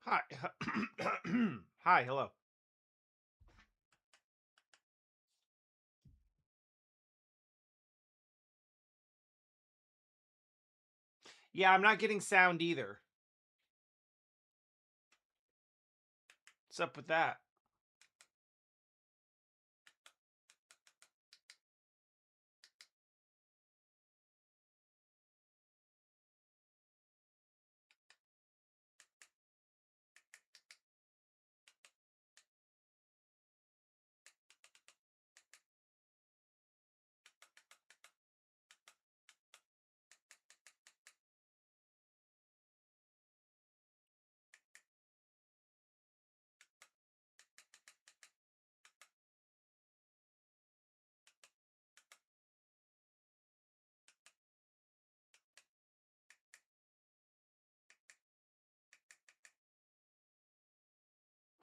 Hi. Hi, hello. Yeah, I'm not getting sound either. What's up with that?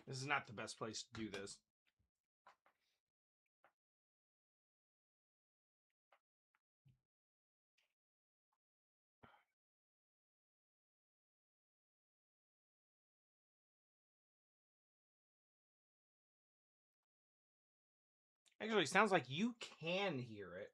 This is not the best place to do this. Actually, it sounds like you can hear it.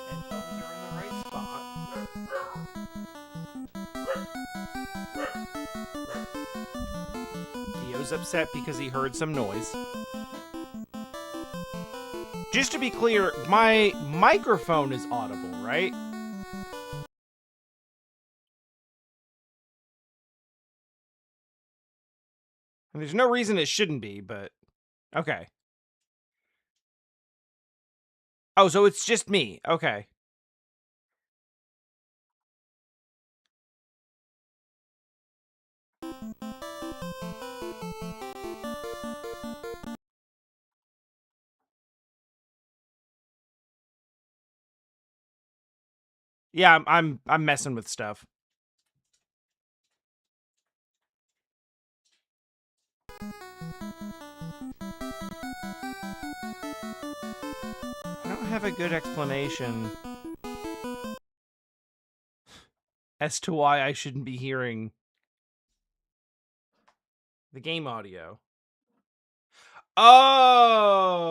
Headphones are in the right spot. Dio's upset because he heard some noise. Just to be clear, my microphone is audible, right? And there's no reason it shouldn't be, but okay. Oh, so it's just me. Okay. Yeah, I'm messing with stuff. I don't have a good explanation as to why I shouldn't be hearing the game audio. Oh,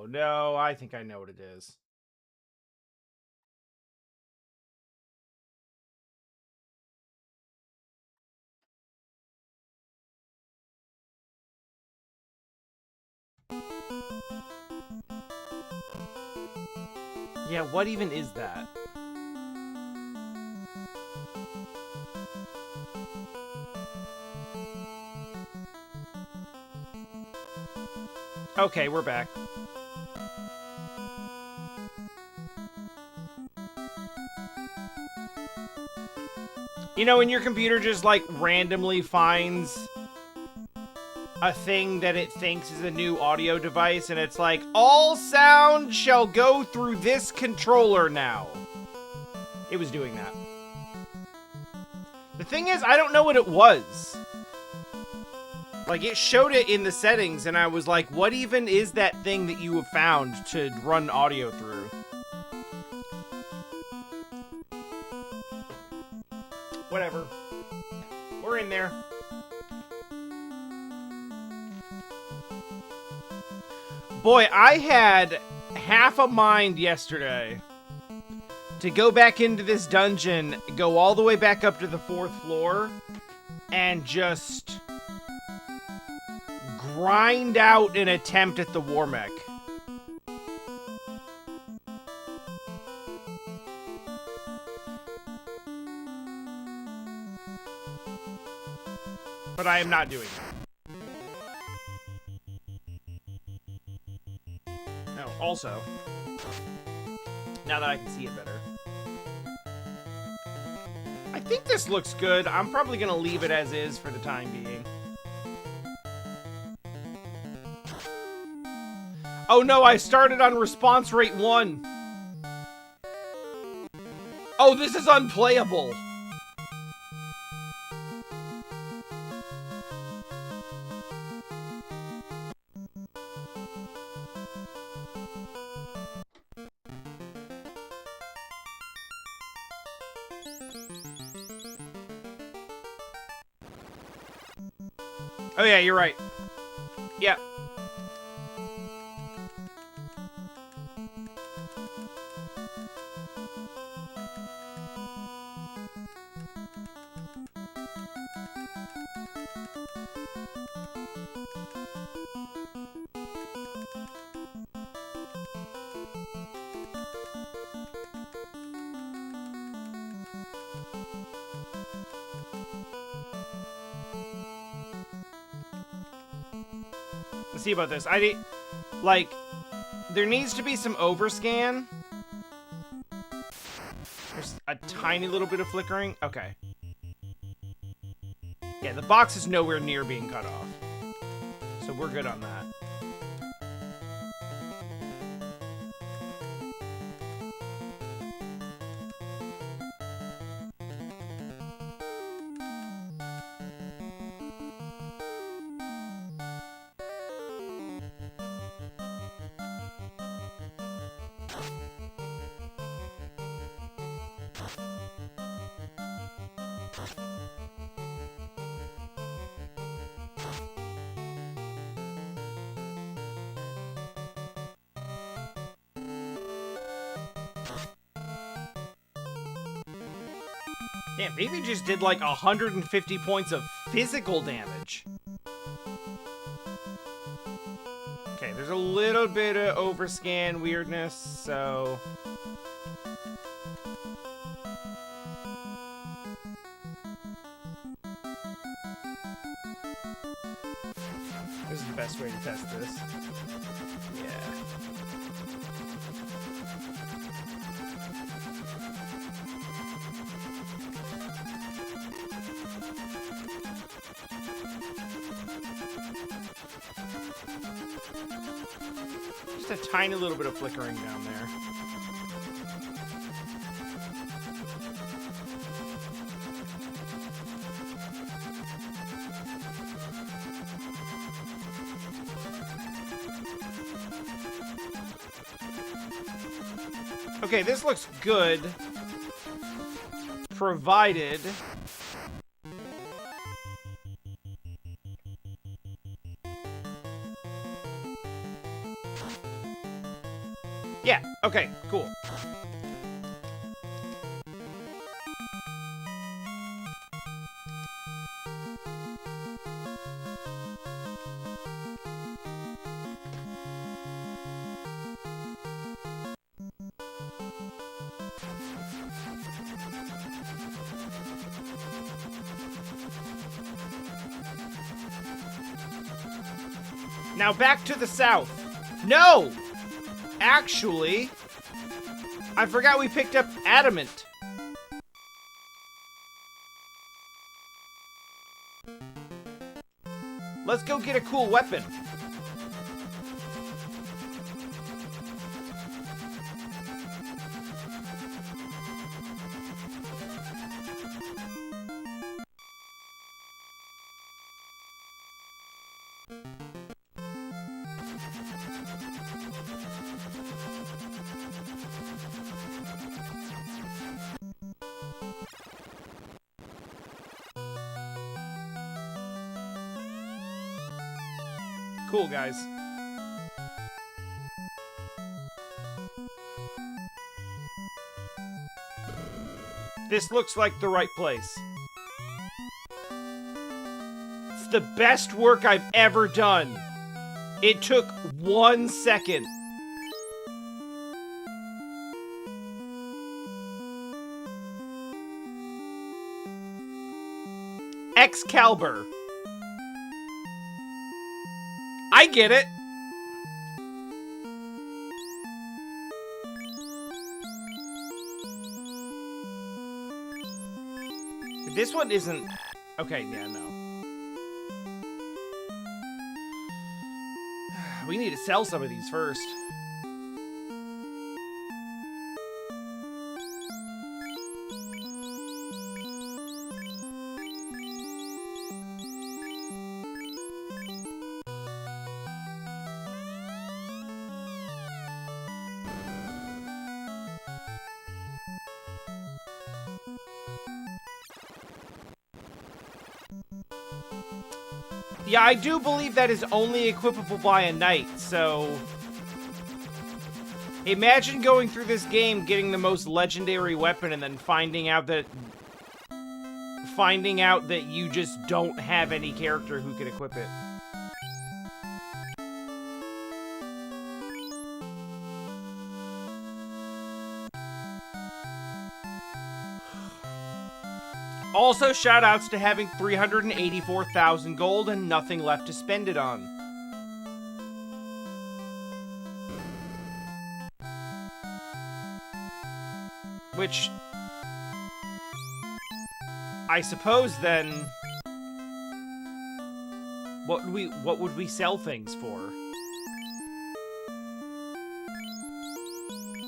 no, I think I know what it is. Yeah, what even is that? Okay, we're back. You know, when your computer just, like, randomly finds a thing that it thinks is a new audio device, and it's like, all sound shall go through this controller now. It was doing that. The thing is, I don't know what it was. Like, it showed it in the settings, and I was like, what even is that thing that you have found to run audio through? Whatever. We're in there. Boy, I had half a mind yesterday to go back into this dungeon, go all the way back up to the 4th floor, and just grind out an attempt at the war mech. But I am not doing that. No, also, now that I can see it better, I think this looks good. I'm probably gonna leave it as is for the time being. Oh no, I started on response rate 1. Oh, this is unplayable. Oh yeah, you're right. Yeah. Let's see about this. Like, there needs to be some overscan. There's a tiny little bit of flickering. Okay. Yeah, the box is nowhere near being cut off. So we're good on that. Damn, maybe just did like 150 points of physical damage. Okay, there's a little bit of overscan weirdness, so... This is the best way to test this. Yeah. Just a tiny little bit of flickering down there. Okay, this looks good. Provided... Yeah, okay, cool. Now back to the south. No! Actually, I forgot we picked up adamant. Let's go get a cool weapon. Cool, guys. This looks like the right place. It's the best work I've ever done. It took 1 second. Excalibur. I get it. This one isn't... Okay, yeah, no. We need to sell some of these first. Yeah, I do believe that is only equipable by a knight, so... Imagine going through this game, getting the most legendary weapon, and then finding out that you just don't have any character who can equip it. Also, shoutouts to having 384,000 gold and nothing left to spend it on. Which, I suppose then, what would we sell things for?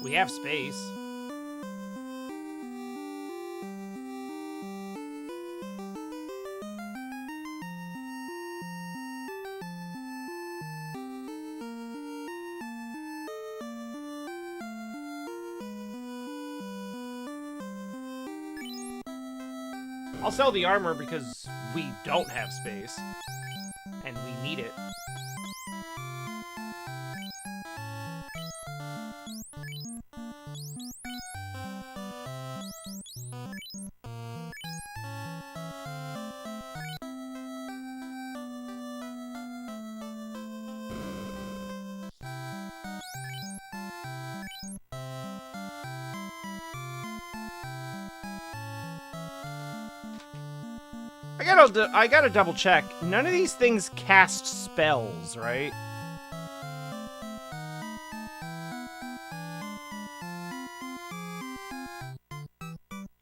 We have space. I'll sell the armor because we don't have space. And we need it. I gotta double check. None of these things cast spells, right?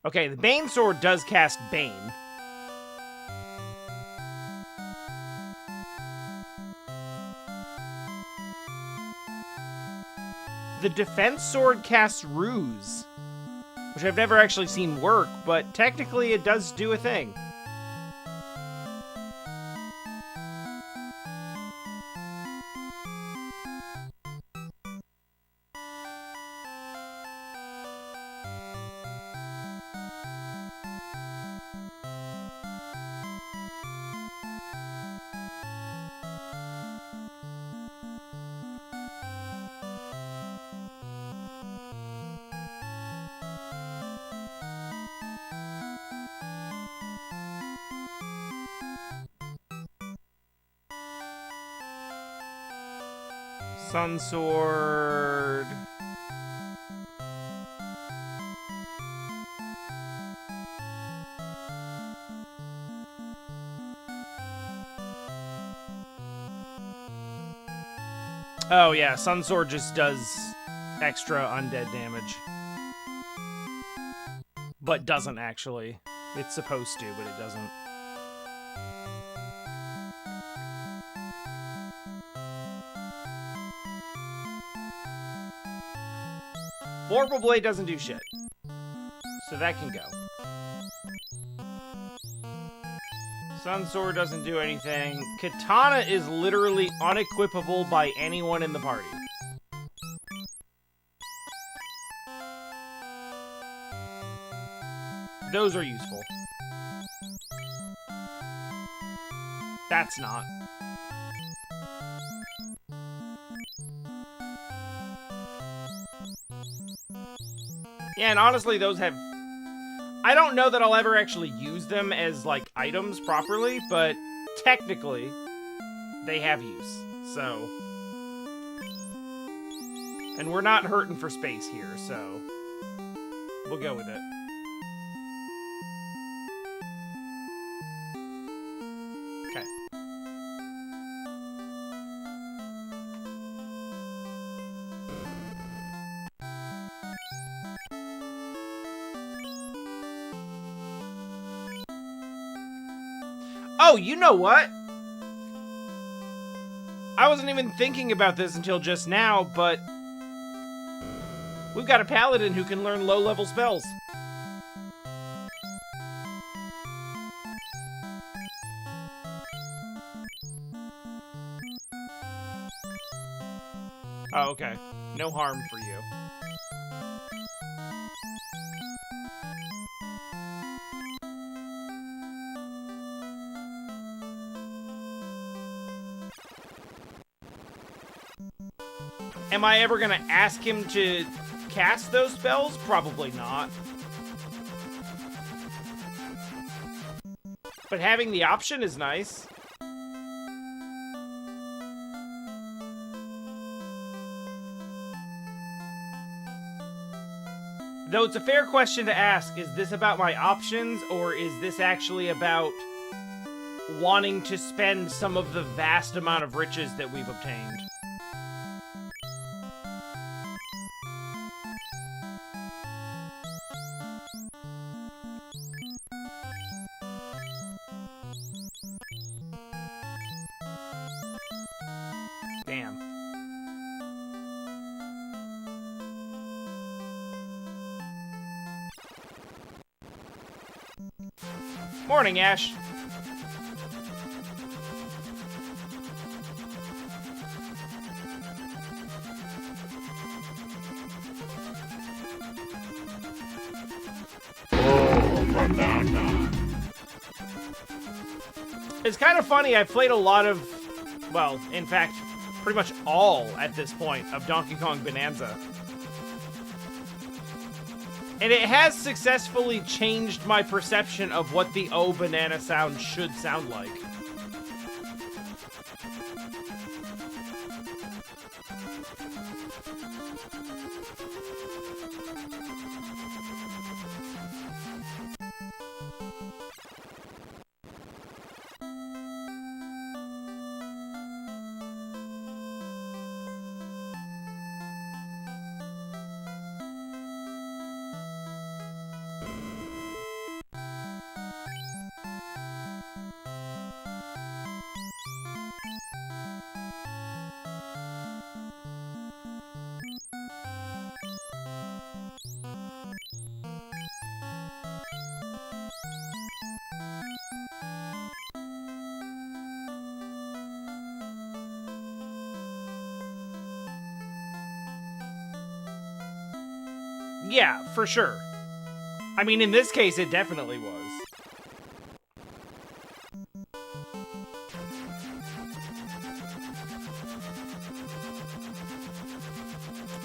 Okay, the Bane Sword does cast Bane. The Defense Sword casts Ruse, which I've never actually seen work, but technically it does do a thing. Sun Sword. Oh yeah, Sun Sword just does extra undead damage. But doesn't actually. It's supposed to, but it doesn't. Vorpal Blade doesn't do shit. So that can go. Sun Sword doesn't do anything. Katana is literally unequipable by anyone in the party. Those are useful. That's not. Yeah, and honestly, those have... I don't know that I'll ever actually use them as, like, items properly, but technically, they have use, so... And we're not hurting for space here, so... We'll go with it. Okay. Oh, you know what? I wasn't even thinking about this until just now, but we've got a paladin who can learn low-level spells. Oh, okay. No harm for you. Am I ever gonna ask him to cast those spells? Probably not. But having the option is nice. Though it's a fair question to ask, is this about my options, or is this actually about wanting to spend some of the vast amount of riches that we've obtained? Damn. Morning, Ash. It's kind of funny, I've played a lot of, well, in fact, pretty much all, at this point, of Donkey Kong Bonanza. And it has successfully changed my perception of what the O banana sound should sound like. Yeah, for sure. I mean, in this case, it definitely was.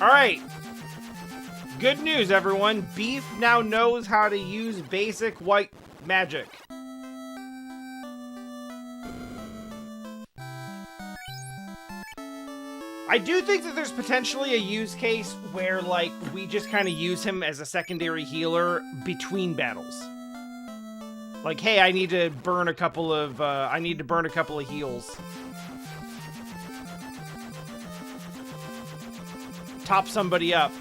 Alright. Good news, everyone. Beef now knows how to use basic white magic. I do think that there's potentially a use case where, like, we just kind of use him as a secondary healer between battles. Like, hey, I need to burn a couple of heals. Top somebody up.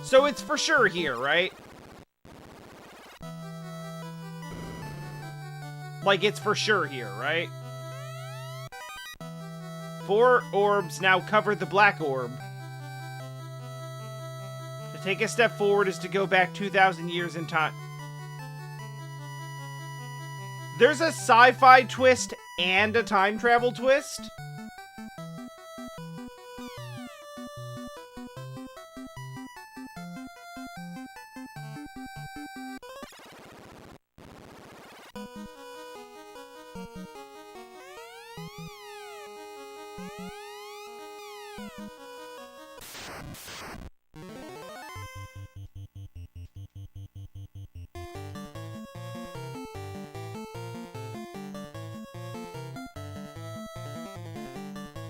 So it's for sure here, right? Like, it's for sure here, right? 4 orbs now cover the black orb. To take a step forward is to go back 2,000 years in time. There's a sci-fi twist and a time travel twist?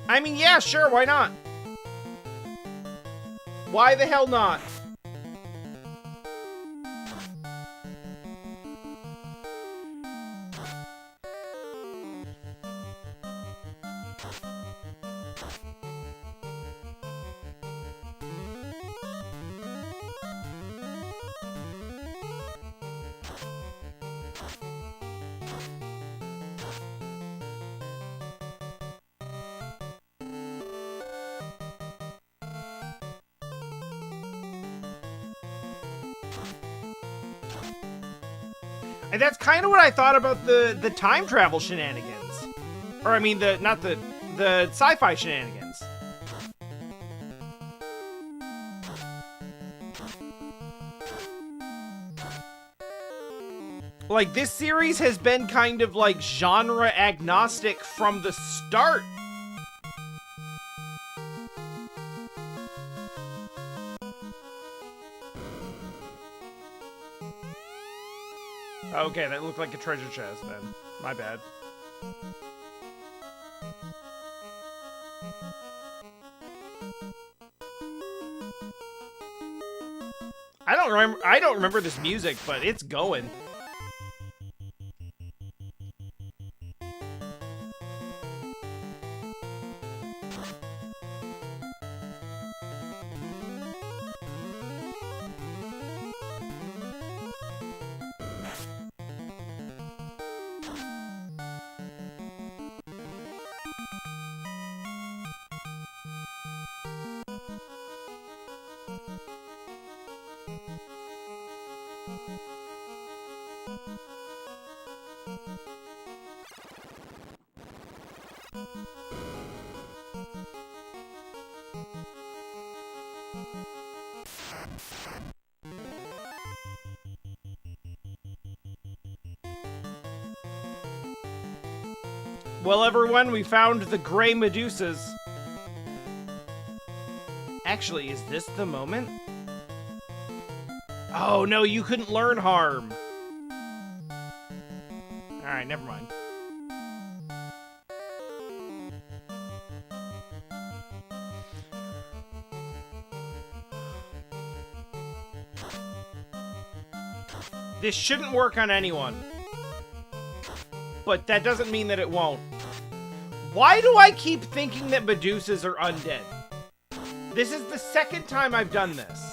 I mean, yeah, sure, why not? Why the hell not? And that's kind of what I thought about the time travel shenanigans. Or I mean not the sci-fi shenanigans. Like, this series has been kind of like genre agnostic from the start. Okay, that looked like a treasure chest then. My bad. I don't remember this music, but it's going. Well, everyone, we found the gray Medusas. Actually, is this the moment? Oh, no, you couldn't learn harm. Alright, never mind. This shouldn't work on anyone. But that doesn't mean that it won't. Why do I keep thinking that Medusas are undead? This is the second time I've done this.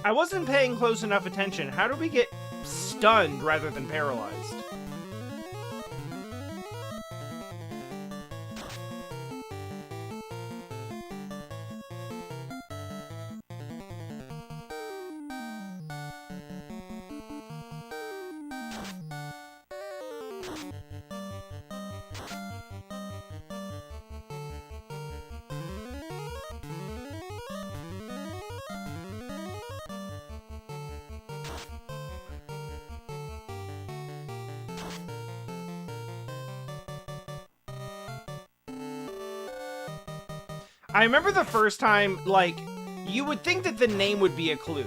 I wasn't paying close enough attention. How do we get stunned rather than paralyzed? I remember the first time, like, you would think that the name would be a clue.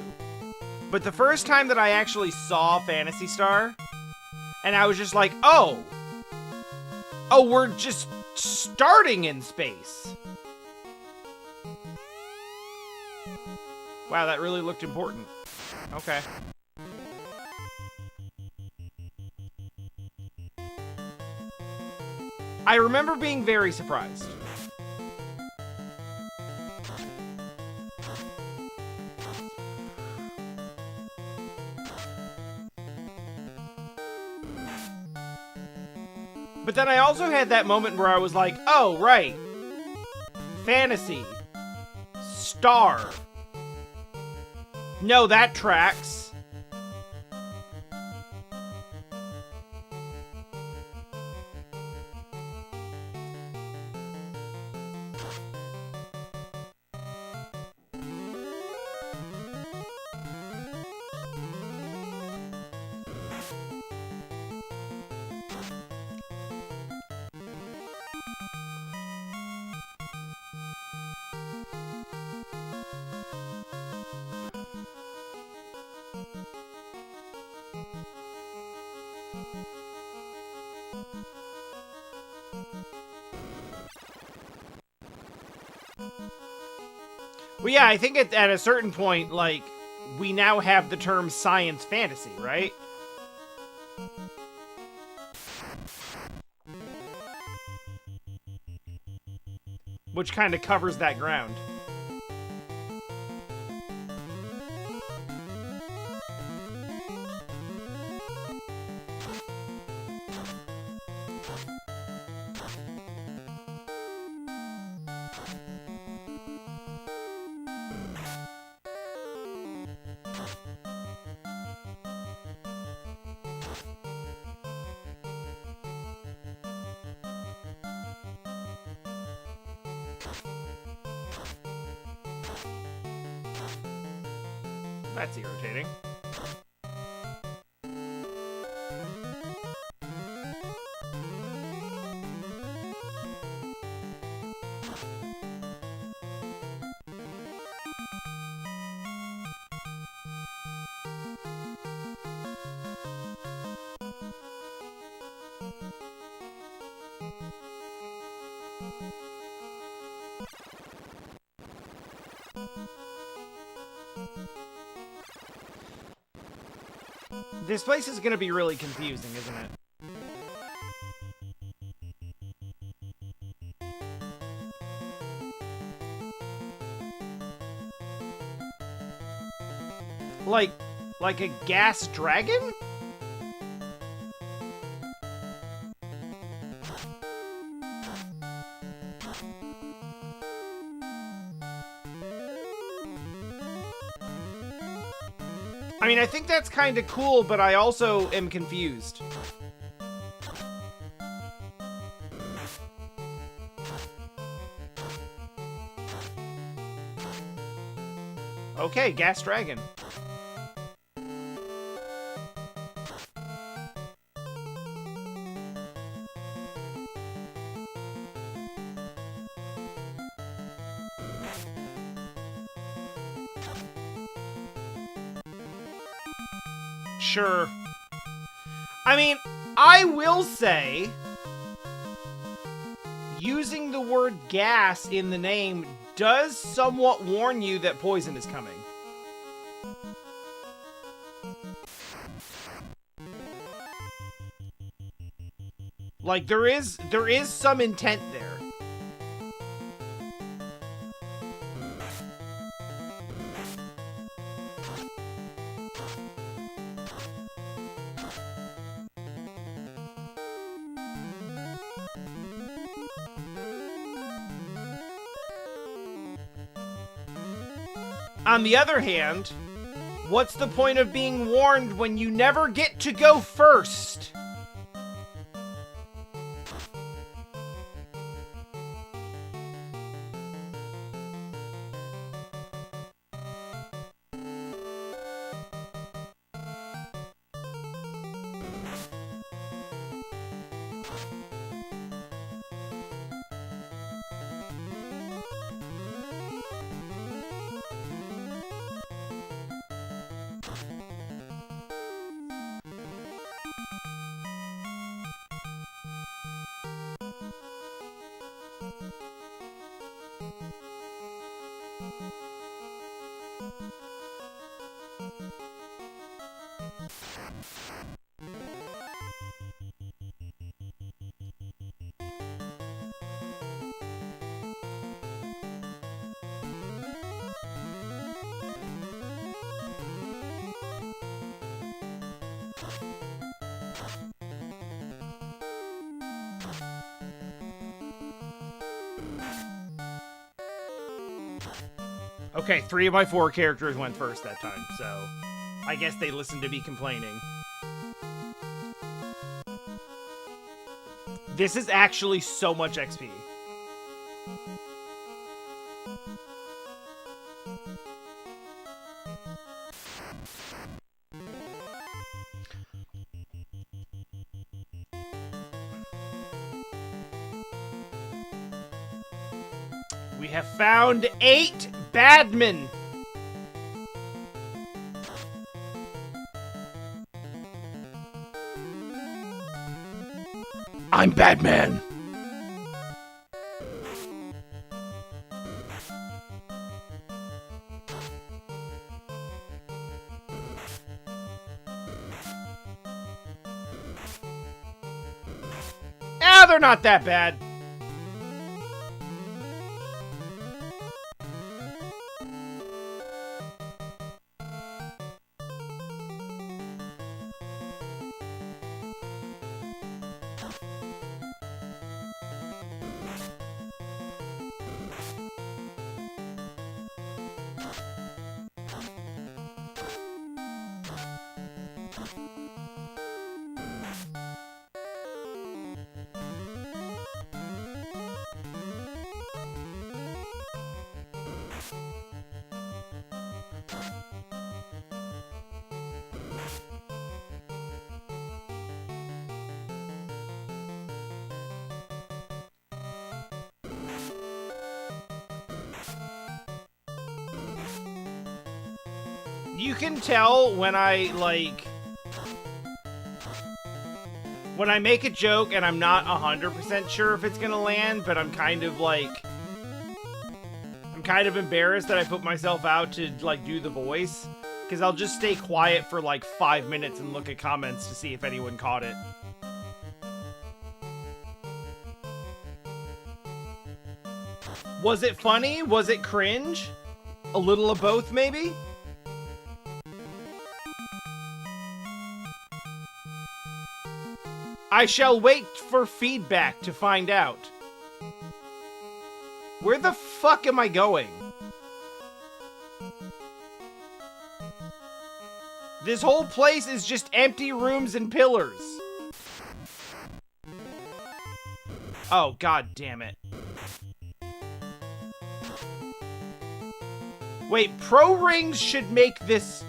But the first time that I actually saw Phantasy Star, and I was just like, oh, we're just starting in space. Wow, that really looked important. Okay. I remember being very surprised. But then I also had that moment where I was like, oh, right. Phantasy. Star. No, that tracks. Well, yeah, I think at a certain point, like, we now have the term science fantasy, right? Which kind of covers that ground. That's irritating. This place is gonna be really confusing, isn't it? Like a gas dragon? I mean, I think that's kind of cool, but I also am confused. Okay, gas dragon. Sure. I mean, I will say, using the word gas in the name does somewhat warn you that poison is coming. Like, there is some intent there. On the other hand, what's the point of being warned when you never get to go first? Okay, 3 of my 4 characters went first that time, so I guess they listened to me complaining. This is actually so much XP. We have found 8 Badmen. I'm Batman. Ah, they're not that bad. You can tell when I, like, when I make a joke and I'm not 100% sure if it's gonna land, but I'm kind of, like, I'm kind of embarrassed that I put myself out to, like, do the voice. Because I'll just stay quiet for, like, 5 minutes and look at comments to see if anyone caught it. Was it funny? Was it cringe? A little of both, maybe? I shall wait for feedback to find out. Where the fuck am I going? This whole place is just empty rooms and pillars. Oh, god damn it. Wait, pro rings should make this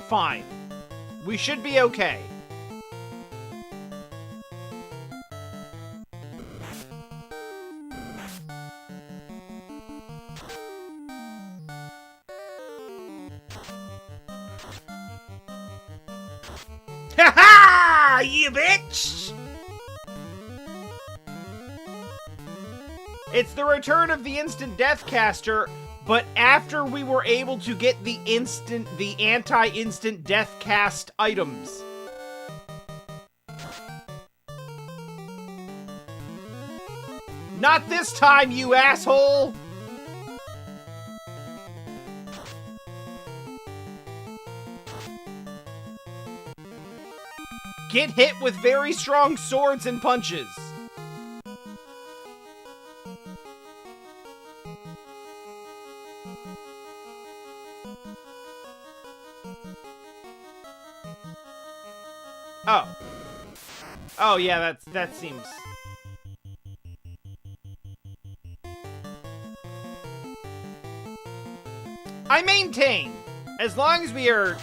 fine. We should be okay. Ha-ha! You bitch! It's the return of the Instant Death Caster, but after we were able to get the anti-instant death cast items. Not this time, you asshole! Get hit with very strong swords and punches. Oh. Oh yeah, that seems... I maintain, as long as we are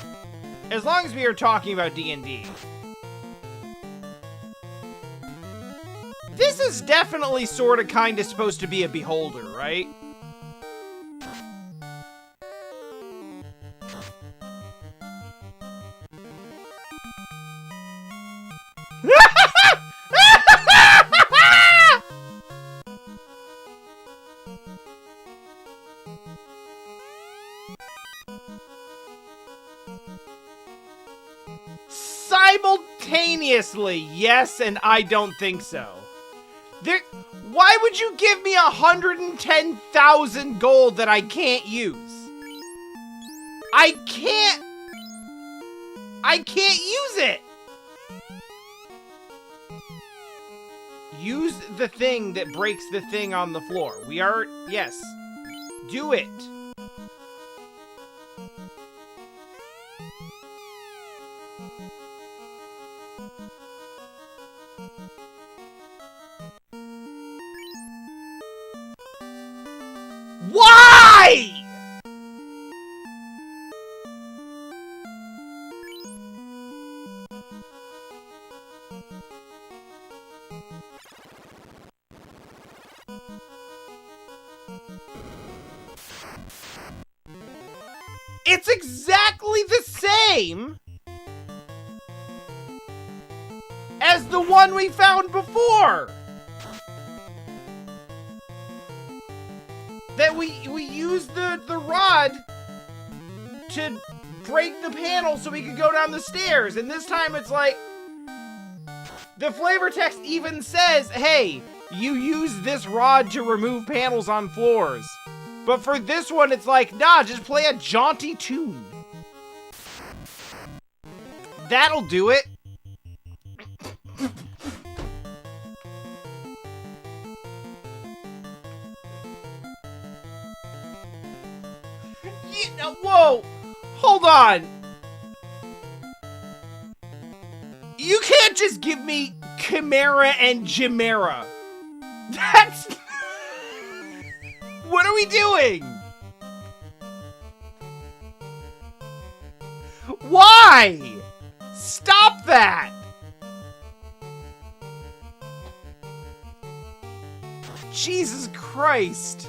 talking about D&D, this is definitely sorta kinda supposed to be a beholder, right? Simultaneously, yes, and I don't think so. Why would you give me 110,000 gold that I can't use? I can't use it! Use the thing that breaks the thing on the floor. Yes. Do it. Why? It's exactly the same as the one we found before. That we used the rod to break the panel so we could go down the stairs. And this time it's like, the flavor text even says, hey, you use this rod to remove panels on floors. But for this one, it's like, nah, just play a jaunty tune. That'll do it. Yeah, whoa, hold on. You can't just give me Chimera and Chimera. That's... What are we doing? Why? Stop that! Jesus Christ.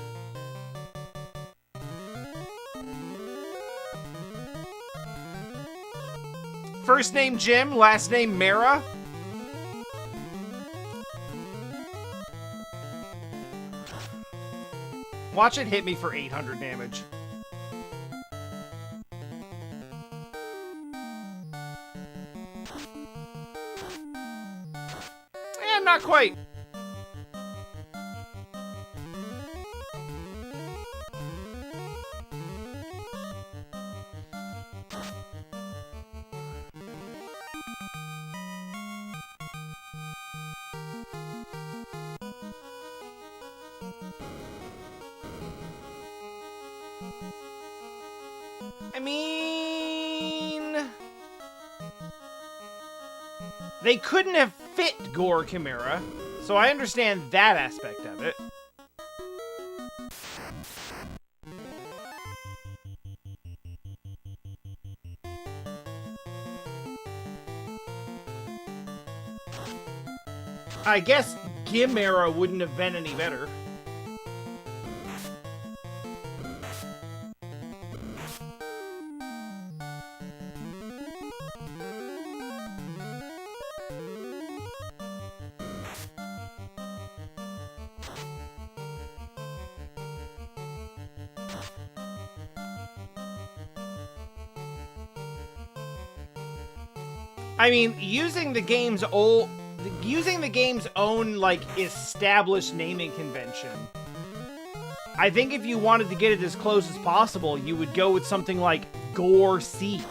First name Jim, last name Mara? Watch it hit me for 800 damage. And not quite. I mean... They couldn't have fit Gore Chimera, so I understand that aspect of it. I guess Chimera wouldn't have been any better. I mean, using the game's own, like, established naming convention, I think if you wanted to get it as close as possible, you would go with something like Gore C.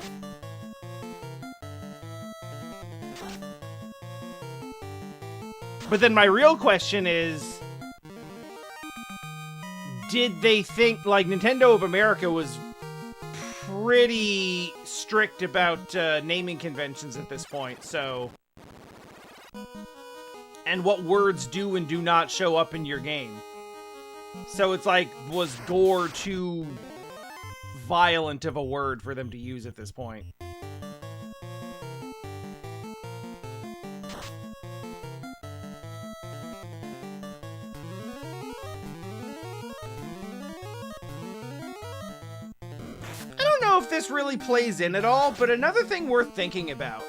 But then my real question is, did they think, like, Nintendo of America was pretty strict about naming conventions at this point, so... And what words do and do not show up in your game. So it's like, was gore too violent of a word for them to use at this point? If this really plays in at all, but another thing worth thinking about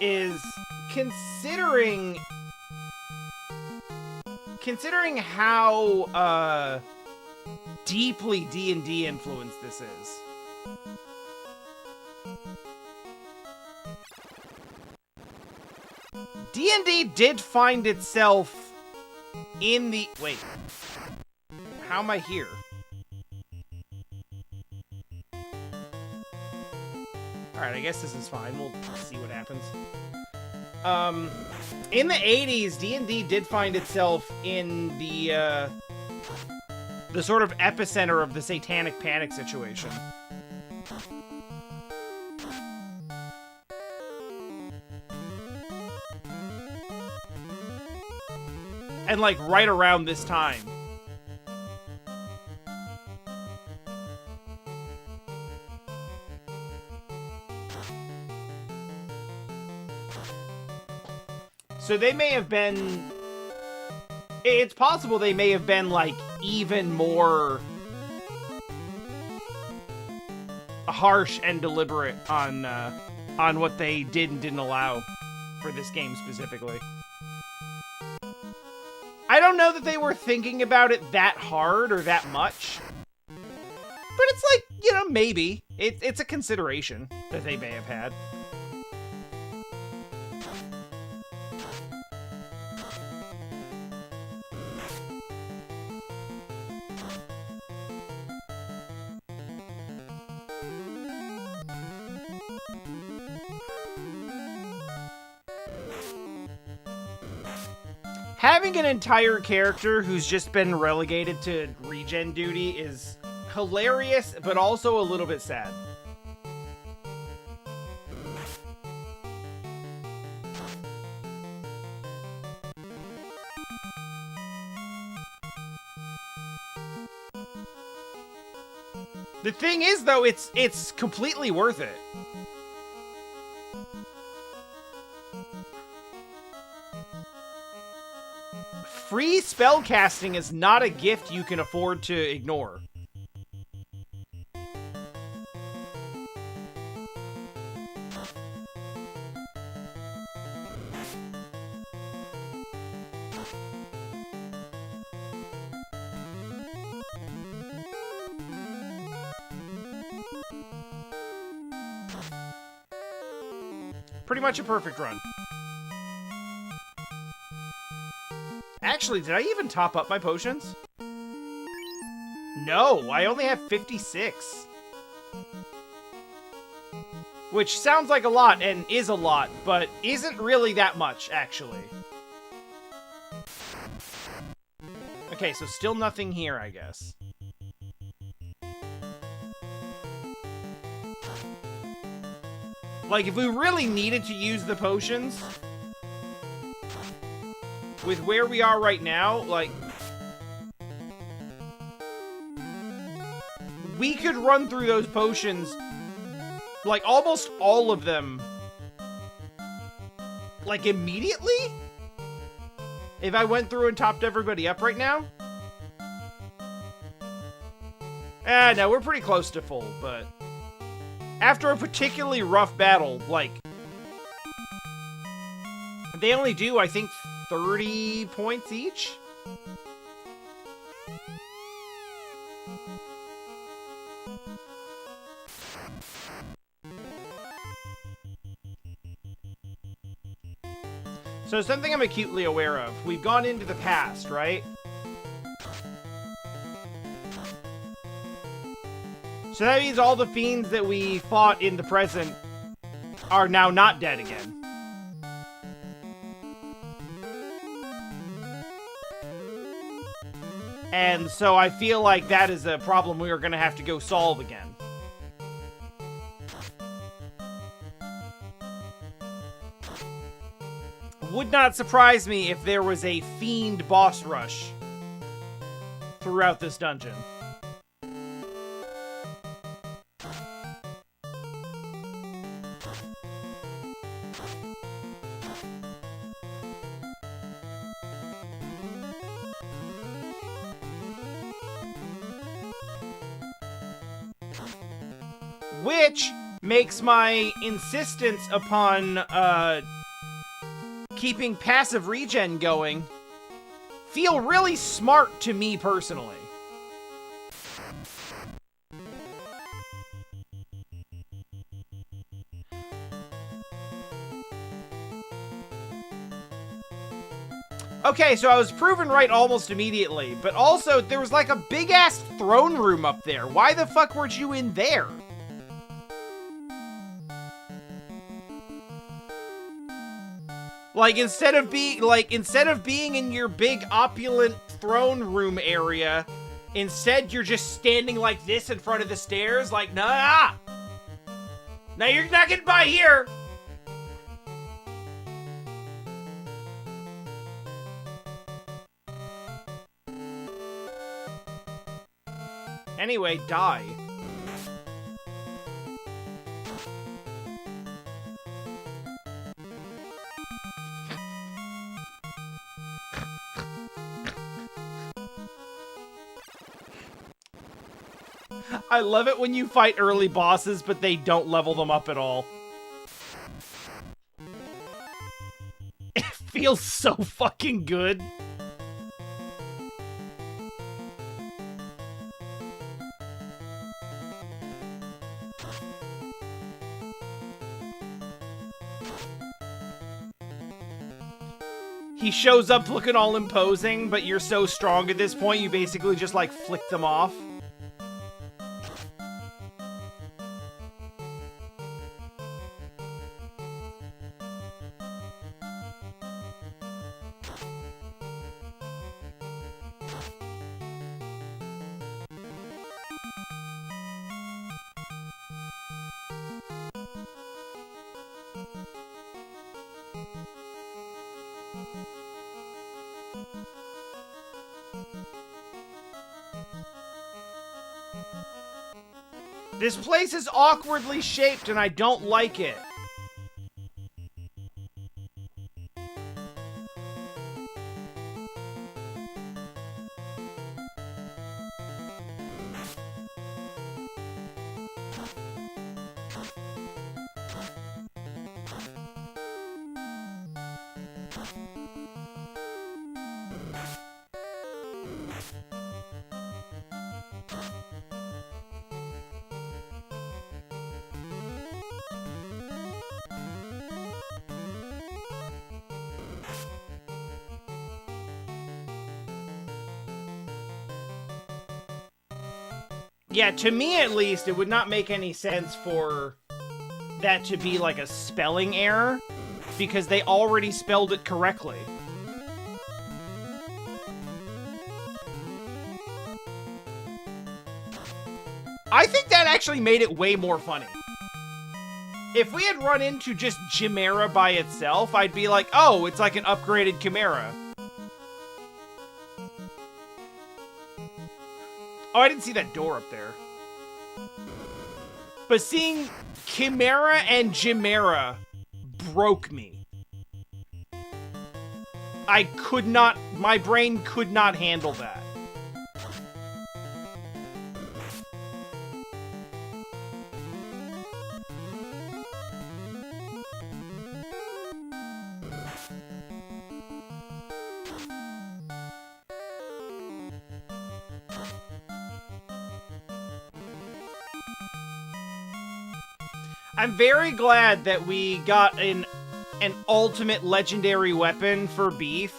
is considering how deeply D&D influenced this is. D&D did find itself in the... Wait. How am I here? Alright, I guess this is fine. We'll see what happens. In the 80s, D&D did find itself in the sort of epicenter of the Satanic Panic situation. And, like, right around this time. So they may have been... It's possible they may have been, like, even more harsh and deliberate on what they did and didn't allow. for this game specifically. I don't know that they were thinking about it that hard or that much. But it's like, you know, maybe. It's a consideration that they may have had. Having an entire character who's just been relegated to regen duty is hilarious, but also a little bit sad. The thing is, though, it's completely worth it. Free spellcasting is not a gift you can afford to ignore. Pretty much a perfect run. Actually, did I even top up my potions? No, I only have 56. Which sounds like a lot, and is a lot, but isn't really that much, actually. Okay, so still nothing here, I guess. Like, if we really needed to use the potions, with where we are right now, like, we could run through those potions, like, almost all of them, like, immediately? If I went through and topped everybody up right now? No, we're pretty close to full, but after a particularly rough battle, like, they only do, I think, 30 points each? So something I'm acutely aware of. We've gone into the past, right? So that means all the fiends that we fought in the present are now not dead again. And so I feel like that is a problem we are going to have to go solve again. Would not surprise me if there was a fiend boss rush throughout this dungeon. Which makes my insistence upon keeping passive regen going feel really smart to me personally. Okay, so I was proven right almost immediately, but also there was like a big-ass throne room up there. Why the fuck weren't you in there? Like, instead of being in your big opulent throne room area, instead you're just standing like this in front of the stairs, like, nah! Now you're not getting by here! Anyway, die. I love it when you fight early bosses, but they don't level them up at all. feels so fucking good. He shows up looking all imposing, but you're so strong at this point, you basically just, like, flick them off. This place is awkwardly shaped and I don't like it. Yeah, to me at least, it would not make any sense for that to be like a spelling error, because they already spelled it correctly. I think that actually made it way more funny. If we had run into just Chimera by itself, I'd be like, oh, it's like an upgraded Chimera. Oh, I didn't see that door up there. But seeing Chimera and Chimera broke me. I could not, my brain could not handle that. I'm very glad that we got an ultimate legendary weapon for Beef,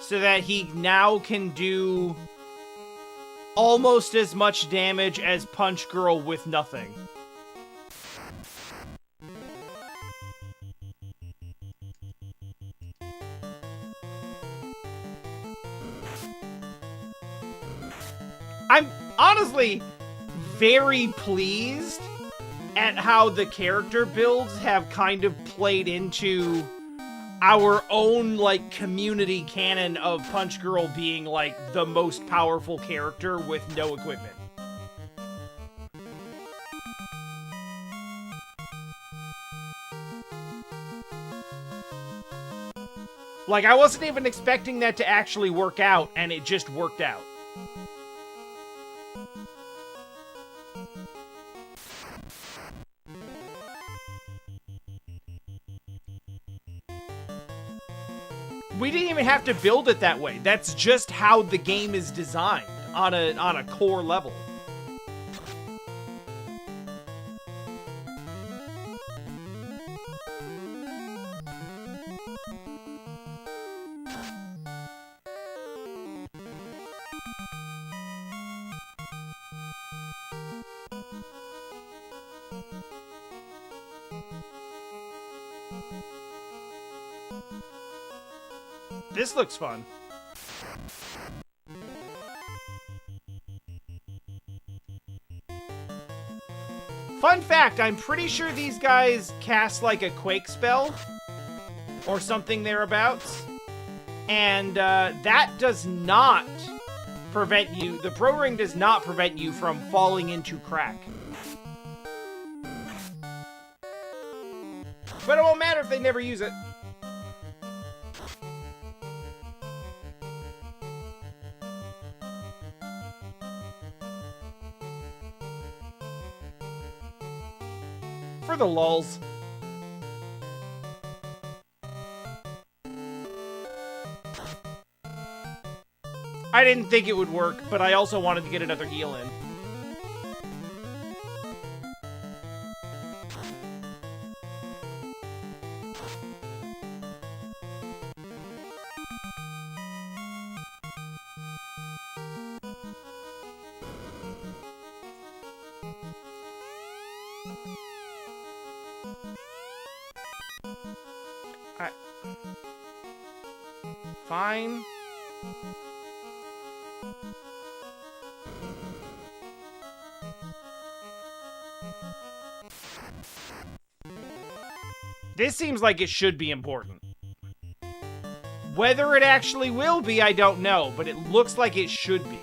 so that he now can do almost as much damage as Punch Girl with nothing. I'm honestly very pleased at how the character builds have kind of played into our own, like, community canon of Punch Girl being, like, the most powerful character with no equipment. Like, I wasn't even expecting that to actually work out, and it just worked out. We didn't even have to build it that way. That's just how the game is designed on a core level. This looks fun. Fun fact, I'm pretty sure these guys cast like a Quake spell or something thereabouts. And that does not prevent you, the Pro Ring does not prevent you from falling into crack. But it won't matter if they never use it. For the lulz. I didn't think it would work, but I also wanted to get another heal in. Fine. This seems like it should be important. Whether it actually will be, I don't know, but it looks like it should be.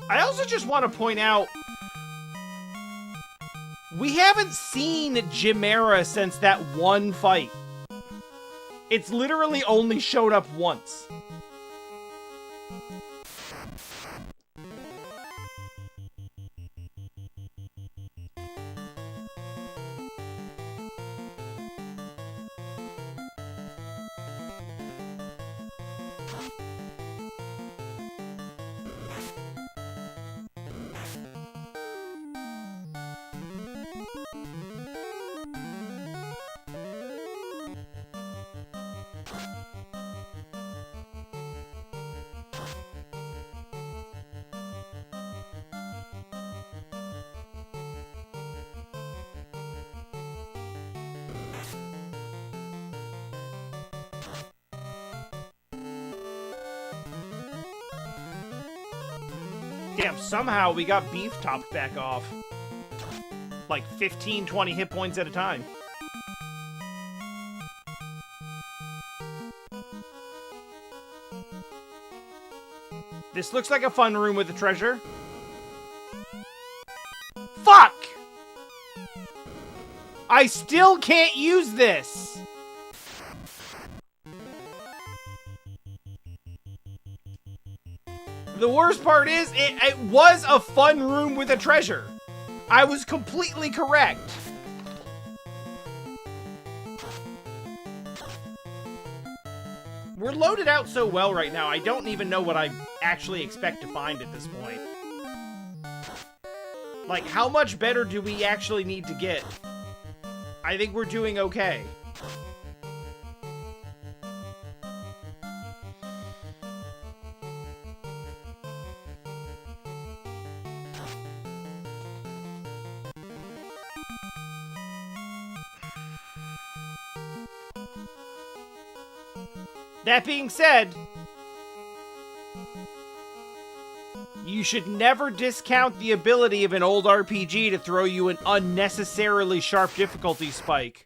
I also just want to point out, we haven't seen Chimera since that one fight. It's literally only showed up once. Damn, somehow we got Beef topped back off. Like 15, 20 hit points at a time. This looks like a fun room with a treasure. Fuck! I still can't use this! The worst part is, it was a fun room with a treasure. I was completely correct. We're loaded out so well right now, I don't even know what I actually expect to find at this point. Like, how much better do we actually need to get? I think we're doing okay. That being said, you should never discount the ability of an old RPG to throw you an unnecessarily sharp difficulty spike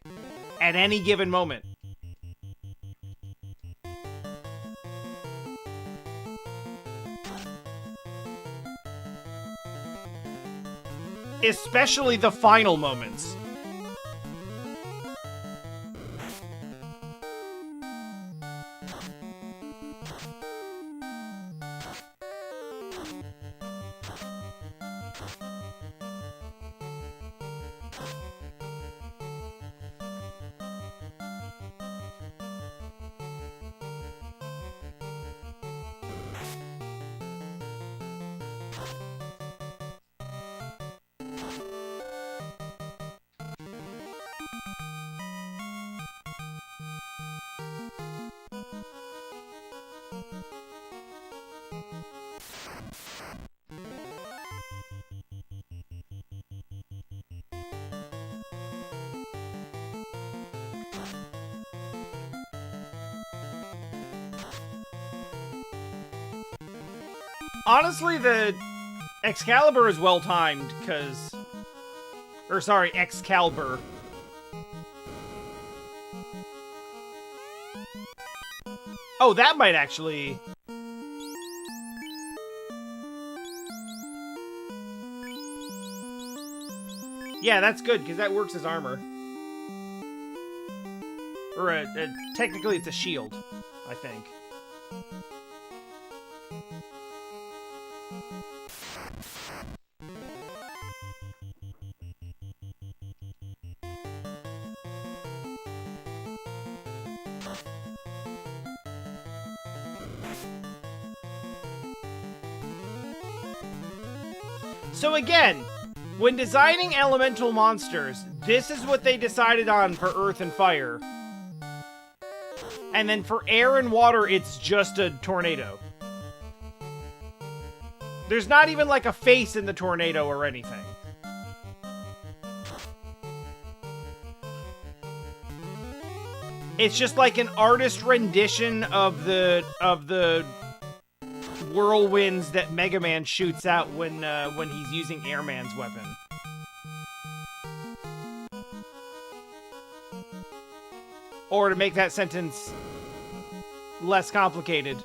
at any given moment. Especially the final moments. Honestly, the Excalibur is well timed, because... Or, sorry, Excalibur. Oh, that might actually... Yeah, that's good, because that works as armor. Or, technically it's a shield, I think. So again, when designing elemental monsters, this is what they decided on for Earth and Fire. And then for Air and Water, it's just a tornado. There's not even like a face in the tornado or anything. It's just like an artist rendition of the whirlwinds that Mega Man shoots out when he's using Airman's weapon. Or to make that sentence less complicated,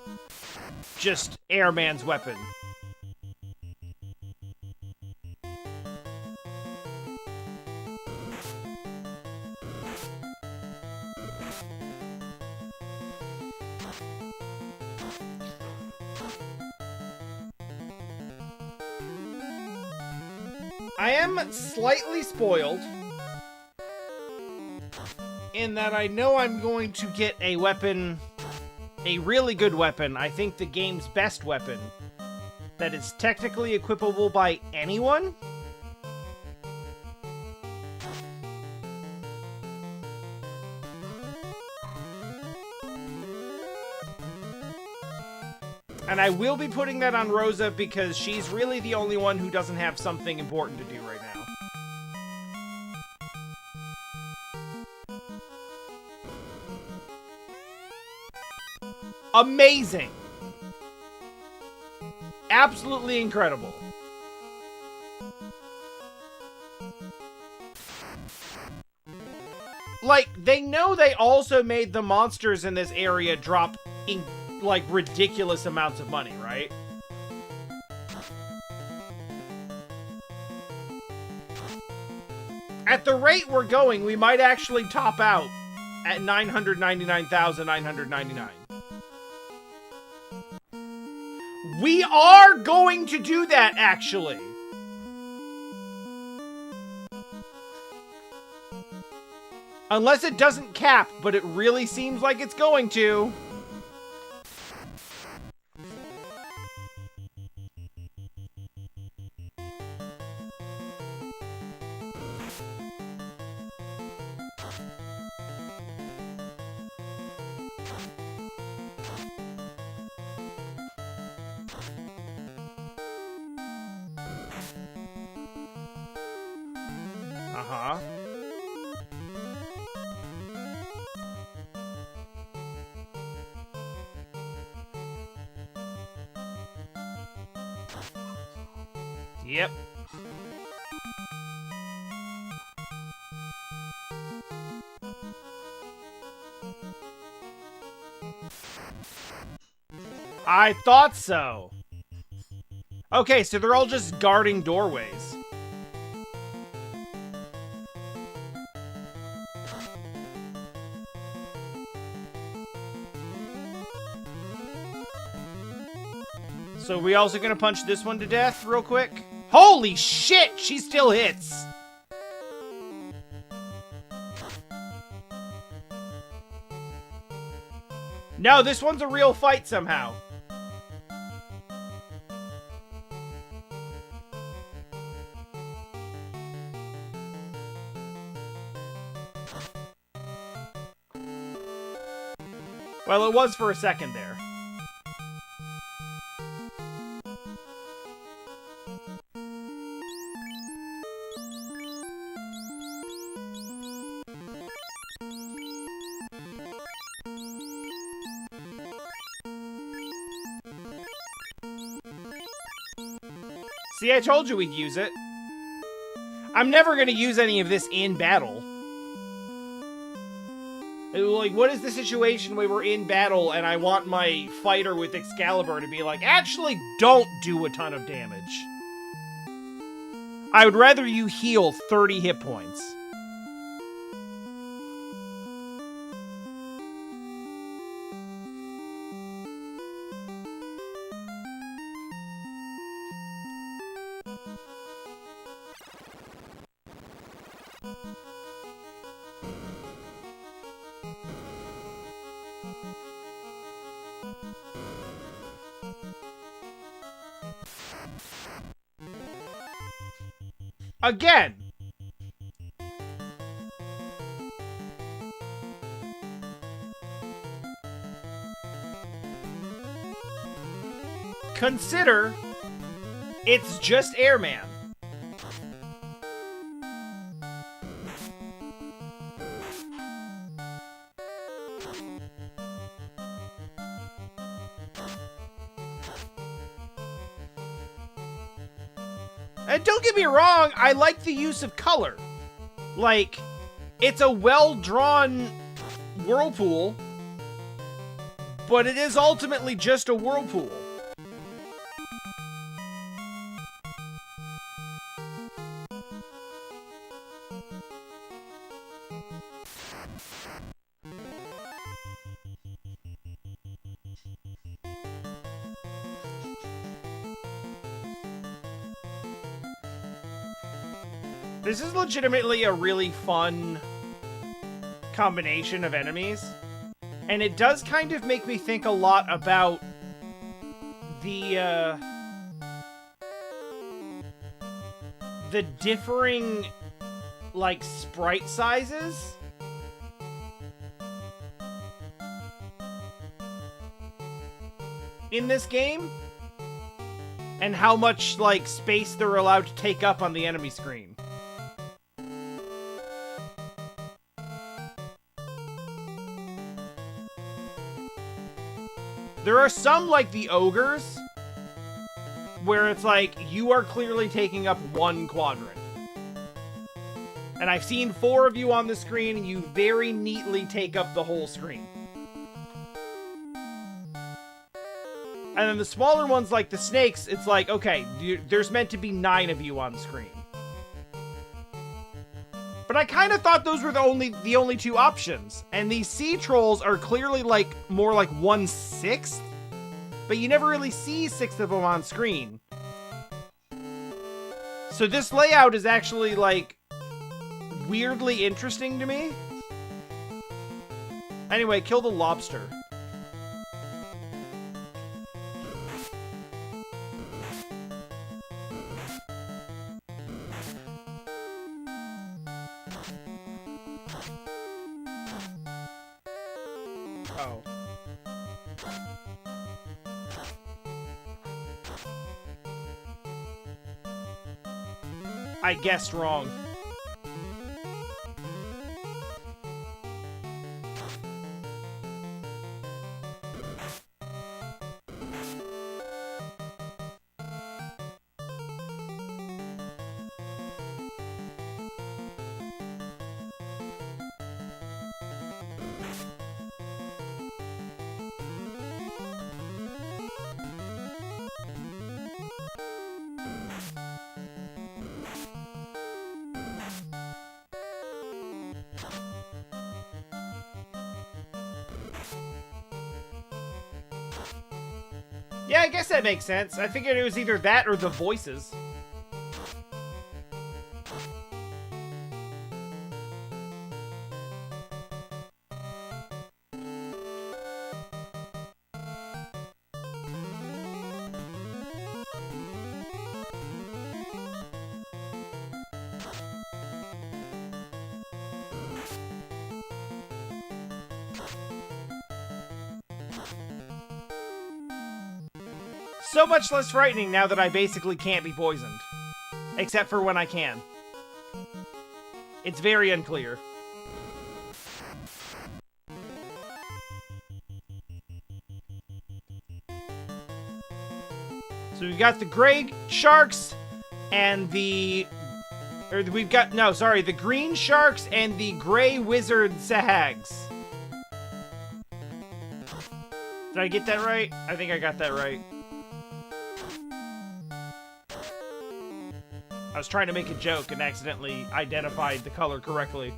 just Airman's weapon. I am slightly spoiled in that I know I'm going to get a weapon, a really good weapon, I think the game's best weapon, that is technically equipable by anyone. And I will be putting that on Rosa because she's really the only one who doesn't have something important to do right now. Amazing! Absolutely incredible. Like, they know they also made the monsters in this area drop in, like, ridiculous amounts of money, right? At the rate we're going, we might actually top out at 999,999. We are going to do that, actually. Unless it doesn't cap, but it really seems like it's going to. Uh-huh. Yep. I thought so. Okay, so they're all just guarding doorways. So we also gonna punch this one to death real quick? Holy shit, she still hits! No, this one's a real fight somehow. Well, it was for a second there. See, I told you we'd use it. I'm never gonna use any of this in battle. Like, what is the situation where we're in battle and I want my fighter with Excalibur to be like, actually don't do a ton of damage. I would rather you heal 30 hit points. Again! Consider it's just Airman. And don't get me wrong, I like the use of color. Like, it's a well-drawn whirlpool, but it is ultimately just a whirlpool. This is legitimately a really fun combination of enemies. And it does kind of make me think a lot about the differing, like, sprite sizes. In this game. And how much, like, space they're allowed to take up on the enemy screen. There are some, like the ogres, where it's like, you are clearly taking up one quadrant. And I've seen 4 of you on the screen, and you very neatly take up the whole screen. And then the smaller ones, like the snakes, it's like, okay, there's meant to be 9 of you on screen. But I kind of thought those were the only 2 options. And these sea trolls are clearly like more like 1/6, but you never really see 6 of them on screen. So this layout is actually like weirdly interesting to me. Anyway, kill the lobster. Oh. I guessed wrong. Yeah, I guess that makes sense. I figured it was either that or the voices. So much less frightening now that I basically can't be poisoned. Except for when I can. It's very unclear. So we've got the gray sharks and the... the green sharks and the gray wizard sahags. Did I get that right? I think I got that right. I was trying to make a joke and accidentally identified the color correctly.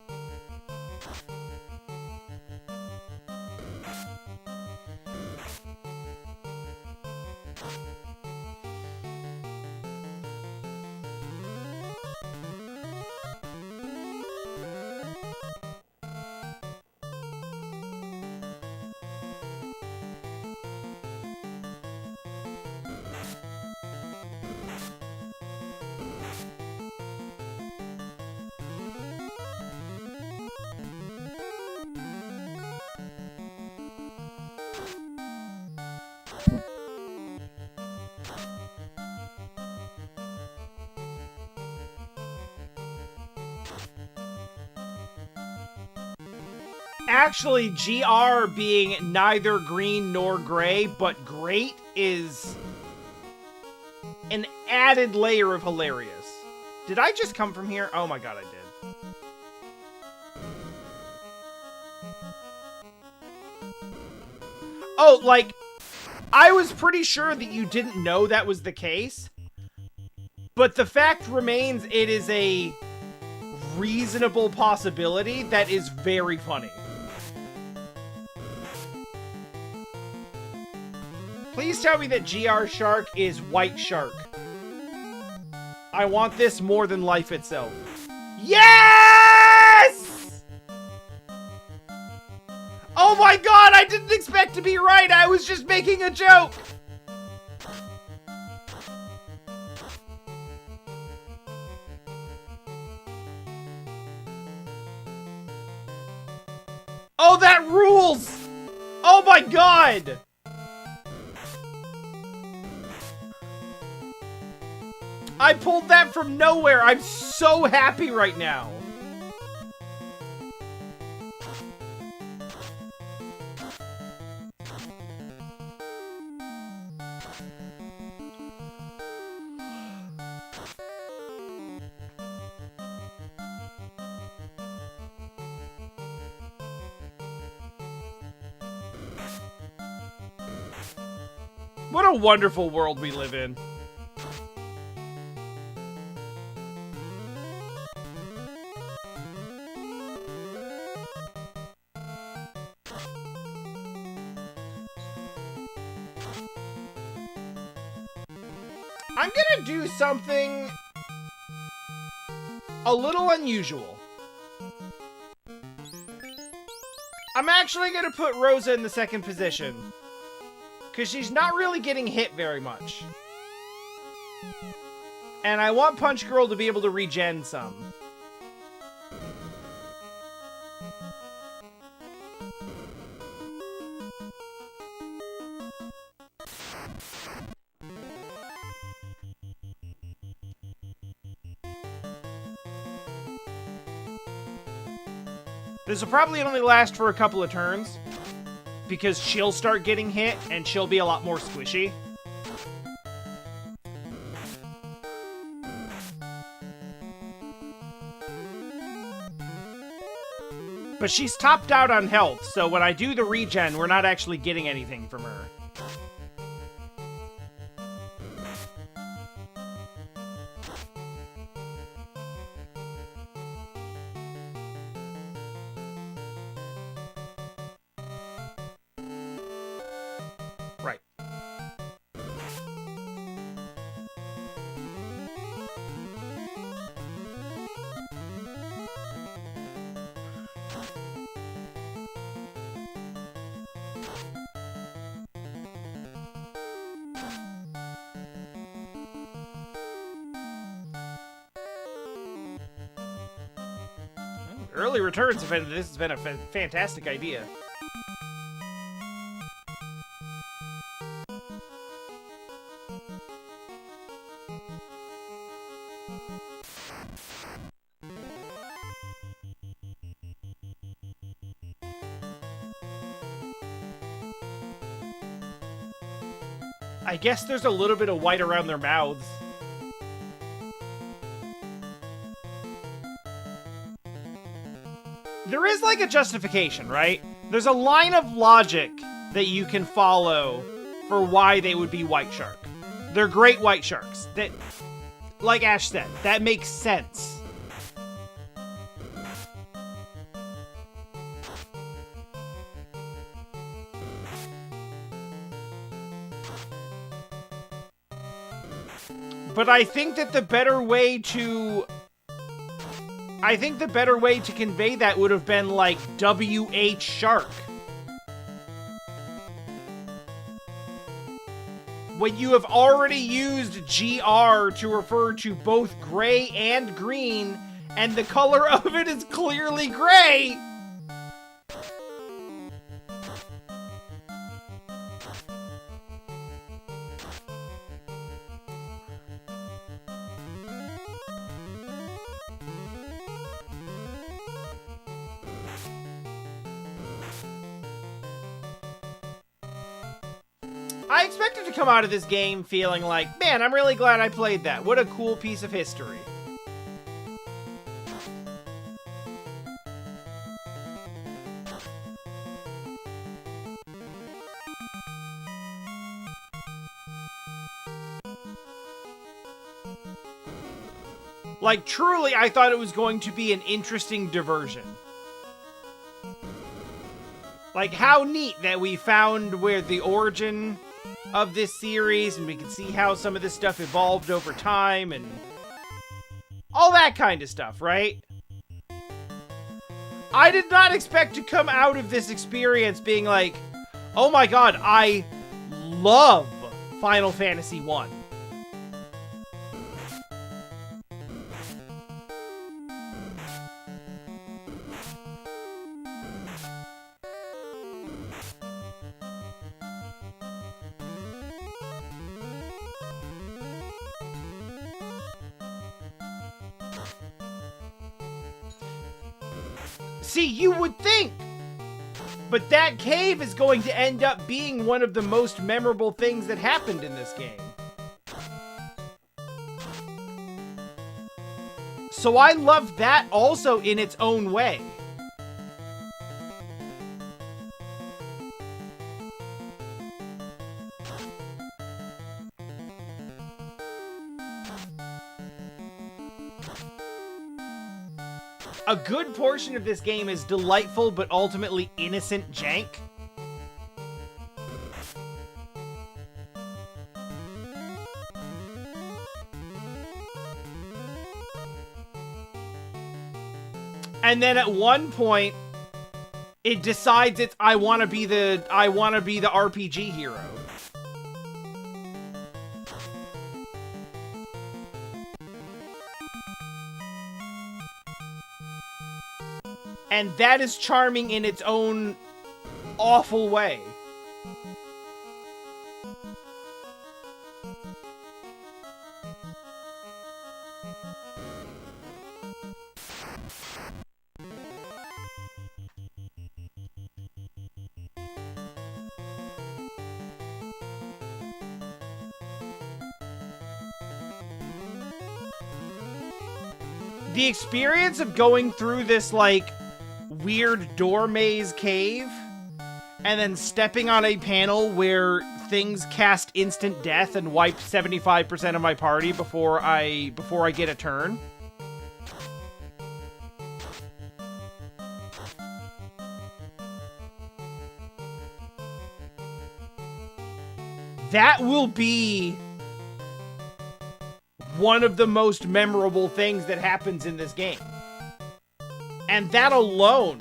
Actually, GR being neither green nor gray, but great is an added layer of hilarious. Did I just come from here? Oh my god, I did. Oh, like, I was pretty sure that you didn't know that was the case, but the fact remains it is a reasonable possibility that is very funny. Please tell me that GR Shark is White Shark. I want this more than life itself. Yes! Oh my god, I didn't expect to be right. I was just making a joke. Oh, that rules! Oh my god! I pulled that from nowhere. I'm so happy right now. What a wonderful world we live in. I'm gonna do something a little unusual. I'm actually gonna put Rosa in the second position, because she's not really getting hit very much. And I want Punch Girl to be able to regen some. This will probably only last for a couple of turns, because she'll start getting hit, and she'll be a lot more squishy. But she's topped out on health, so when I do the regen, we're not actually getting anything from her. Right. Early returns have been, this has been a fantastic idea. I guess there's a little bit of white around their mouths. There is like a justification, right? There's a line of logic that you can follow for why they would be white shark. They're great white sharks. That, like Ash said, that makes sense. But I think that the better way to convey that would have been like WH Shark. When you have already used GR to refer to both gray and green, and the color of it is clearly gray. I expected to come out of this game feeling like, man, I'm really glad I played that. What a cool piece of history. Like, truly, I thought it was going to be an interesting diversion. Like, how neat that we found where the origin of this series, and we can see how some of this stuff evolved over time, and all that kind of stuff, right? I did not expect to come out of this experience being like, oh my god, I love Final Fantasy 1. See, you would think, but that cave is going to end up being one of the most memorable things that happened in this game. So I love that also in its own way. A good portion of this game is delightful but ultimately innocent jank. And then at one point, it decides I want to be the RPG hero. And that is charming in its own awful way. The experience of going through this, like, weird door maze cave and then stepping on a panel where things cast instant death and wipe 75% of my party before I get a turn. That will be one of the most memorable things that happens in this game. And that alone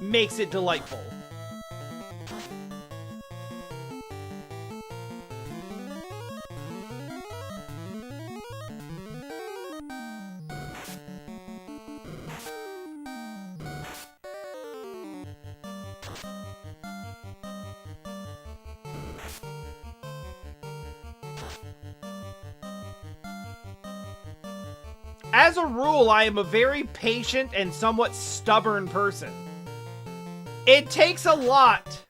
makes it delightful. As a rule, I am a very patient and somewhat stubborn person. It takes a lot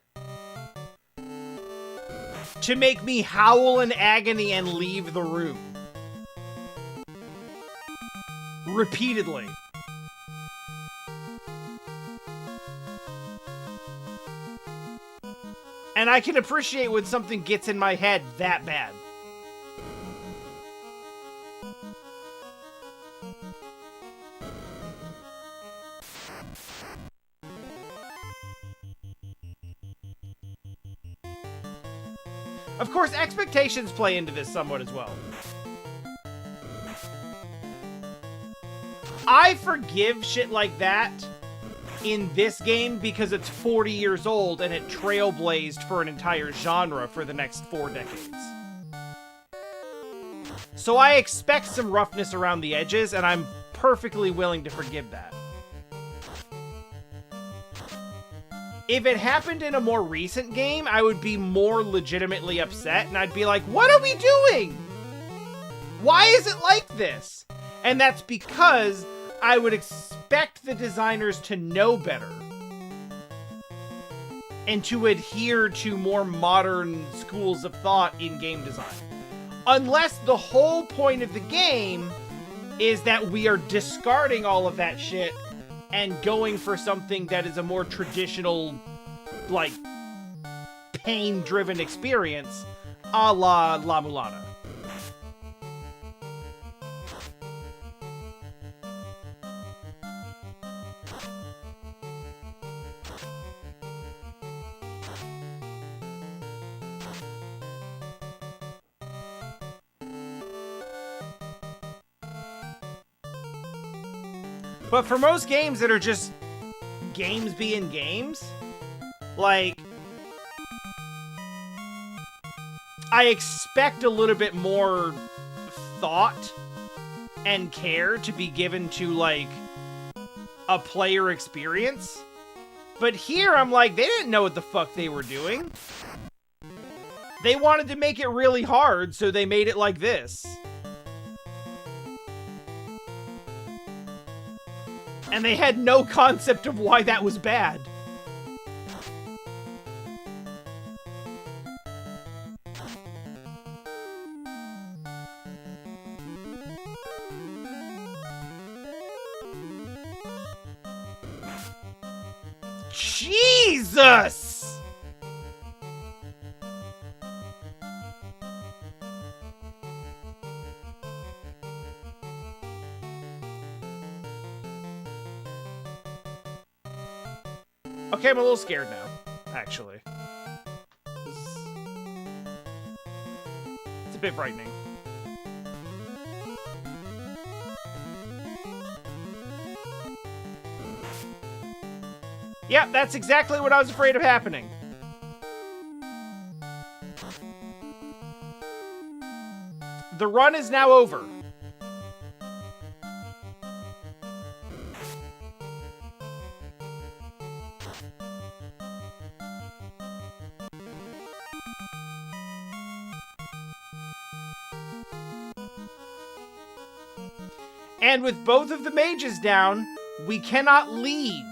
to make me howl in agony and leave the room. Repeatedly. And I can appreciate when something gets in my head that bad. Of course, expectations play into this somewhat as well. I forgive shit like that in this game because it's 40 years old and it trailblazed for an entire genre for the next 4 decades. So I expect some roughness around the edges, and I'm perfectly willing to forgive that. If it happened in a more recent game, I would be more legitimately upset, and I'd be like, what are we doing? Why is it like this? And that's because I would expect the designers to know better and to adhere to more modern schools of thought in game design. Unless the whole point of the game is that we are discarding all of that shit and going for something that is a more traditional, like, pain-driven experience, a la La Mulana. But for most games that are just games being games, like, I expect a little bit more thought and care to be given to, like, a player experience. But here, I'm like, they didn't know what the fuck they were doing. They wanted to make it really hard, so they made it like this. And they had no concept of why that was bad. Jesus! Okay, I'm a little scared now, actually. It's a bit frightening. Yeah, that's exactly what I was afraid of happening. The run is now over. And with both of the mages down, we cannot leave.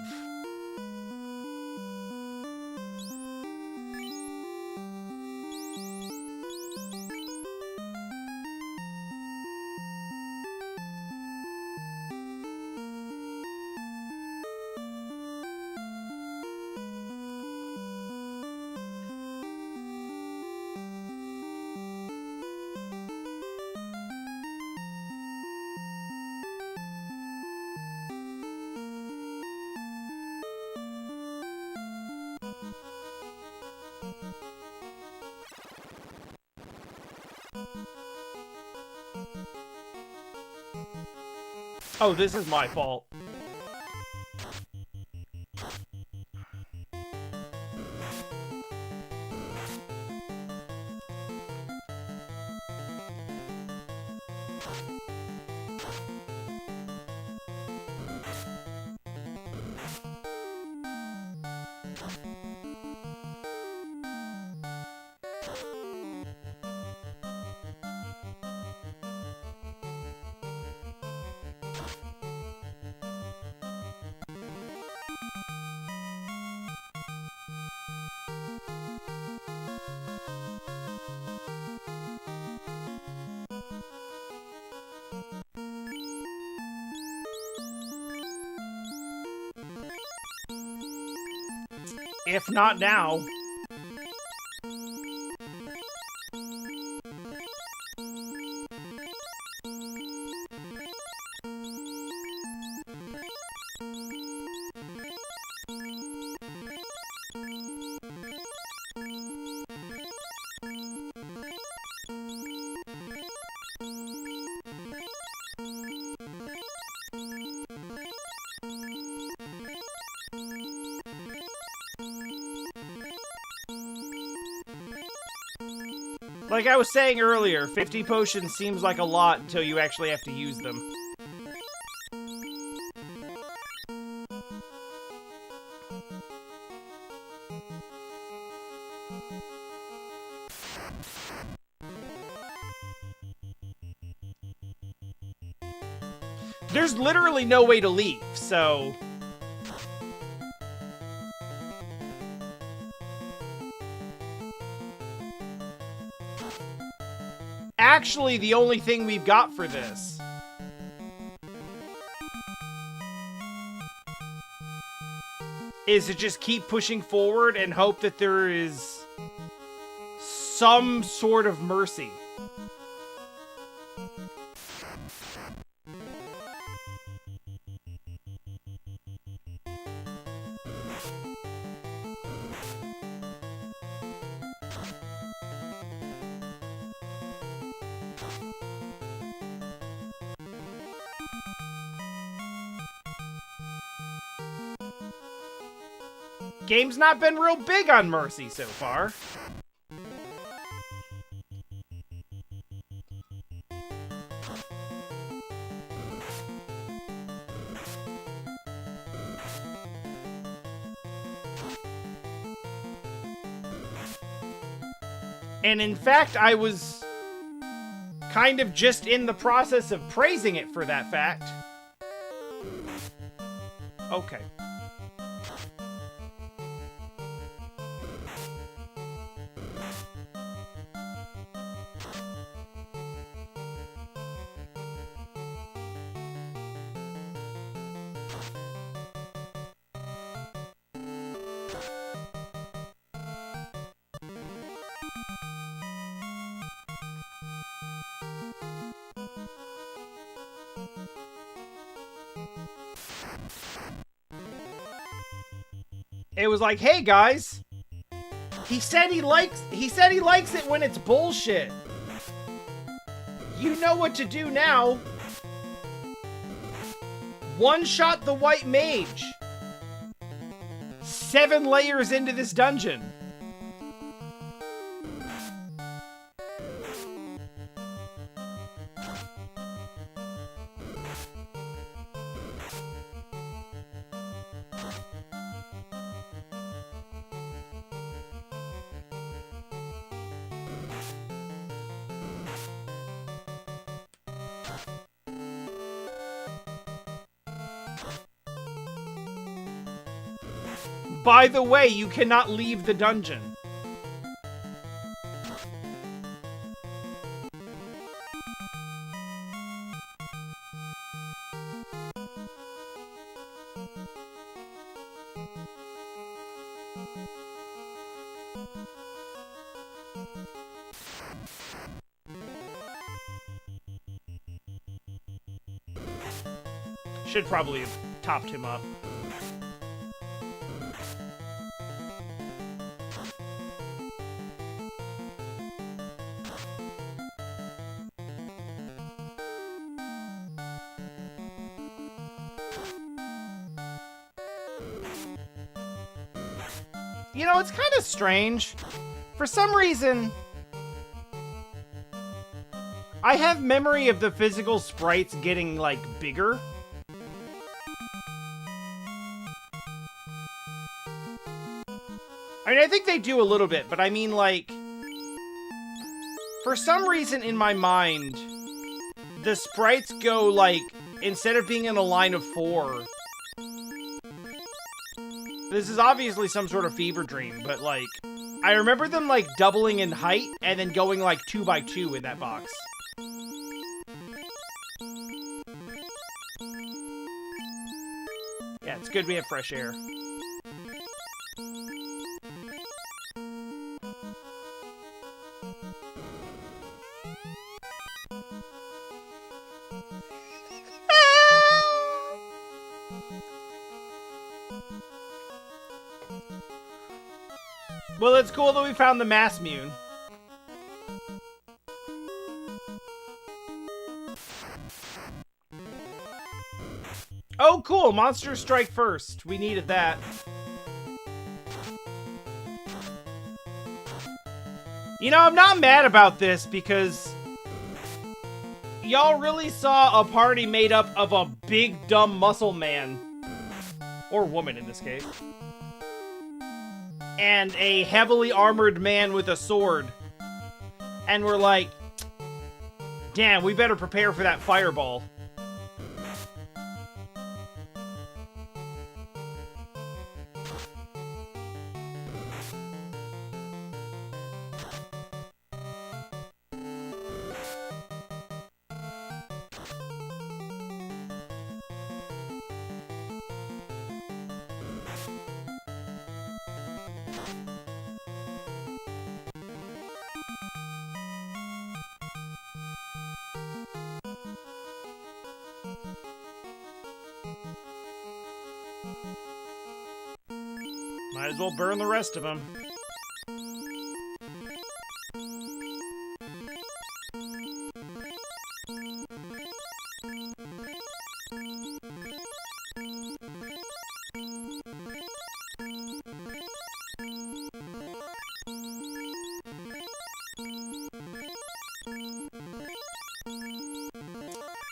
Oh, this is my fault. If not now. Like I was saying earlier, 50 potions seems like a lot until you actually have to use them. There's literally no way to leave, so... Actually, the only thing we've got for this is to just keep pushing forward and hope that there is some sort of mercy. Game's not been real big on mercy so far. And in fact, I was kind of just in the process of praising it for that fact. Okay. It was like, hey guys, he said he likes it when it's bullshit. You know what to do now. One-shot the white mage. 7 layers into this dungeon. By the way, you cannot leave the dungeon. Should probably have topped him up. You know, it's kind of strange. For some reason, I have memory of the physical sprites getting, like, bigger. I mean, I think they do a little bit, but I mean, like, for some reason in my mind, the sprites go, like, instead of being in a line of 4... This is obviously some sort of fever dream, but, like, I remember them, like, doubling in height and then going, like, 2 by 2 in that box. Yeah, it's good we have fresh air. Well, it's cool that we found the mass mune. Oh, cool. Monsters strike first. We needed that. You know, I'm not mad about this because y'all really saw a party made up of a big, dumb muscle man. Or woman, in this case. And a heavily armored man with a sword. And we're like, damn, we better prepare for that fireball. Might as well burn the rest of them.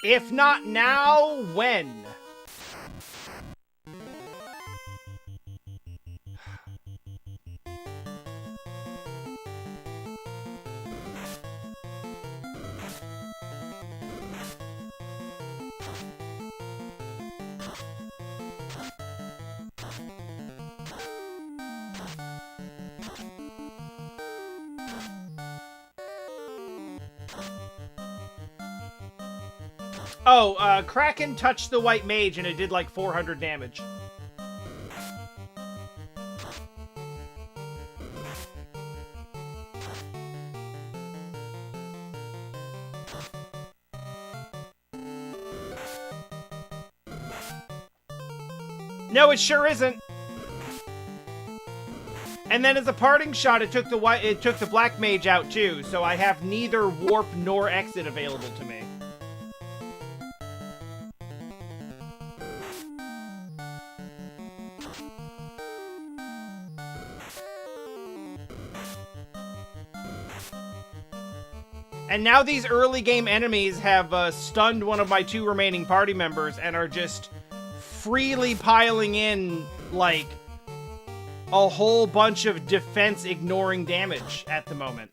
If not now, when? Oh, Kraken touched the white mage and it did like 400 damage. No, it sure isn't. And then as a parting shot, it took the black mage out too, so I have neither warp nor exit available to me. And now these early game enemies have stunned one of my 2 remaining party members and are just freely piling in, like, a whole bunch of defense ignoring damage at the moment.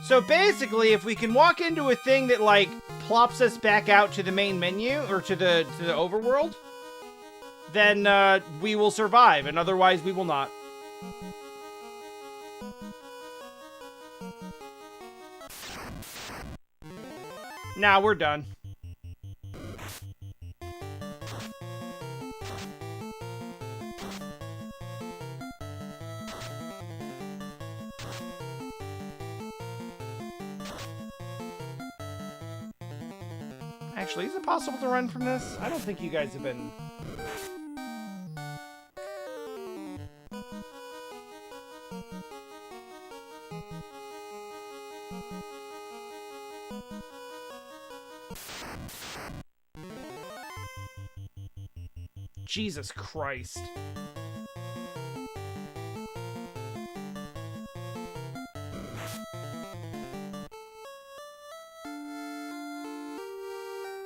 So basically, if we can walk into a thing that, like, plops us back out to the main menu, or to the overworld, then we will survive, and otherwise we will not. Nah, we're done. Actually, is it possible to run from this? I don't think you guys have been... Jesus Christ.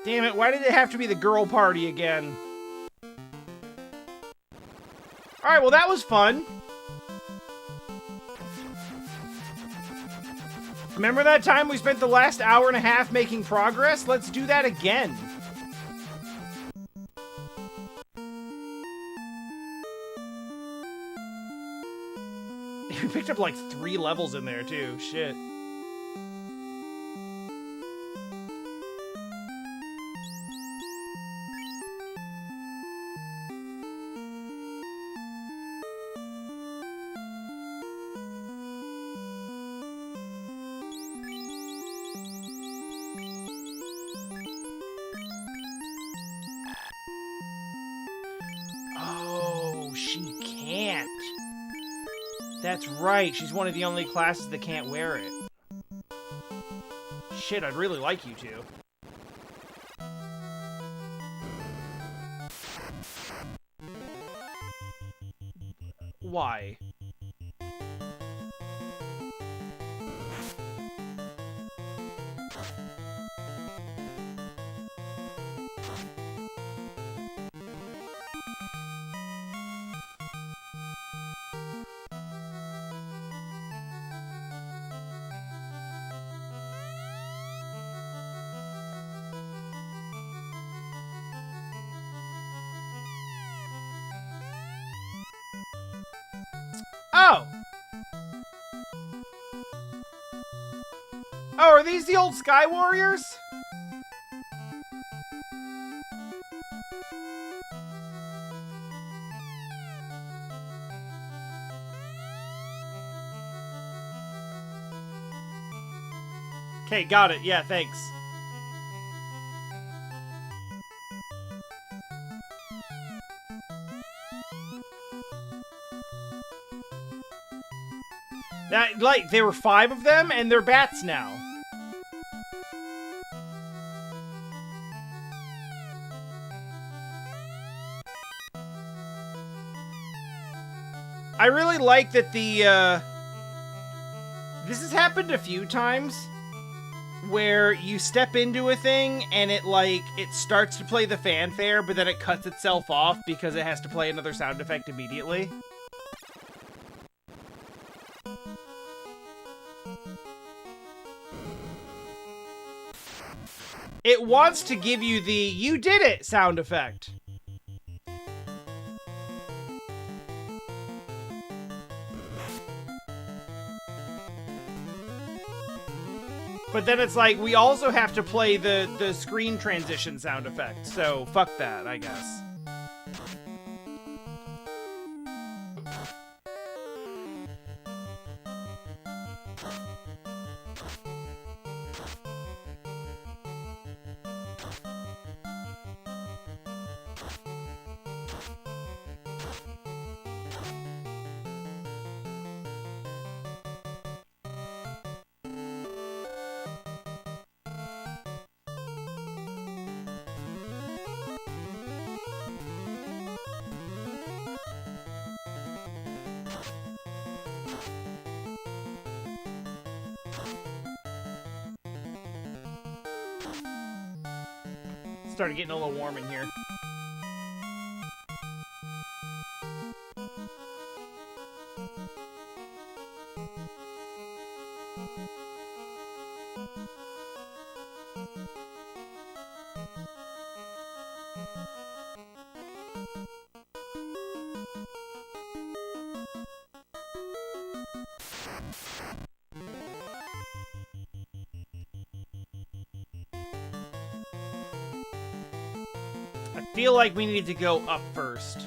Damn it, why did it have to be the girl party again? Alright, well that was fun. Remember that time we spent the last hour and a half making progress? Let's do that again. We picked up like 3 levels in there too, shit. That's right, she's one of the only classes that can't wear it. Shit, I'd really like you to. Why? Oh! Oh, are these the old Sky Warriors? Okay, got it. Yeah, thanks. That, like, there were 5 of them, and they're bats now. I really like that the, this has happened a few times, where you step into a thing, and it, like, it starts to play the fanfare, but then it cuts itself off because it has to play another sound effect immediately. It wants to give you the "you did it" sound effect. But then it's like, we also have to play the screen transition sound effect, so fuck that, I guess. Started getting a little warm in here. I feel like we need to go up first.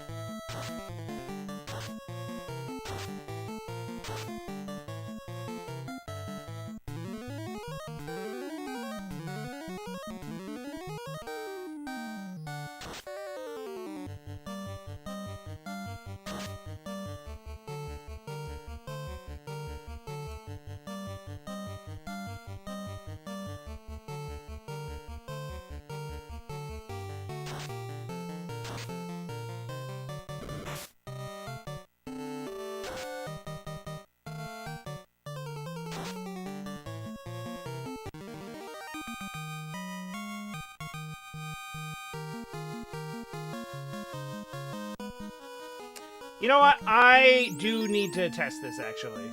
You know what? I do need to test this, actually.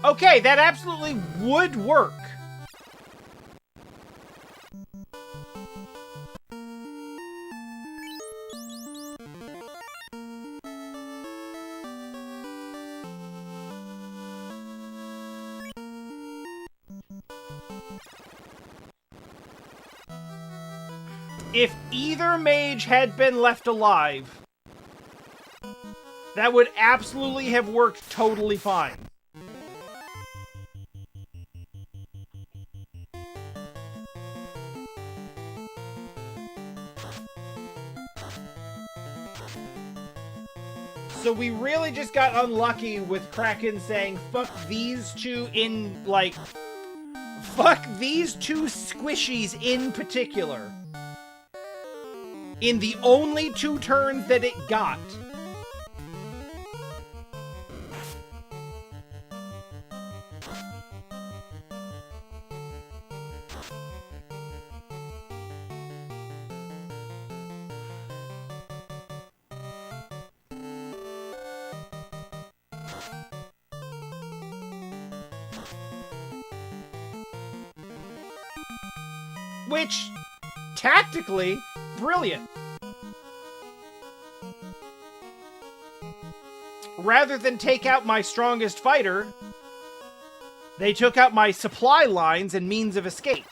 Okay, that absolutely would work. If either mage had been left alive, that would absolutely have worked totally fine. So we really just got unlucky with Kraken saying, fuck these two in, like, fuck these two squishies in particular. in the only 2 turns that it got. Which, tactically, brilliant. Rather than take out my strongest fighter, they took out my supply lines and means of escape.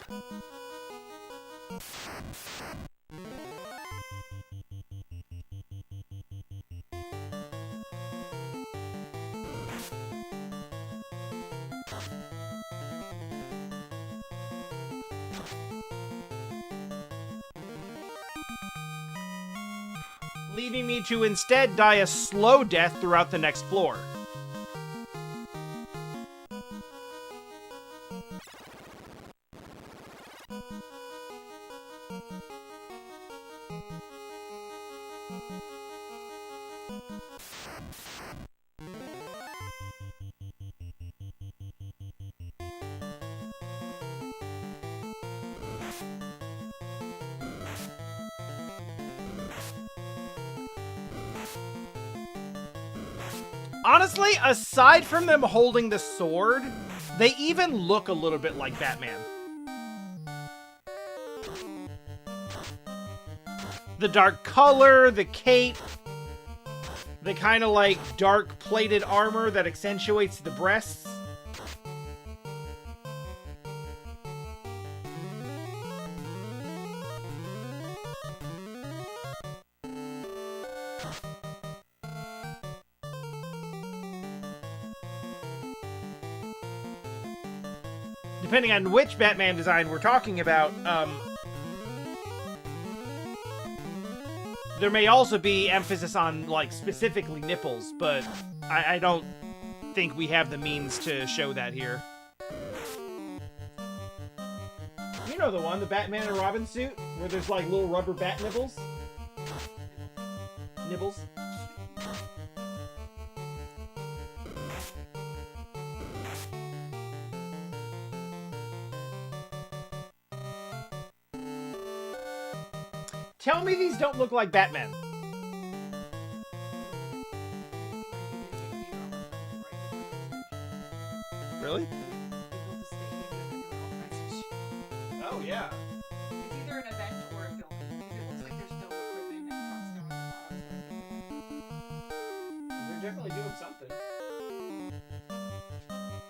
Leaving me to instead die a slow death throughout the next floor. Honestly, aside from them holding the sword, they even look a little bit like Batman. The dark color, the cape, the kind of like dark plated armor that accentuates the breasts. Depending on which Batman design we're talking about, there may also be emphasis on, like, specifically nipples, but I don't think we have the means to show that here. You know the one, the Batman and Robin suit, where there's, like, little rubber bat nipples? Nibbles? Tell me these don't look like Batman. Really? Oh, yeah. It's either an event or a film. It looks like there's still equipment and trucks going on. They're definitely doing something.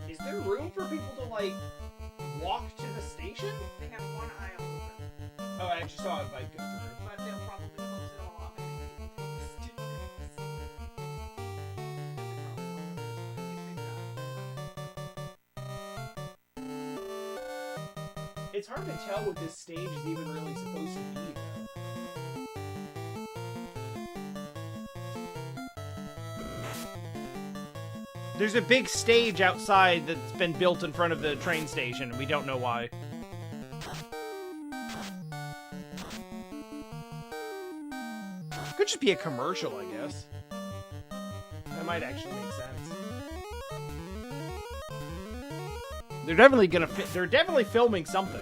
Is there room for people to, like, walk to the station? They have one aisle open. Oh, I actually saw a bike go through. But they'll probably close it all off and make people take the stickers. It's hard to tell what this stage is even really supposed to be, though. There's a big stage outside that's been built in front of the train station, and we don't know why. Could just be a commercial, I guess. That might actually make sense. They're definitely gonna they're definitely filming something.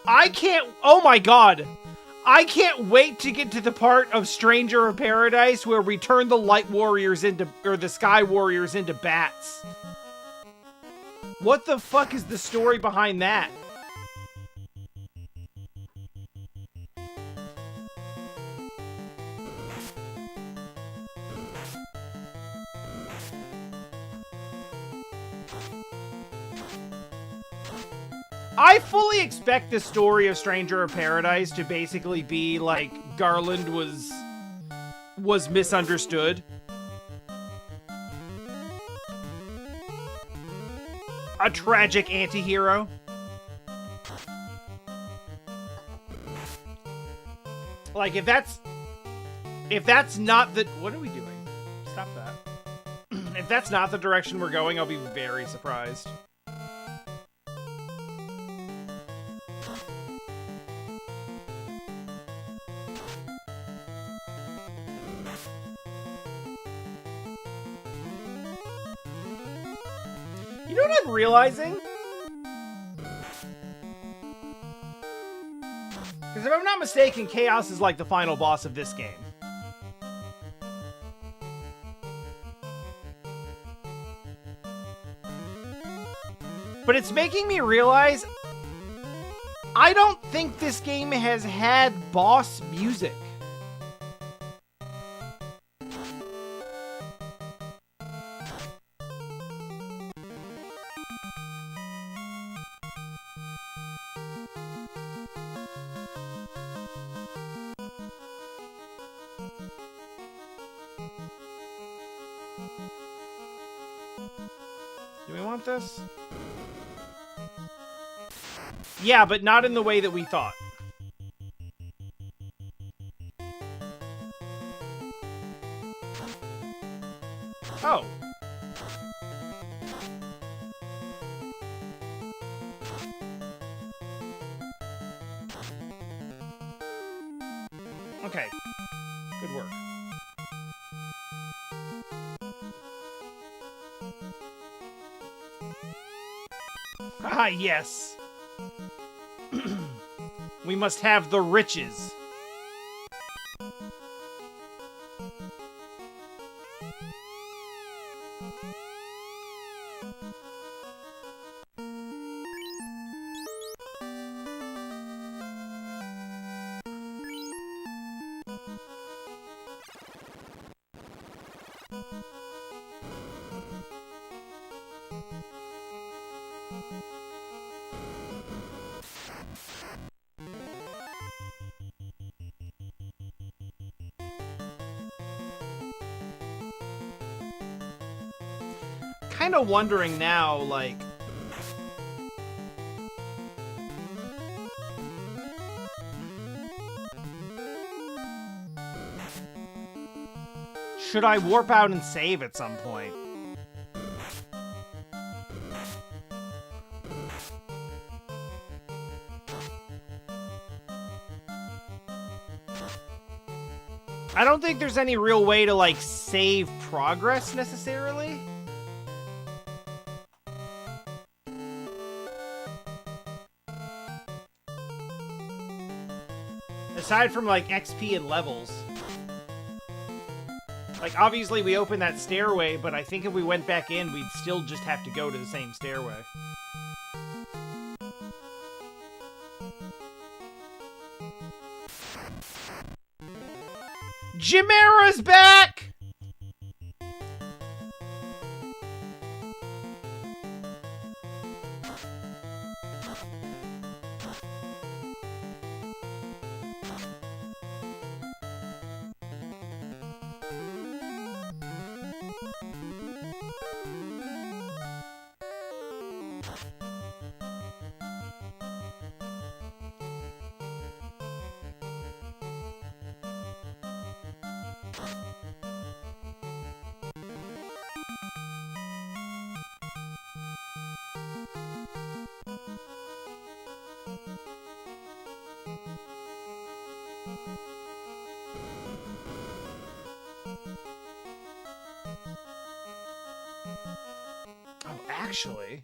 I can't, oh my god, I can't wait to get to the part of Stranger of Paradise where we turn the Light Warriors into, or the Sky Warriors into bats. What the fuck is the story behind that? I fully expect the story of Stranger of Paradise to basically be like Garland was misunderstood. A tragic anti-hero. Like, if that's not the... What are we doing? Stop that. If that's not the direction we're going, I'll be very surprised. You know what I'm realizing? Because if I'm not mistaken, Chaos is like the final boss of this game. But it's making me realize I don't think this game has had boss music. Do we want this? Yeah, but not in the way that we thought. Oh. Okay. Good work. Ah, yes. We must have the riches. Kind of wondering now, like... Should I warp out and save at some point? I don't think there's any real way to, like, save progress, necessarily. Aside from, like, XP and levels. Like, obviously we opened that stairway, but I think if we went back in, we'd still just have to go to the same stairway. Chimera's back! Oh, actually...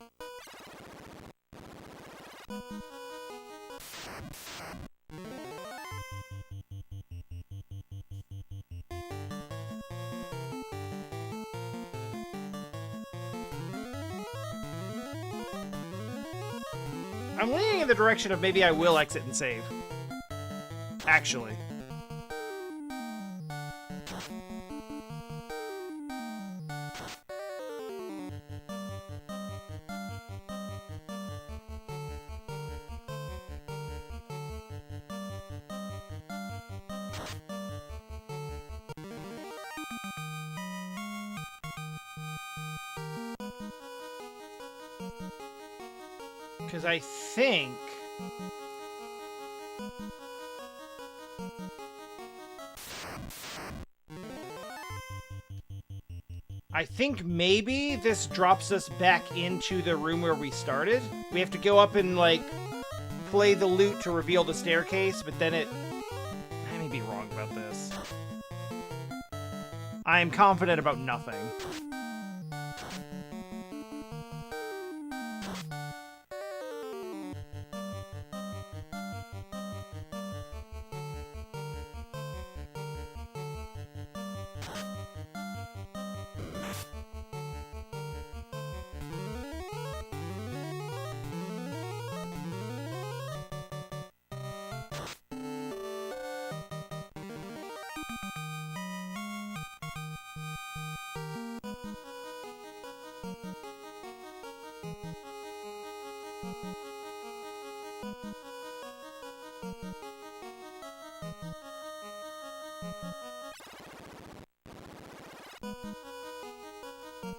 I'm leaning in the direction of maybe I will exit and save. Actually. Because I think... maybe this drops us back into the room where we started. We have to go up and, like, play the lute to reveal the staircase, but then it... I may be wrong about this. I am confident about nothing.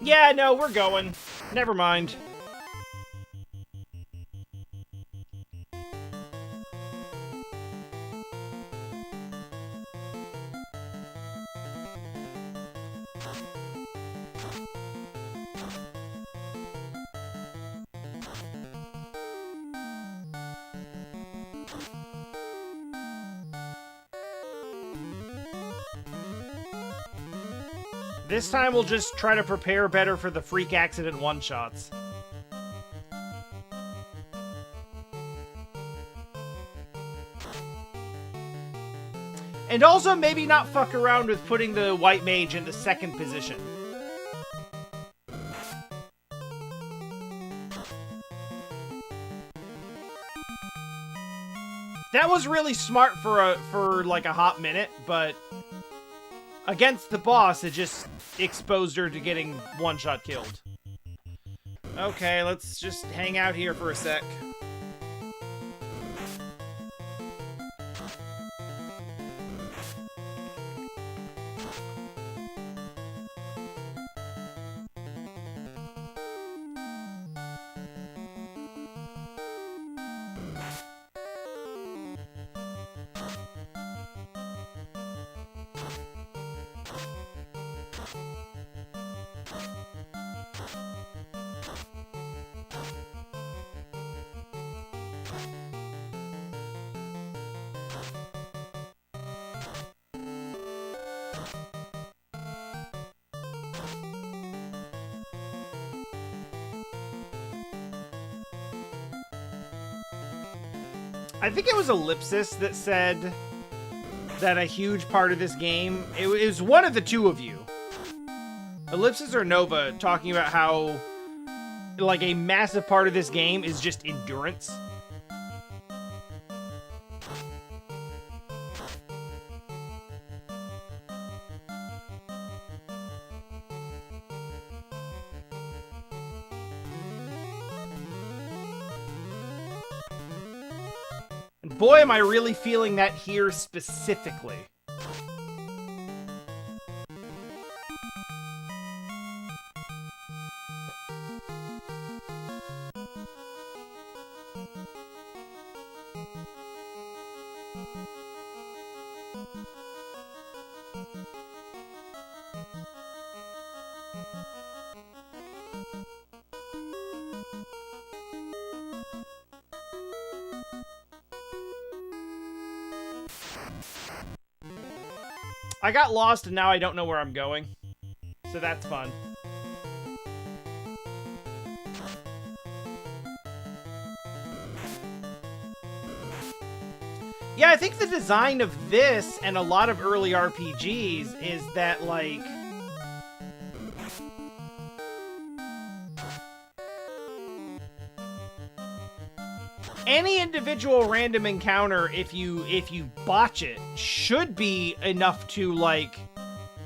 Yeah, no, we're going. Never mind. This time we'll just try to prepare better for the freak accident one-shots. And also maybe not fuck around with putting the white mage in the second position. That was really smart for like a hot minute, but against the boss, it just exposed her to getting one-shot killed. Okay, let's just hang out here for a sec. I think it was Ellipsis that said that a huge part of this game, it was one of the two of you, Ellipsis or Nova, talking about how, like, a massive part of this game is just endurance. Boy, am I really feeling that here specifically. I got lost and now I don't know where I'm going. So that's fun. Yeah, I think the design of this and a lot of early RPGs is that, like, any individual random encounter, if you botch it, should be enough to, like,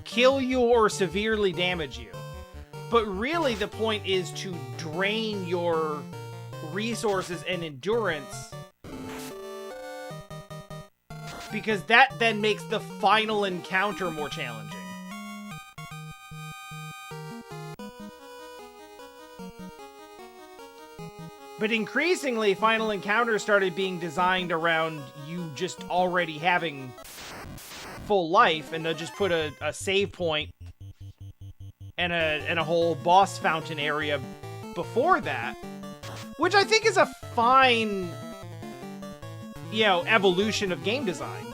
kill you or severely damage you. But really the point is to drain your resources and endurance, because that then makes the final encounter more challenging. But increasingly, Final Encounter started being designed around you just already having full life, and they'll just put a save point and a whole boss fountain area before that, which I think is a fine, evolution of game design.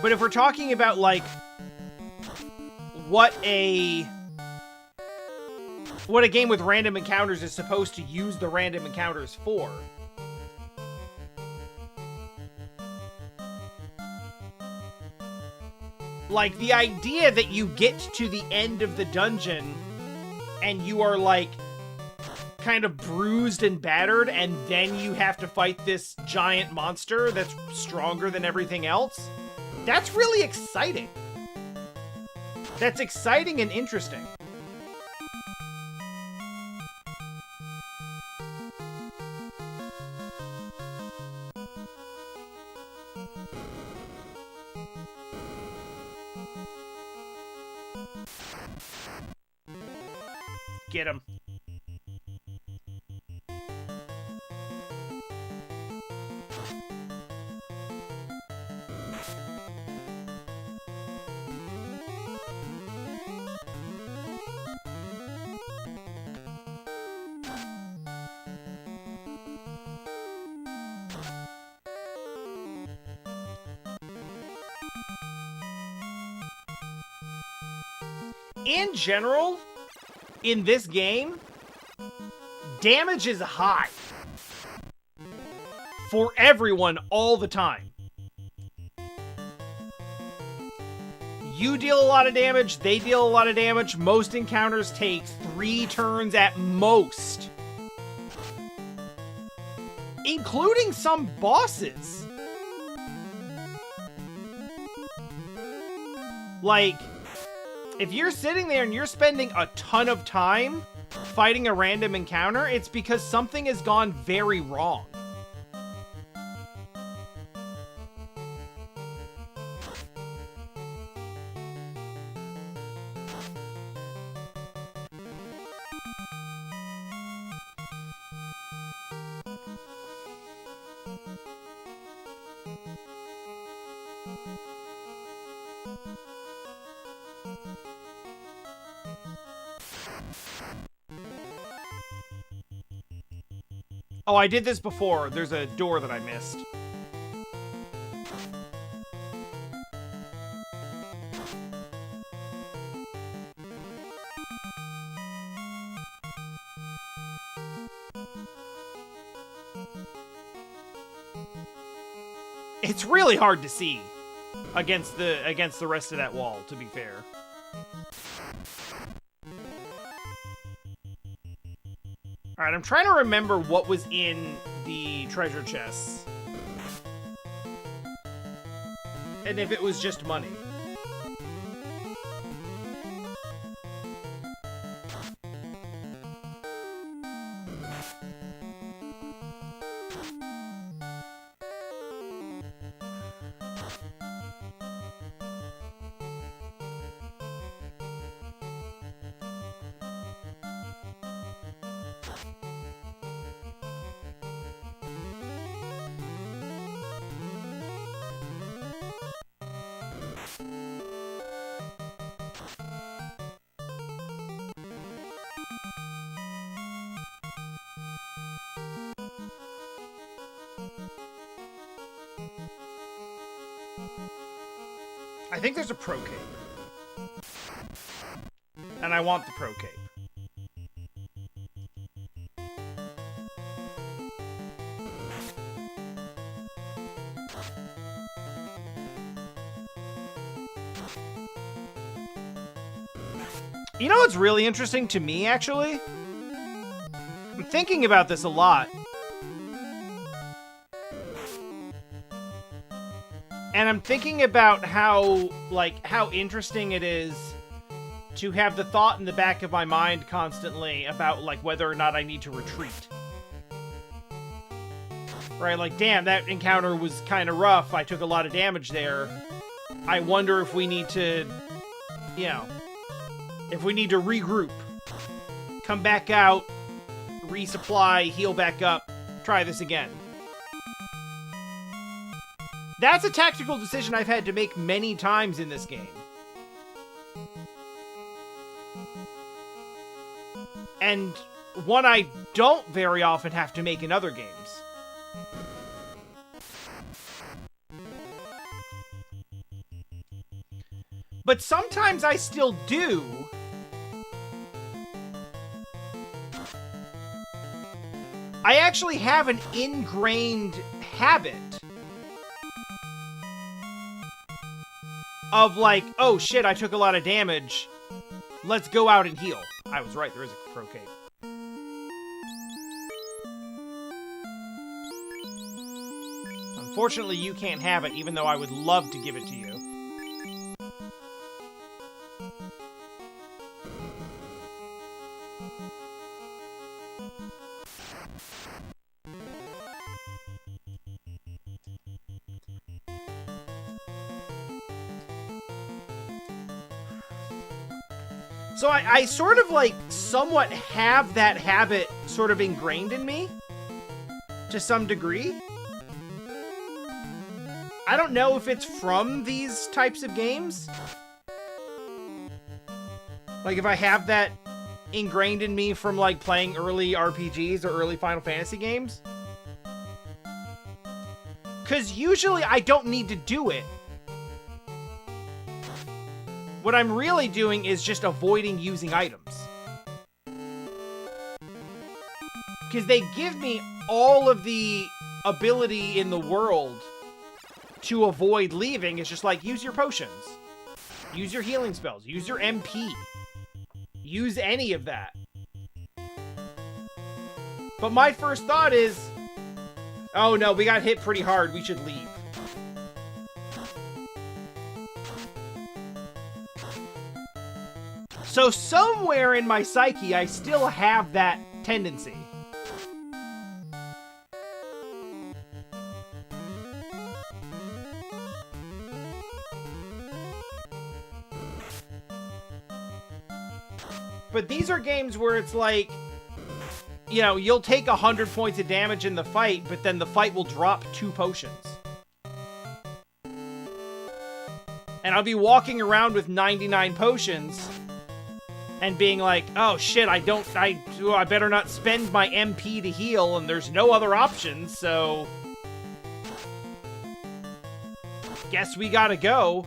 But if we're talking about, like, what a game with random encounters is supposed to use the random encounters for, like, the idea that you get to the end of the dungeon and you are, like, kind of bruised and battered, and then you have to fight this giant monster that's stronger than everything else, that's really exciting. That's exciting and interesting. Get him. In general, in this game, damage is high for everyone all the time. You deal a lot of damage, they deal a lot of damage. Most encounters take 3 turns at most, including some bosses. Like, if you're sitting there and you're spending a ton of time fighting a random encounter, it's because something has gone very wrong. Oh, I did this before. There's a door that I missed. It's really hard to see against the rest of that wall, to be fair. Alright, I'm trying to remember what was in the treasure chests. And if it was just money. I think there's a pro cape. And I want the pro cape. You know what's really interesting to me, actually? I'm thinking about this a lot. And I'm thinking about how interesting it is to have the thought in the back of my mind constantly about, like, whether or not I need to retreat. Right, like, damn, that encounter was kind of rough. I took a lot of damage there. I wonder if we need to, if we need to regroup. come back out, resupply, heal back up, try this again. That's a tactical decision I've had to make many times in this game. And one I don't very often have to make in other games. But sometimes I still do. I actually have an ingrained habit of like, oh shit, I took a lot of damage. Let's go out and heal. I was right, there is a crow cape. Unfortunately, you can't have it, even though I would love to give it to you. So I sort of like somewhat have that habit sort of ingrained in me to some degree. I don't know if it's from these types of games. Like if I have that ingrained in me from like playing early RPGs or early Final Fantasy games. 'Cause usually I don't need to do it. What I'm really doing is just avoiding using items. Because they give me all of the ability in the world to avoid leaving. It's just like, use your potions. Use your healing spells. Use your MP. Use any of that. But my first thought is, oh no, we got hit pretty hard. We should leave. So somewhere in my psyche, I still have that tendency. But these are games where it's like, you know, you'll take 100 points of damage in the fight, but then the fight will drop 2 potions. And I'll be walking around with 99 potions and being like, oh shit, I better not spend my MP to heal, and there's no other options, so guess we gotta go.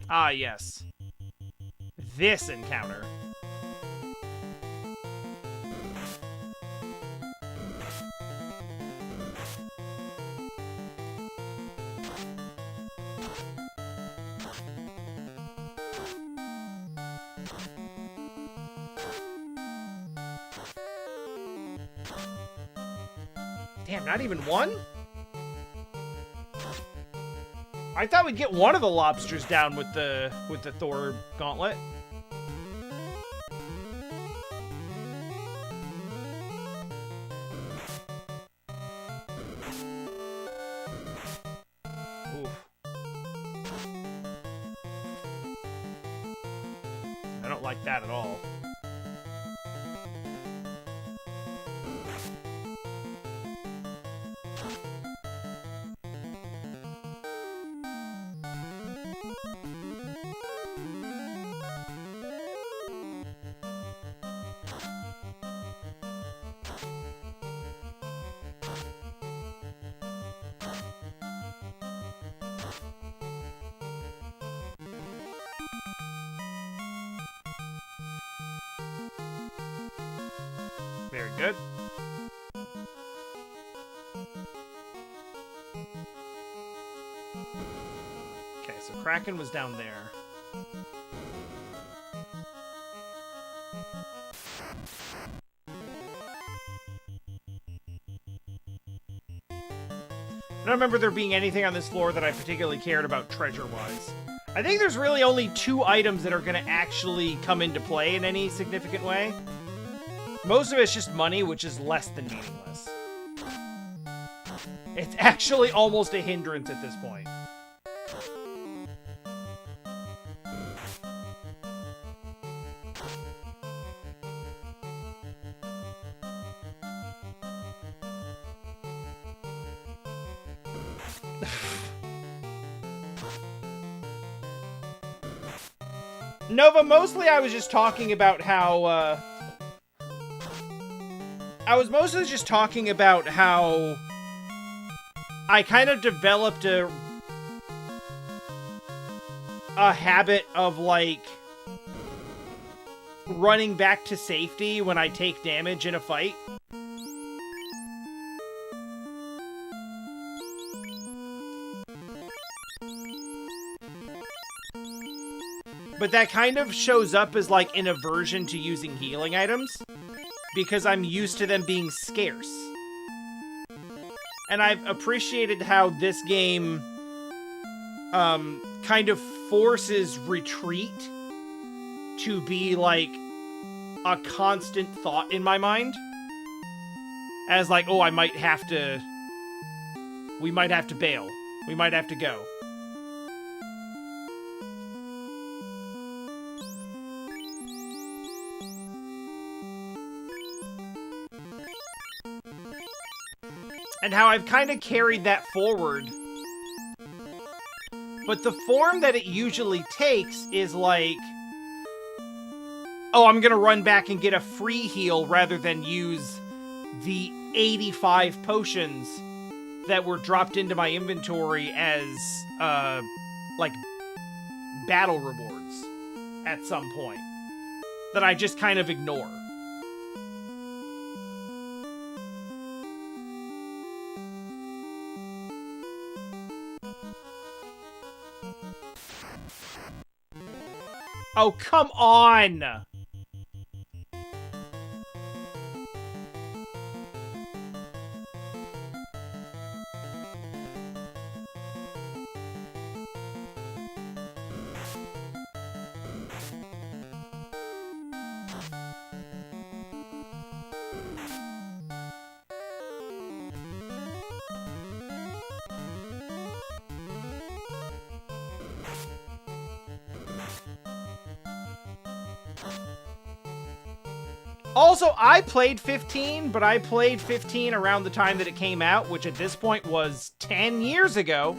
Ah, yes. This encounter. Damn, not even one? I thought we'd get one of the lobsters down with the Thor gauntlet. Oof. I don't like that at all. Very good. Okay, so Kraken was down there. don't remember there being anything on this floor that I particularly cared about treasure-wise. I think there's really only 2 items that are going to actually come into play in any significant way. Most of it's just money, which is less than meaningless. It's actually almost a hindrance at this point. Nova, mostly I was just talking about how, I was mostly just talking about how I kind of developed a habit of, like, running back to safety when I take damage in a fight. But that kind of shows up as, like, an aversion to using healing items, because I'm used to them being scarce. And I've appreciated how this game, kind of forces retreat to be, like, a constant thought in my mind. As, like, oh, we might have to bail. We might have to go. And how I've kind of carried that forward. But the form that it usually takes is like, oh, I'm gonna run back and get a free heal rather than use the 85 potions that were dropped into my inventory as, like, battle rewards at some point. That I just kind of ignore. Oh, come on! Also, I played 15, but I played 15 around the time that it came out, which at this point was 10 years ago.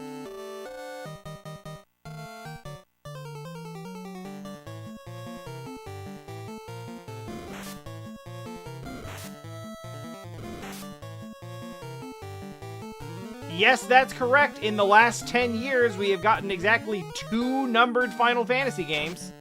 Yes, that's correct. In the last 10 years, we have gotten exactly 2 numbered Final Fantasy games.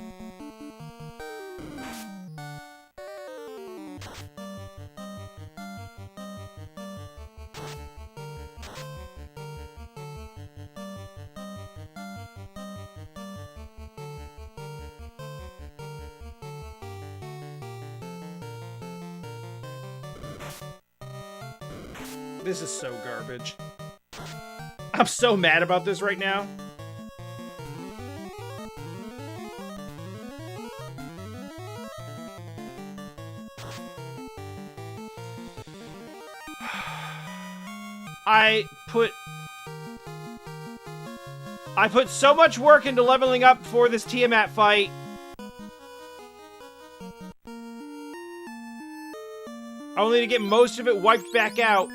This is so garbage. I'm so mad about this right now. I put so much work into leveling up for this Tiamat fight. Only to get most of it wiped back out.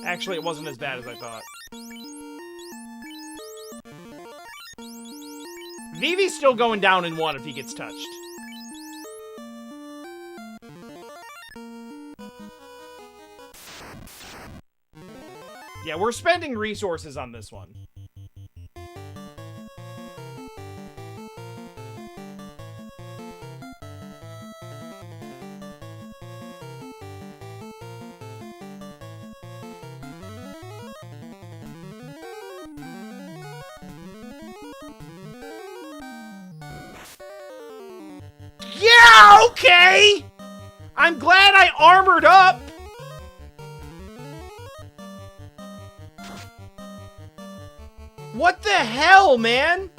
Actually, it wasn't as bad as I thought. Vivi's still going down in 1 if he gets touched. Yeah, we're spending resources on this one. Yeah, okay! I'm glad I armored up! What the hell, man?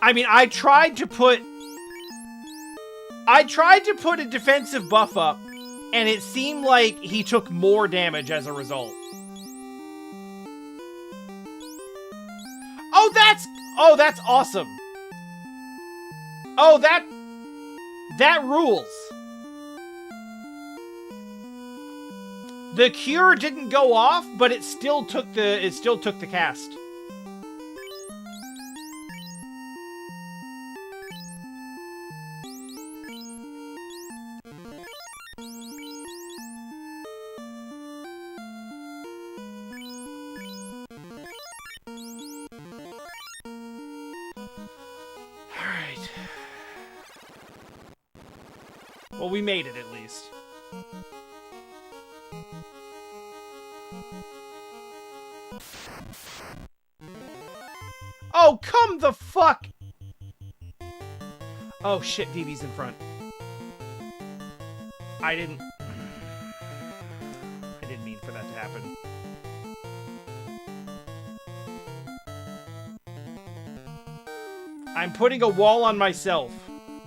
I mean, I tried to put a defensive buff up, and it seemed like he took more damage as a result. Oh, that's awesome. Oh, that rules. The cure didn't go off, but it still took the cast. Well, we made it at least. Oh, come the fuck! Oh shit, DB's in front. I didn't mean for that to happen. I'm putting a wall on myself.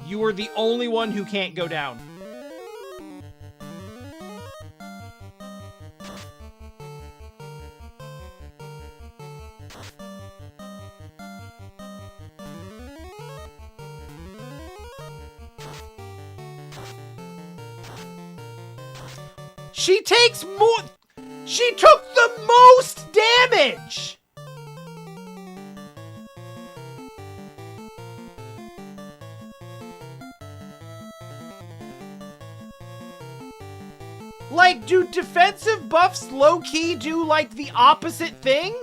You are the only one who can't go down. She takes more. She took the most damage. Like, do defensive buffs low-key do, like, the opposite thing?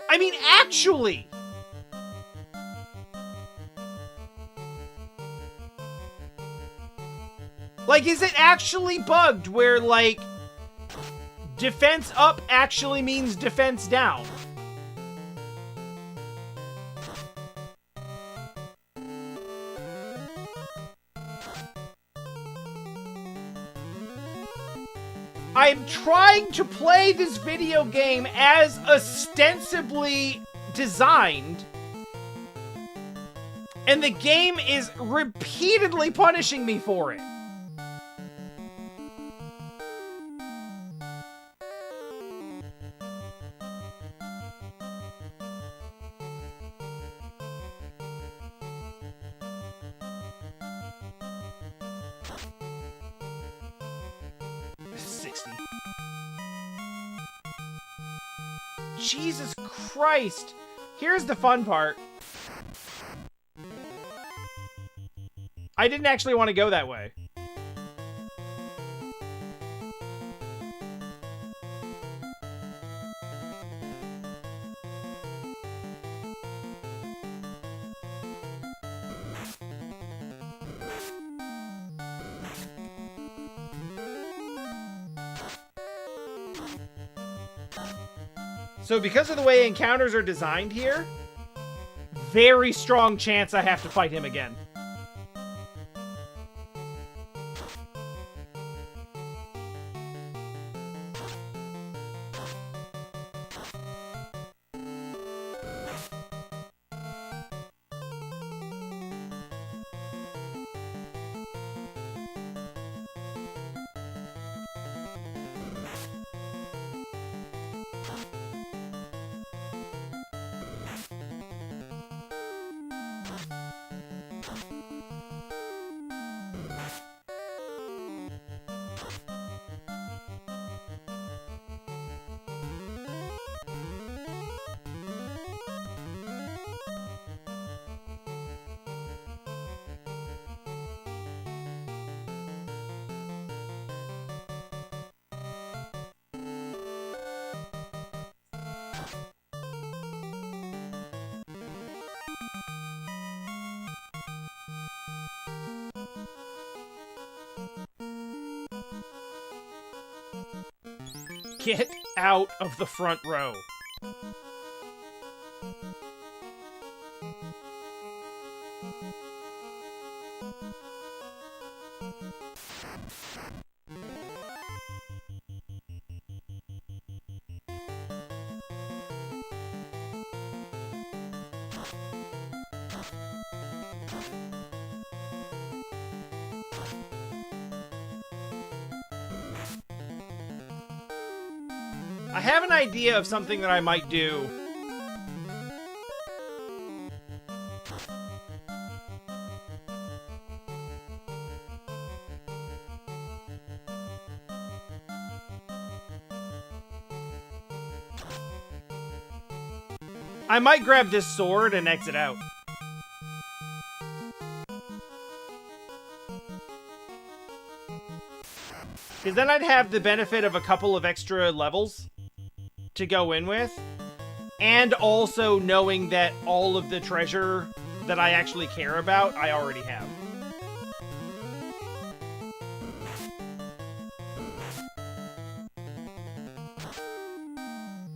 I mean, actually. Like, is it actually bugged where, like, defense up actually means defense down? I'm trying to play this video game as ostensibly designed, and the game is repeatedly punishing me for it. Jesus Christ! Here's the fun part. I didn't actually want to go that way. So because of the way encounters are designed here, very strong chance I have to fight him again. Get out of the front row. I have an idea of something that I might do. I might grab this sword and exit out. Because then I'd have the benefit of a couple of extra levels to go in with, and also knowing that all of the treasure that I actually care about, I already have.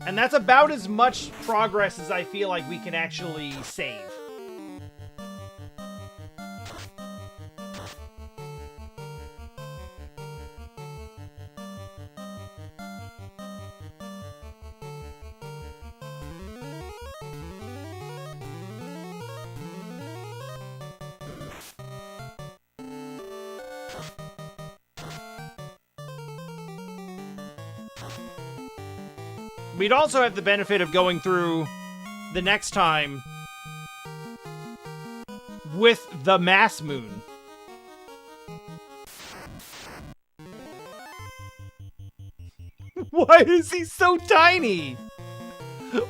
And that's about as much progress as I feel like we can actually save. We'd also have the benefit of going through the next time with the Mass Moon. Why is he so tiny?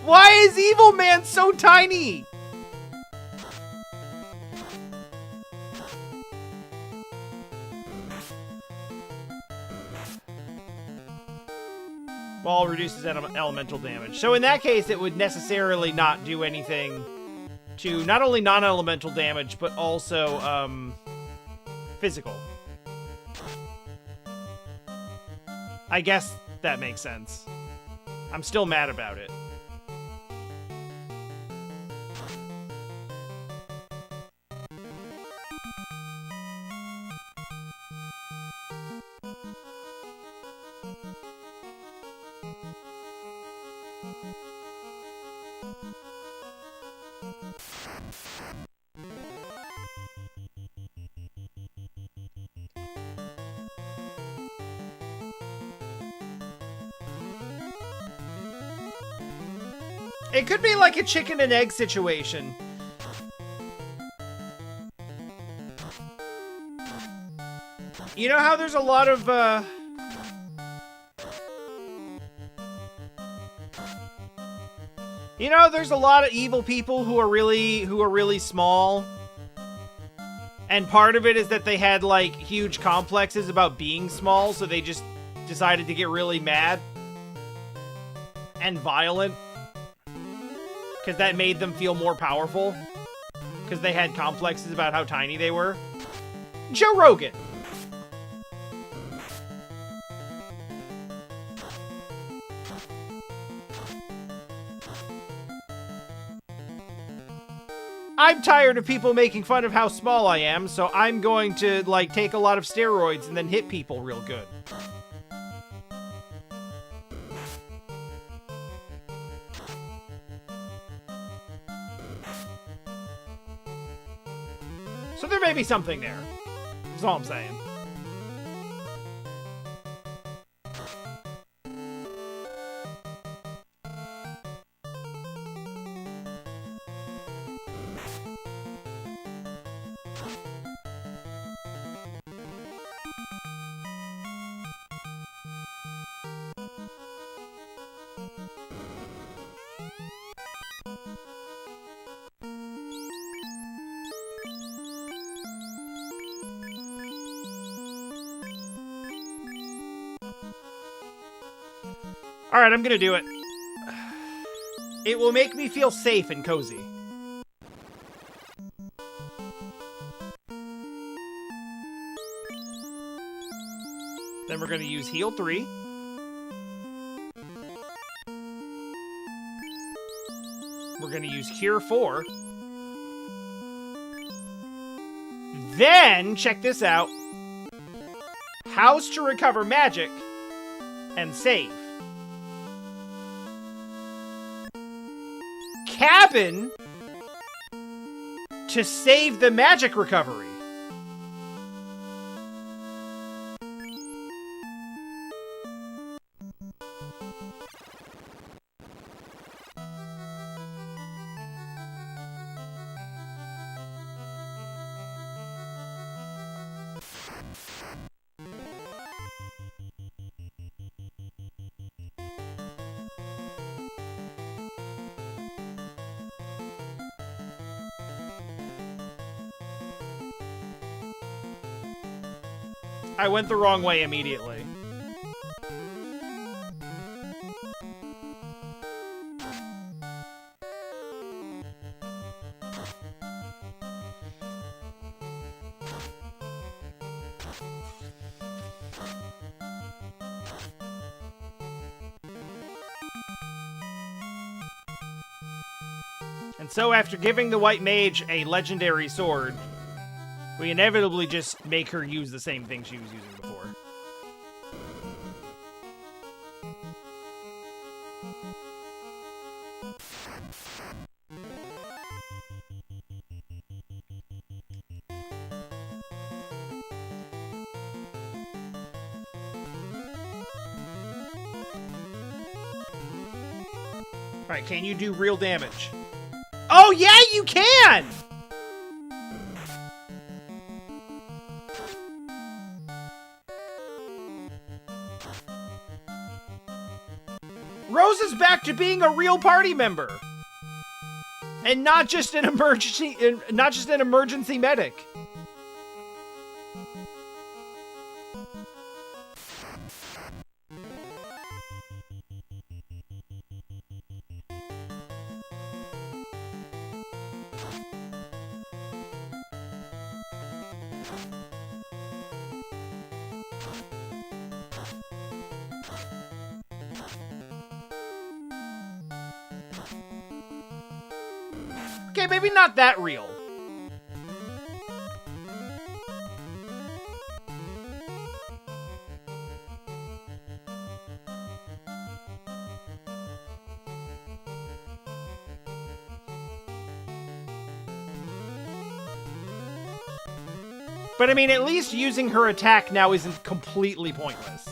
Why is Evil Man so tiny? Ball reduces elemental damage. So in that case, it would necessarily not do anything to not only non-elemental damage, but also physical. I guess that makes sense. I'm still mad about it. It could be like a chicken and egg situation. You know how there's a lot of, you know, there's a lot of evil people who are really small. And part of it is that they had, like, huge complexes about being small, so they just decided to get really mad and violent. Because that made them feel more powerful. Because they had complexes about how tiny they were. Joe Rogan. I'm tired of people making fun of how small I am, so I'm going to, like, take a lot of steroids and then hit people real good. So there may be something there. That's all I'm saying. Alright, I'm gonna do it. It will make me feel safe and cozy. Then we're gonna use heal 3. we're going to use Cure 4. Then, check this out. House to recover magic and save. Cabin to save the magic recovery. I went the wrong way immediately. And so after giving the white mage a legendary sword, we inevitably just make her use the same thing she was using before. Alright, can you do real damage? Oh yeah, you can! Rose is back to being a real party member, and not just an emergency medic. Okay, maybe not that real. But I mean, at least using her attack now isn't completely pointless.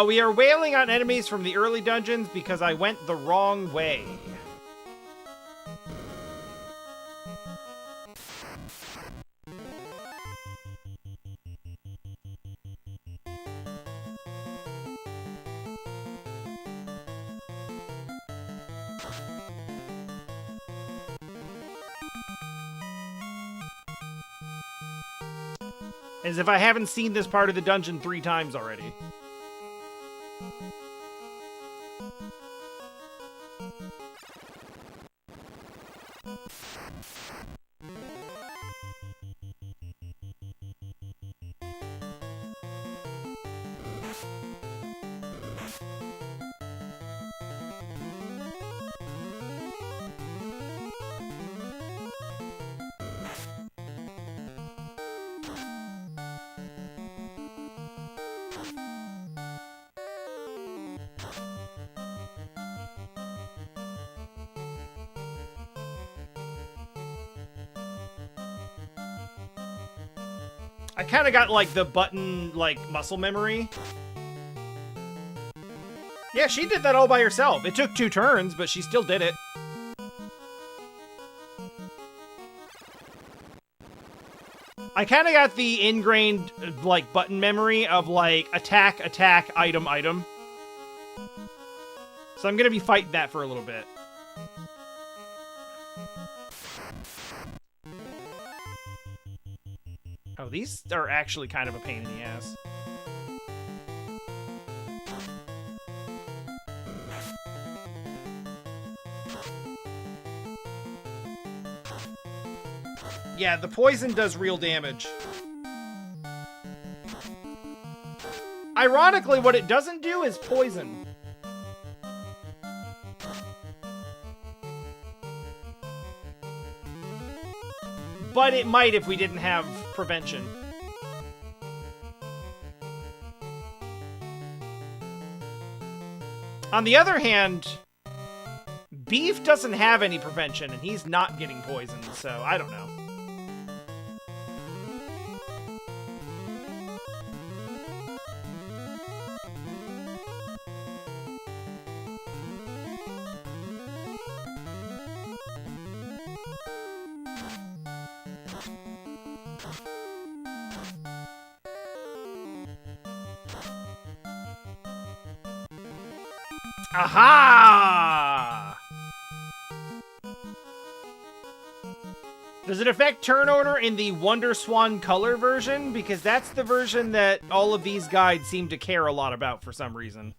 We are wailing on enemies from the early dungeons because I went the wrong way. As if I haven't seen this part of the dungeon 3 times already. I kind of got, like, the button, like, muscle memory. Yeah, she did that all by herself. It took 2 turns, but she still did it. I kind of got the ingrained, like, button memory of, like, attack, attack, item, item. So I'm gonna be fighting that for a little bit. Oh, these are actually kind of a pain in the ass. Yeah, the poison does real damage. Ironically, what it doesn't do is poison. But it might if we didn't have prevention. On the other hand, Beef doesn't have any prevention, and he's not getting poisoned, so I don't know. Aha! Does it affect turn order in the Wonder Swan color version? Because that's the version that all of these guides seem to care a lot about for some reason.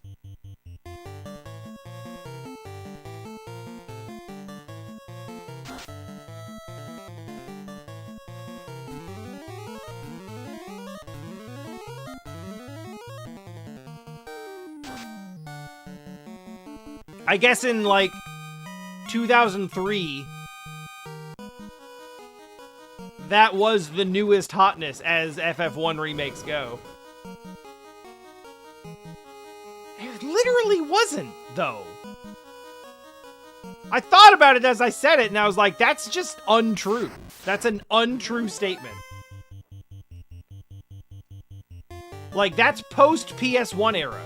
I guess in, like, 2003, that was the newest hotness as FF1 remakes go. It literally wasn't, though. I thought about it as I said it, and I was like, that's just untrue. That's an untrue statement. Like, that's post-PS1 era.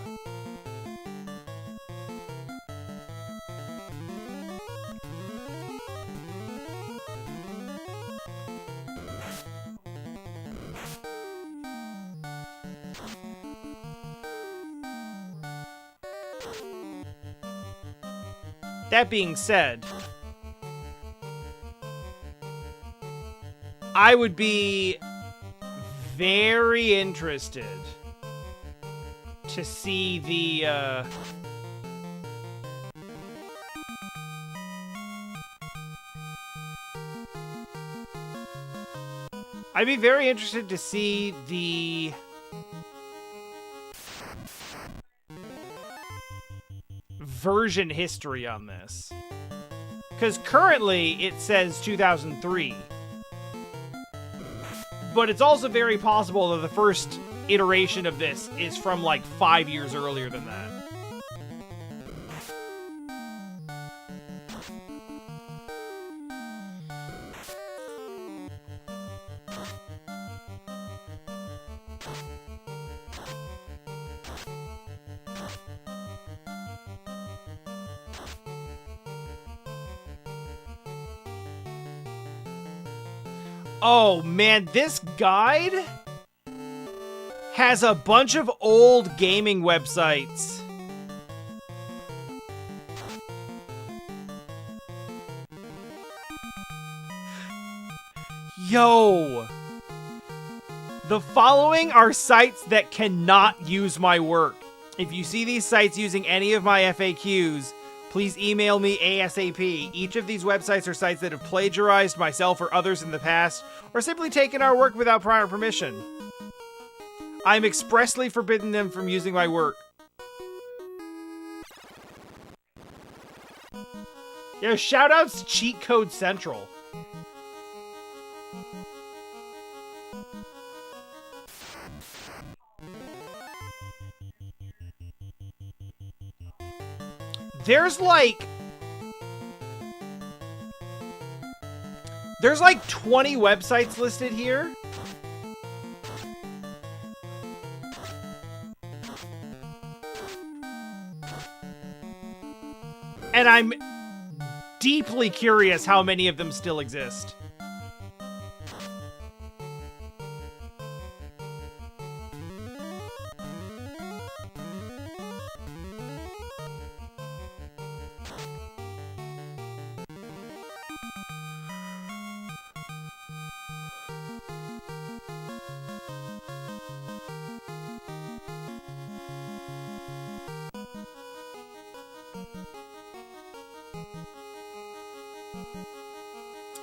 That being said, I would be very interested to see the, I'd be very interested to see the version history on this. Because currently it says 2003. But it's also very possible that the first iteration of this is from like 5 years earlier than that. Oh man, this guide has a bunch of old gaming websites. Yo! The following are sites that cannot use my work. If you see these sites using any of my FAQs, please email me ASAP. Each of these websites are sites that have plagiarized myself or others in the past, or simply taken our work without prior permission. I'm expressly forbidden them from using my work. Yo, shoutouts Cheat Code Central. There's like 20 websites listed here. And I'm deeply curious how many of them still exist.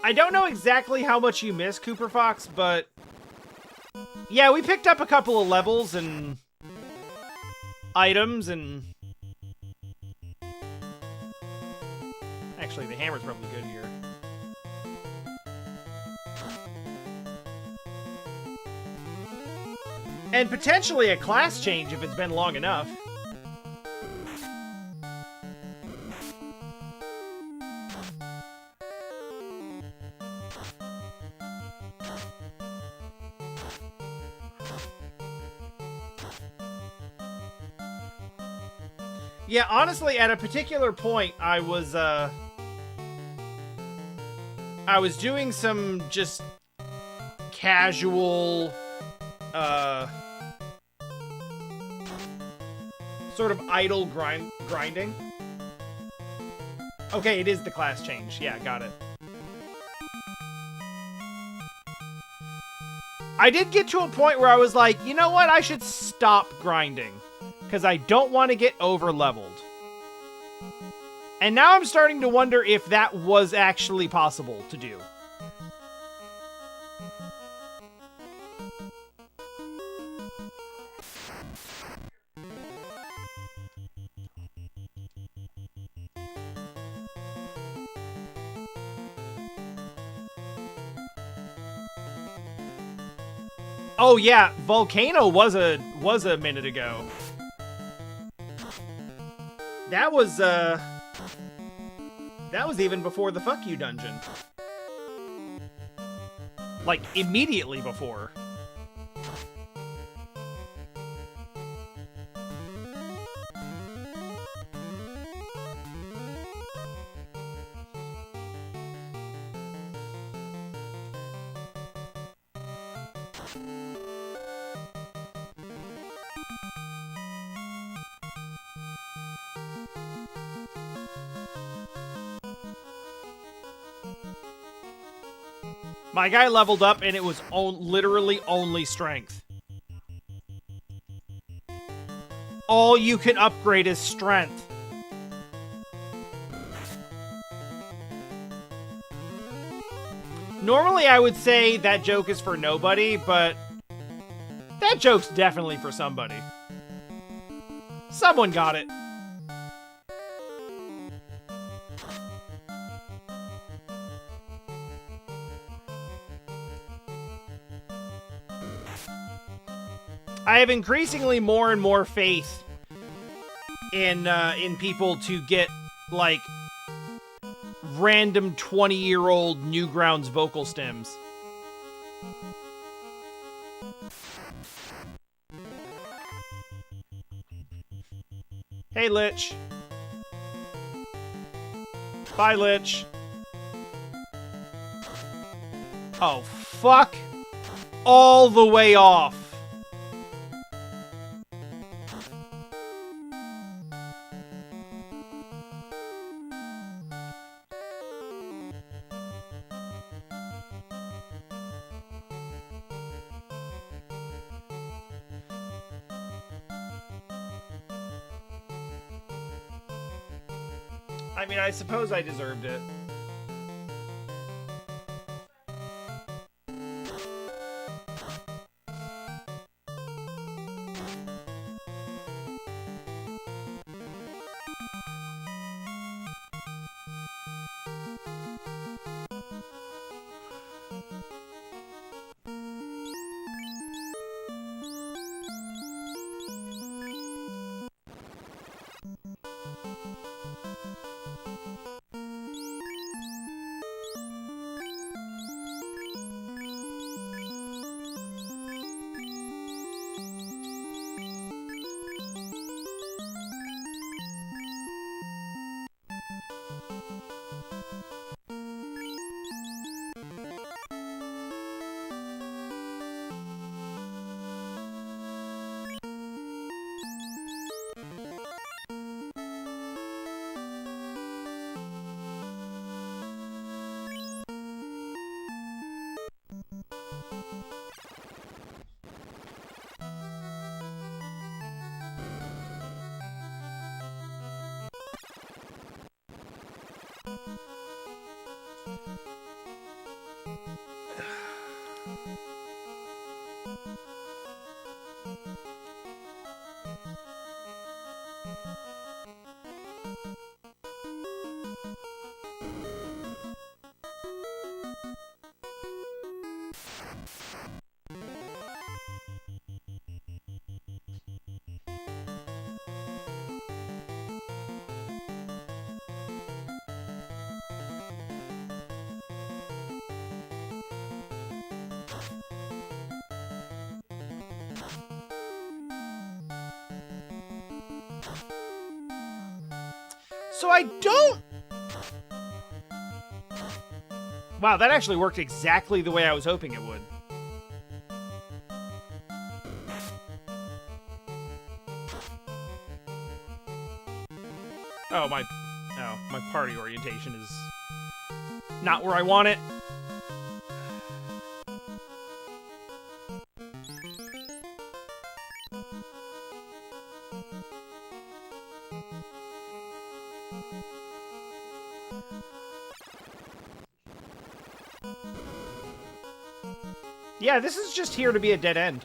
I don't know exactly how much you miss, Cooper Fox, but yeah, we picked up a couple of levels and items, and actually the hammer's probably good here. And potentially a class change if it's been long enough. Yeah, honestly, at a particular point, I was doing some just casual, sort of idle grinding. Okay, it is the class change. Yeah, got it. I did get to a point where I was like, you know what? I should stop grinding. Because I don't want to get over-leveled. And now I'm starting to wonder if that was actually possible to do. Oh yeah, Volcano was a minute ago. That was even before the Fuck You dungeon. Like, immediately before. My guy leveled up, and it was literally only strength. All you can upgrade is strength. Normally, I would say that joke is for nobody, but that joke's definitely for somebody. Someone got it. I have increasingly more and more faith in people to get, like, random 20-year-old Newgrounds vocal stems. Hey, Lich. Bye, Lich. Oh, fuck. All the way off. I mean, I suppose I deserved it. So I don't... Wow, that actually worked exactly the way I was hoping it would. Oh, my party orientation is not where I want it. Yeah, this is just here to be a dead end.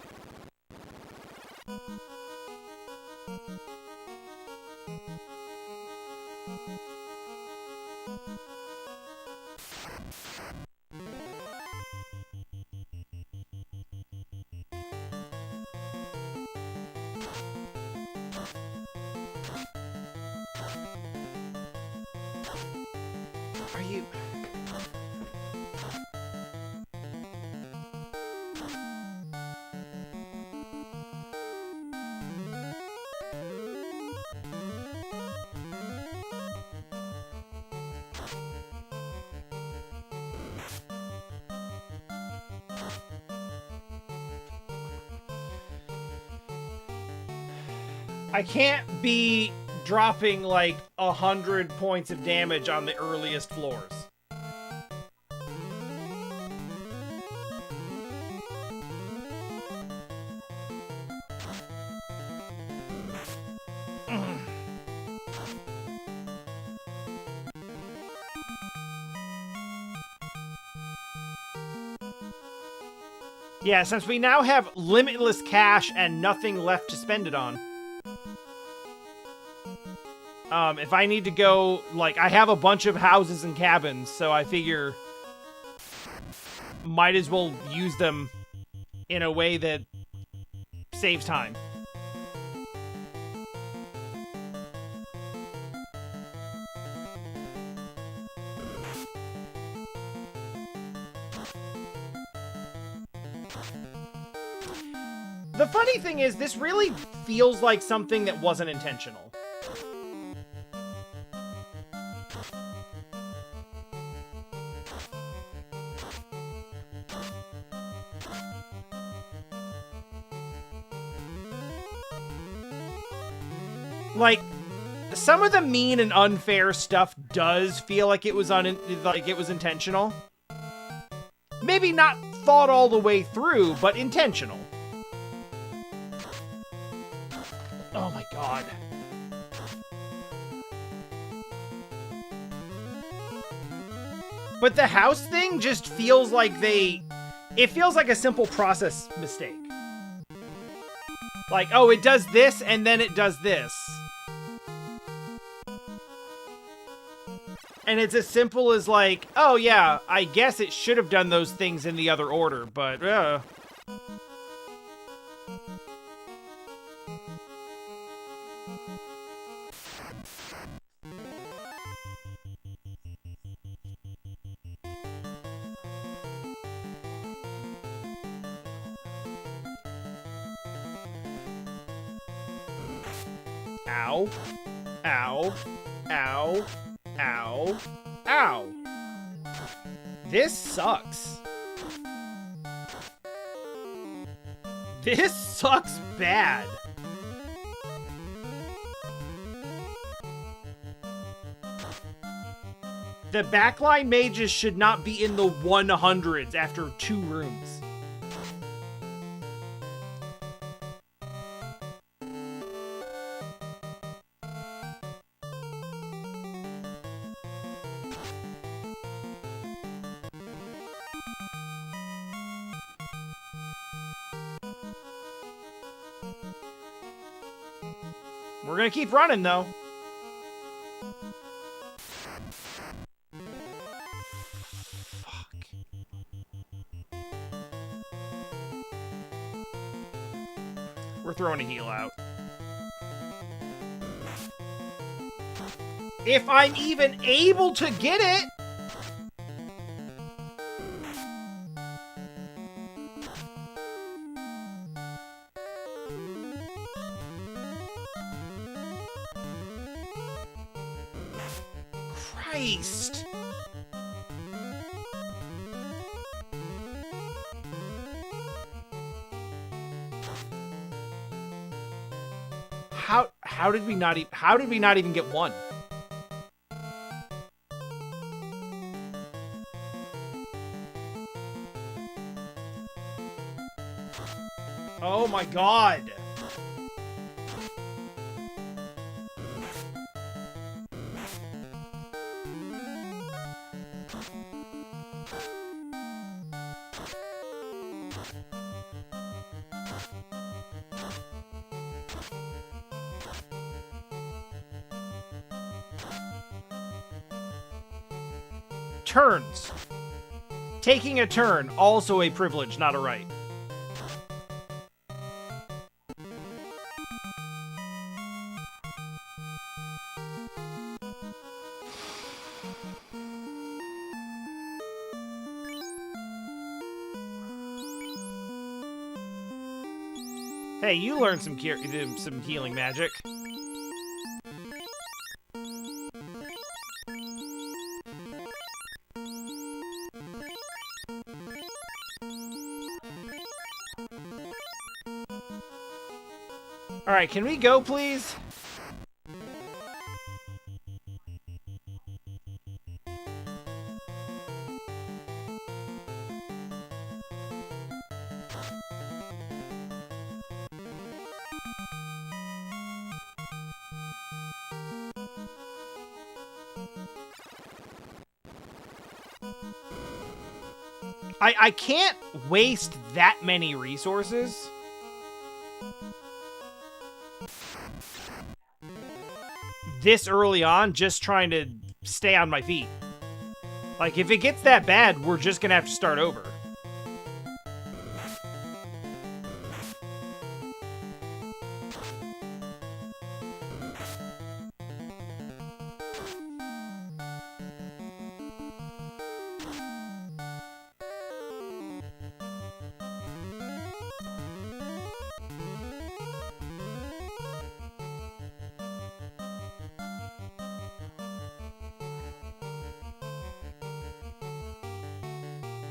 Are you... I can't be dropping like 100 points of damage on the earliest floors. Yeah, since we now have limitless cash and nothing left to spend it on. If I need to go, like, I have a bunch of houses and cabins, so I figure might as well use them in a way that saves time. The funny thing is, this really feels like something that wasn't intentional. Like, some of the mean and unfair stuff does feel like it was intentional. Maybe not thought all the way through, but intentional. Oh my god. But the house thing just feels like it feels like a simple process mistake. Like, oh, it does this, and then it does this. And it's as simple as like, oh yeah, I guess it should have done those things in the other order, but Ow. Ow. Ow. Ow. Ow. This sucks. This sucks bad. The backline mages should not be in the 100s after 2 rooms. We're gonna keep running, though. Fuck. We're throwing a heal out. If I'm even able to get it! Christ! How did we not even get one? Oh my god! Turns. Taking a turn, also a privilege, not a right. Hey, you learned some healing magic. All right, can we go, please? I can't waste that many resources. This early on, just trying to stay on my feet. Like, if it gets that bad, we're just gonna have to start over.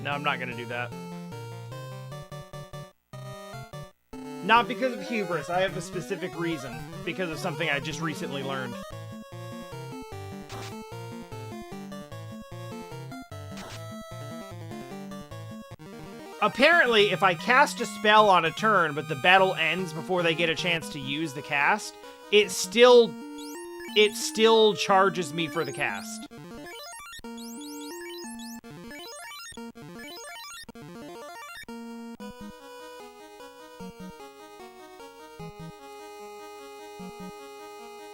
No, I'm not gonna do that. Not because of hubris. I have a specific reason. Because of something I just recently learned. Apparently, if I cast a spell on a turn, but the battle ends before they get a chance to use the cast, it still charges me for the cast.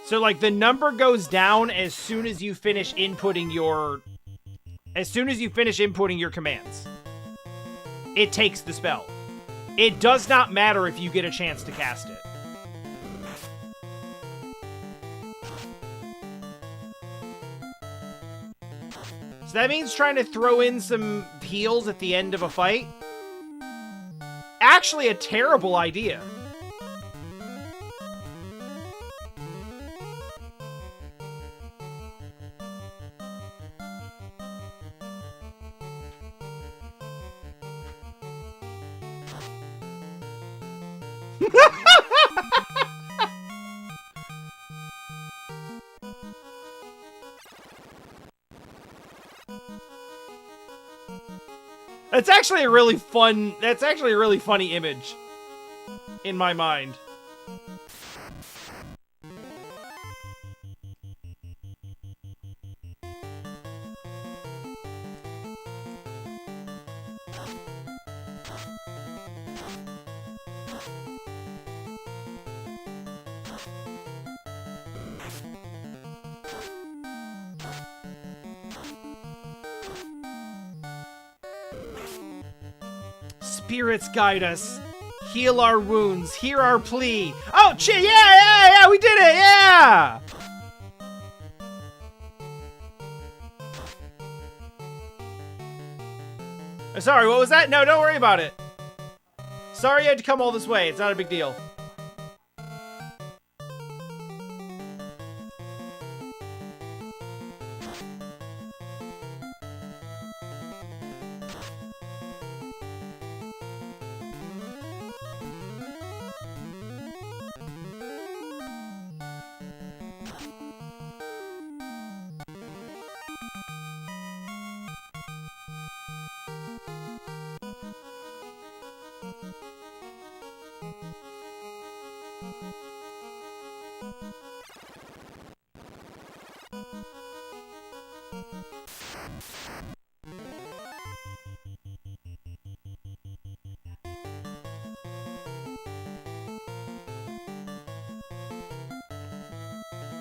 So, like, the number goes down as soon as you finish inputting your... As soon as you finish inputting your commands. It takes the spell. It does not matter if you get a chance to cast it. So that means trying to throw in some heals at the end of a fight? Actually a terrible idea. That's actually a really funny image in my mind. Spirits guide us. Heal our wounds. Hear our plea. Oh, yeah, we did it, yeah! Sorry, what was that? No, don't worry about it. Sorry you had to come all this way. It's not a big deal.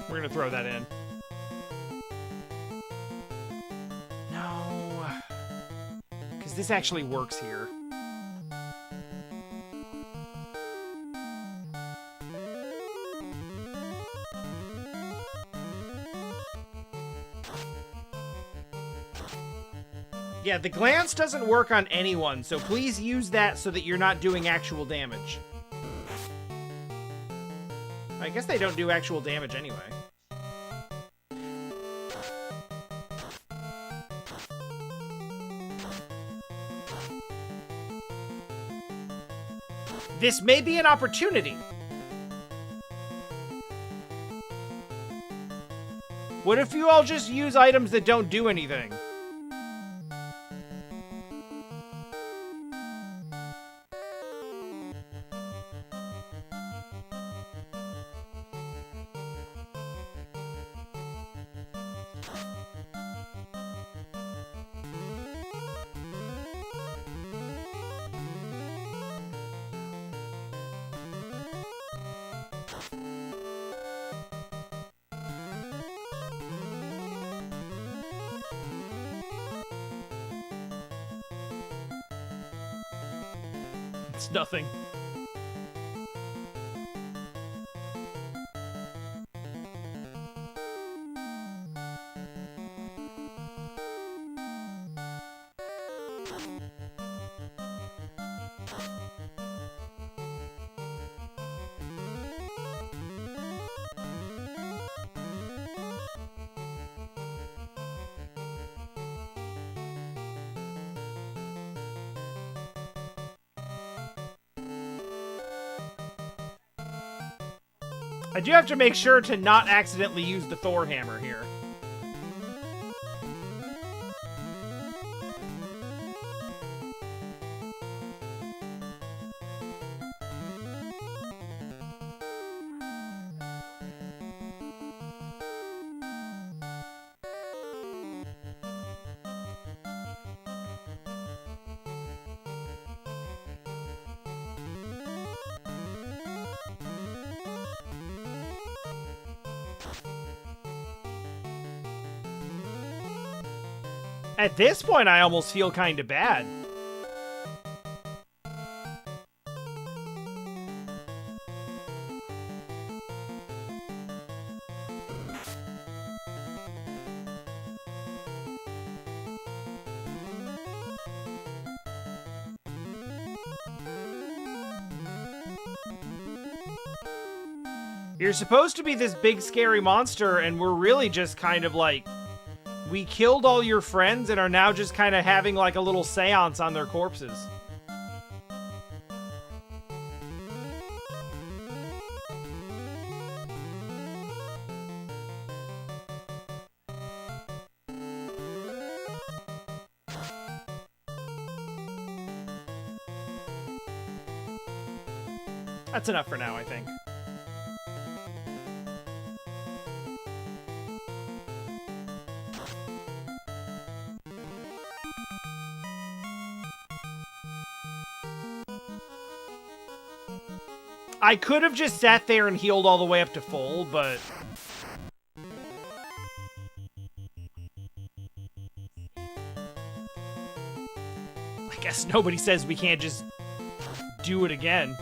We're gonna throw that in. No. Because this actually works here. Yeah, the glance doesn't work on anyone, so please use that so that you're not doing actual damage. I guess they don't do actual damage anyway. This may be an opportunity. What if you all just use items that don't do anything? It's nothing. I do have to make sure to not accidentally use the Thor hammer here. At this point, I almost feel kind of bad. You're supposed to be this big scary monster, and we're really just kind of like... We killed all your friends and are now just kind of having like a little seance on their corpses. That's enough for now, I think. I could have just sat there and healed all the way up to full, but... Guess nobody says we can't just do it again.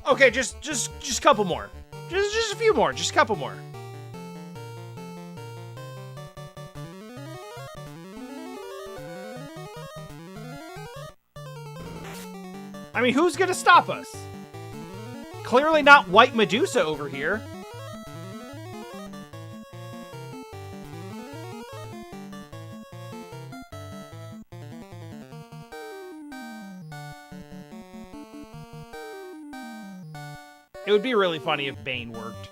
Okay, just a couple more. Just a few more. Just a couple more. I mean, who's gonna stop us? Clearly not White Medusa over here. It would be really funny if Bane worked.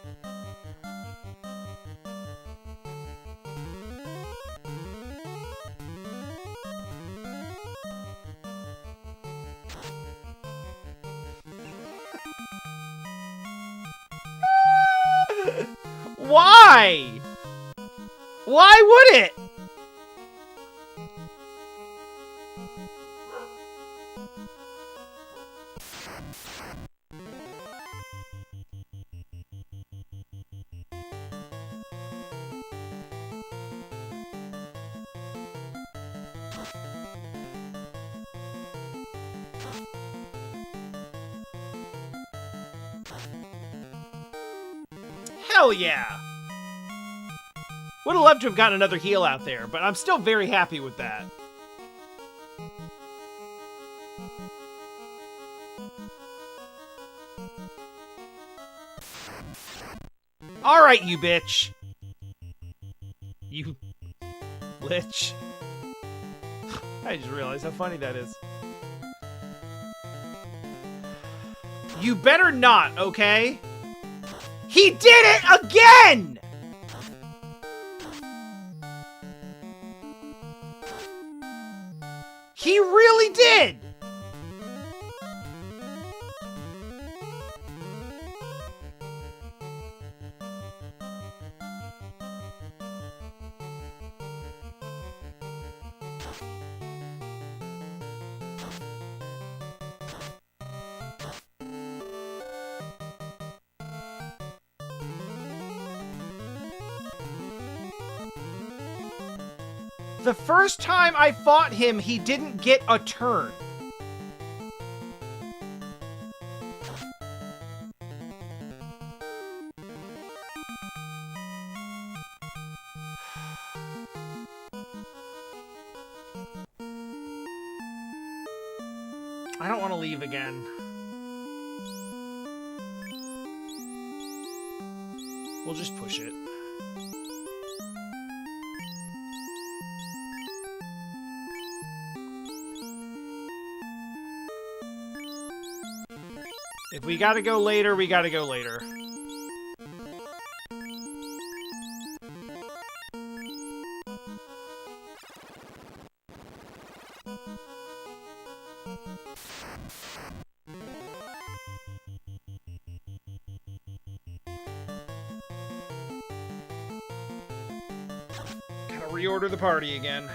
Why? Why would it? Hell yeah! Would have loved to have gotten another heal out there, but I'm still very happy with that. Alright, you bitch. You lich. I just realized how funny that is. You better not, okay? He did it again! He really did! The first time I fought him, he didn't get a turn. I don't want to leave again. We'll just push it. If we gotta go later, we gotta go later. Gotta reorder the party again.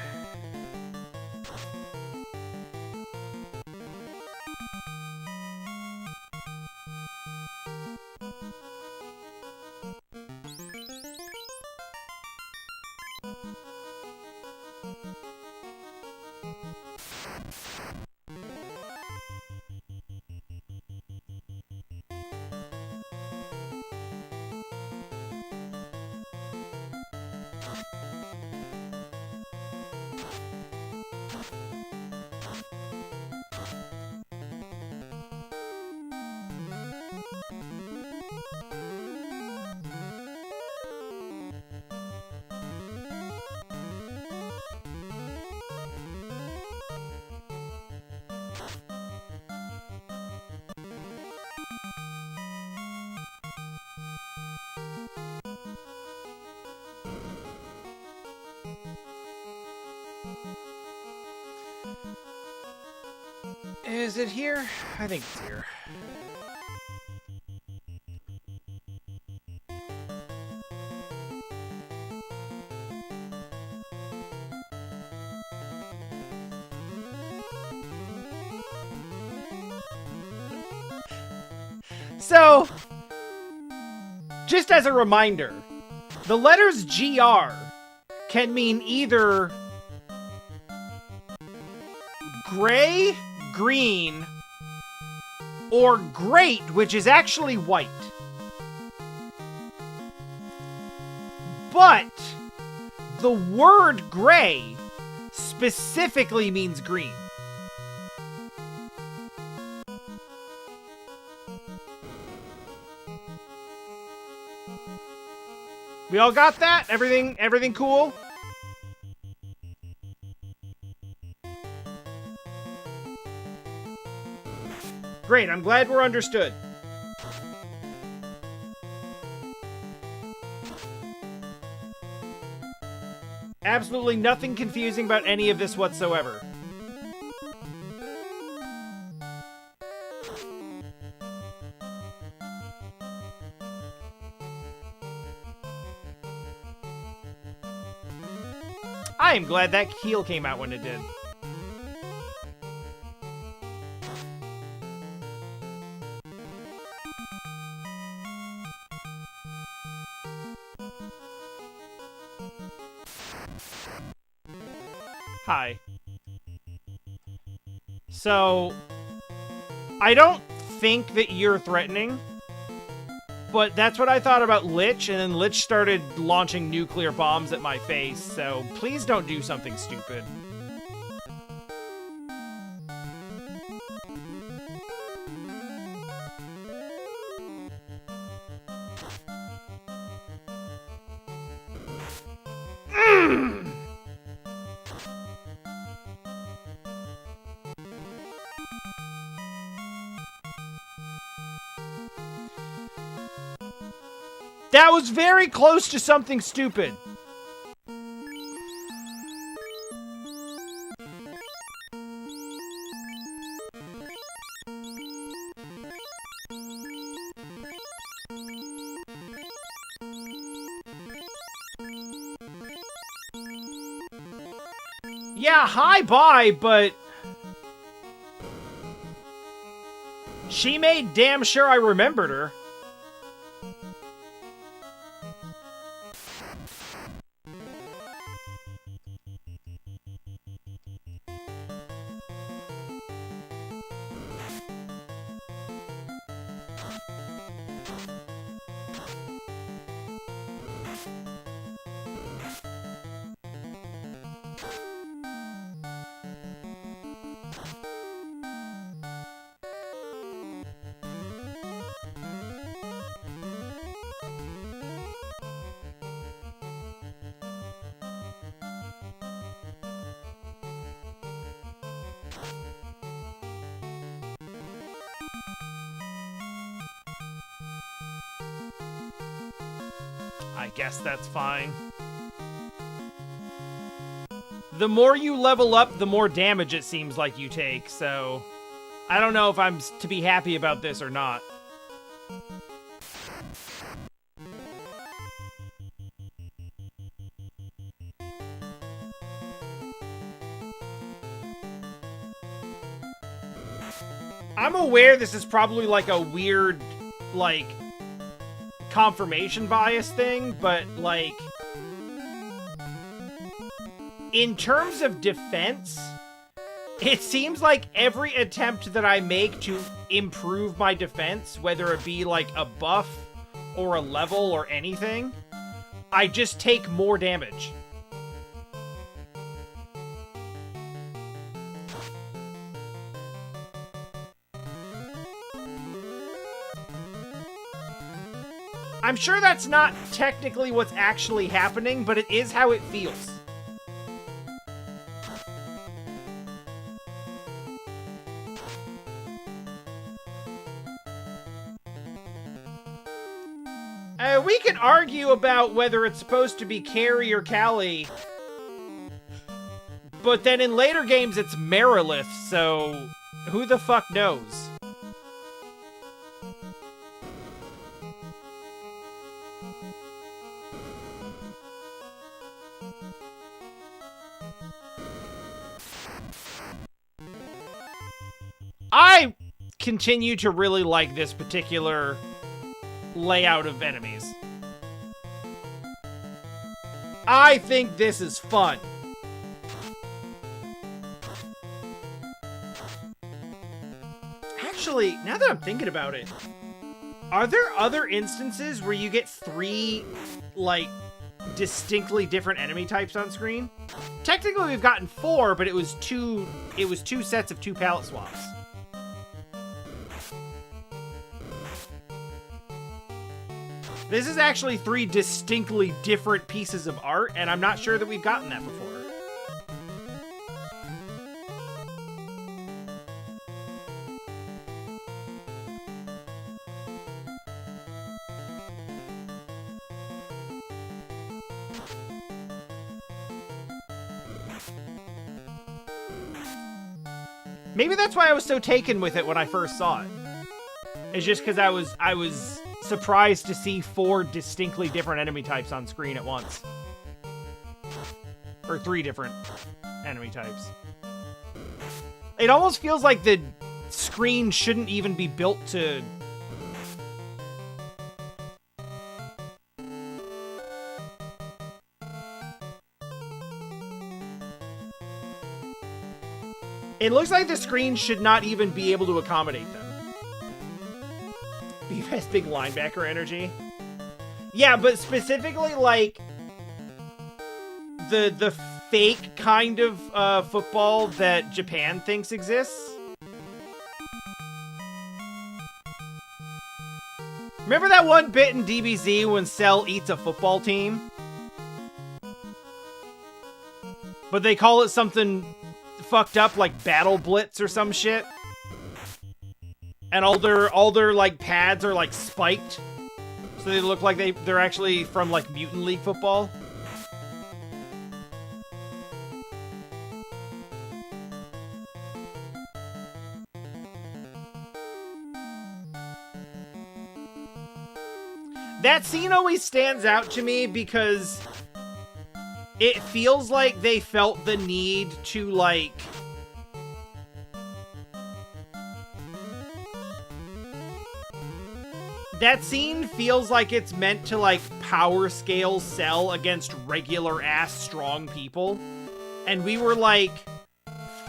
Is it here? I think it's here. So, just as a reminder, the letters GR can mean either gray, green, or great, which is actually white. But the word gray specifically means green. We all got that? Everything cool? Great, I'm glad we're understood. Absolutely nothing confusing about any of this whatsoever. I am glad that heel came out when it did. Hi. So, I don't think that you're threatening, but that's what I thought about Lich, and then Lich started launching nuclear bombs at my face, so please don't do something stupid. That was very close to something stupid. Yeah, hi, bye, but she made damn sure I remembered her. I guess that's fine. The more you level up, the more damage it seems like you take, so I don't know if I'm to be happy about this or not. I'm aware this is probably like a weird, like, confirmation bias thing, but like in terms of defense, it seems like every attempt that I make to improve my defense, whether it be like a buff or a level or anything, I just take more damage. I'm sure that's not technically what's actually happening, but it is how it feels. We can argue about whether it's supposed to be Carrie or Callie, but then in later games it's Marilith, so who the fuck knows? continue to really like this particular layout of enemies. I think this is fun. Actually, now that I'm thinking about it, are there other instances where you get 3, like, distinctly different enemy types on screen? Technically, we've gotten 4, but it was two sets of 2 palette swaps. This is actually 3 distinctly different pieces of art, and I'm not sure that we've gotten that before. Maybe that's why I was so taken with it when I first saw it. It's just because I was surprised to see 4 distinctly different enemy types on screen at once. Or 3 different enemy types. It almost feels like the screen shouldn't even be built to... It looks like the screen should not even be able to accommodate them. Beef has big linebacker energy. Yeah, but specifically, like, the fake kind of football that Japan thinks exists. Remember that one bit in DBZ when Cell eats a football team? But they call it something fucked up like Battle Blitz or some shit. And all their like pads are like spiked. So they look like they're actually from like Mutant League football. That scene always stands out to me because it feels like they felt the need to, like... That scene feels like it's meant to, like, power scale Cell against regular-ass strong people. And we were, like,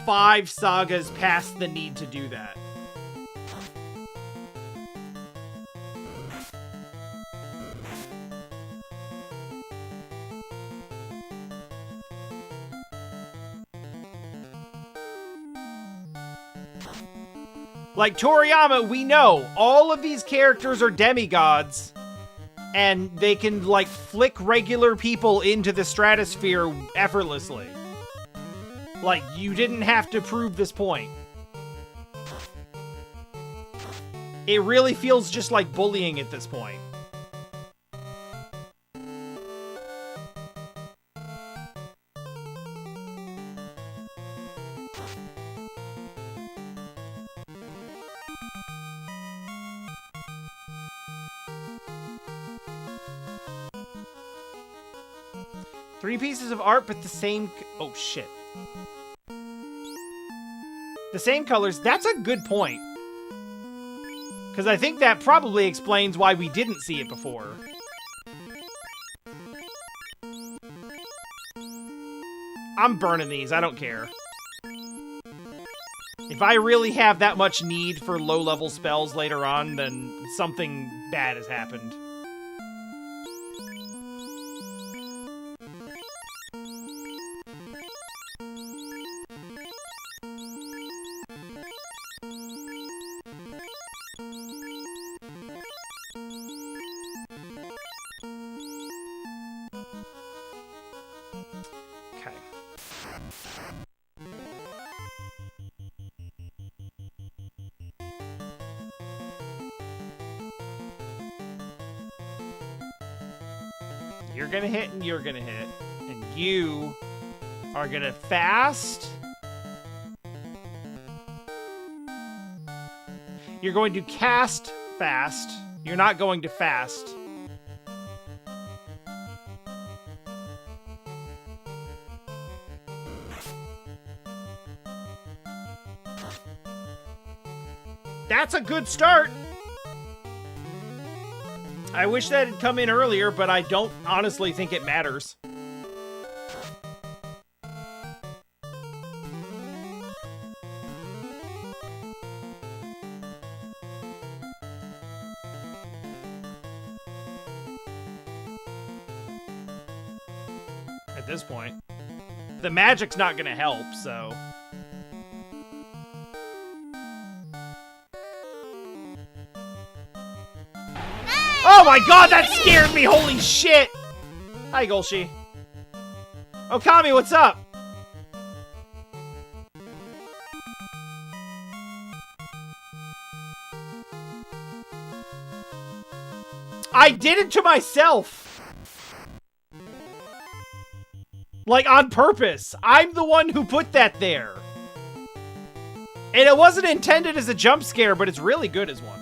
5 sagas past the need to do that. Like, Toriyama, we know all of these characters are demigods, and they can, like, flick regular people into the stratosphere effortlessly. Like, you didn't have to prove this point. It really feels just like bullying at this point. Three pieces of art, but the same... Oh, shit. The same colors. That's a good point. Because I think that probably explains why we didn't see it before. I'm burning these. I don't care. If I really have that much need for low-level spells later on, then something bad has happened. You're gonna hit and you're gonna hit. And you are gonna fast. You're going to cast fast. You're not going to fast. That's a good start. I wish that had come in earlier, but I don't honestly think it matters. At this point, the magic's not gonna help, so... Oh my god, that scared me! Holy shit! Hi, Golshi. Okami, what's up? I did it to myself! Like, on purpose. I'm the one who put that there. And it wasn't intended as a jump scare, but it's really good as one.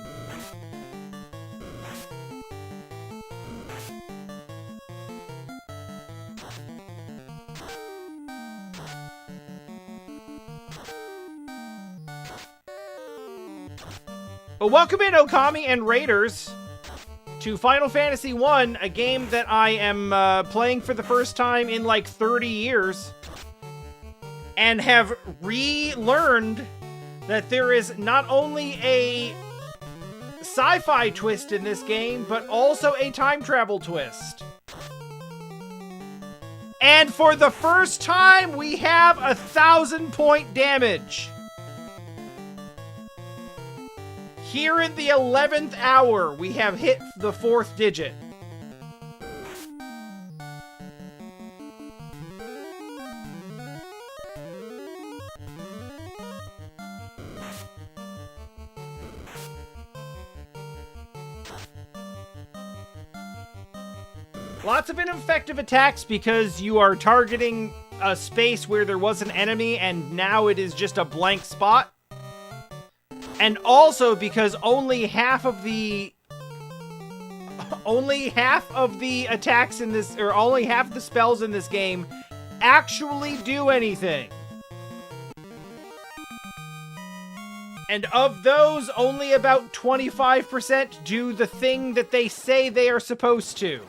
Well, welcome in, Okami and Raiders, to Final Fantasy I, a game that I am playing for the first time in like 30 years, and have relearned that there is not only a sci-fi twist in this game, but also a time travel twist. And for the first time, we have 1,000-point damage. Here in the 11th hour, we have hit the 4th digit. Lots of ineffective attacks because you are targeting a space where there was an enemy and now it is just a blank spot. And also because only half of the attacks in this, or only half of the spells in this game actually do anything. And of those, only about 25% do the thing that they say they are supposed to.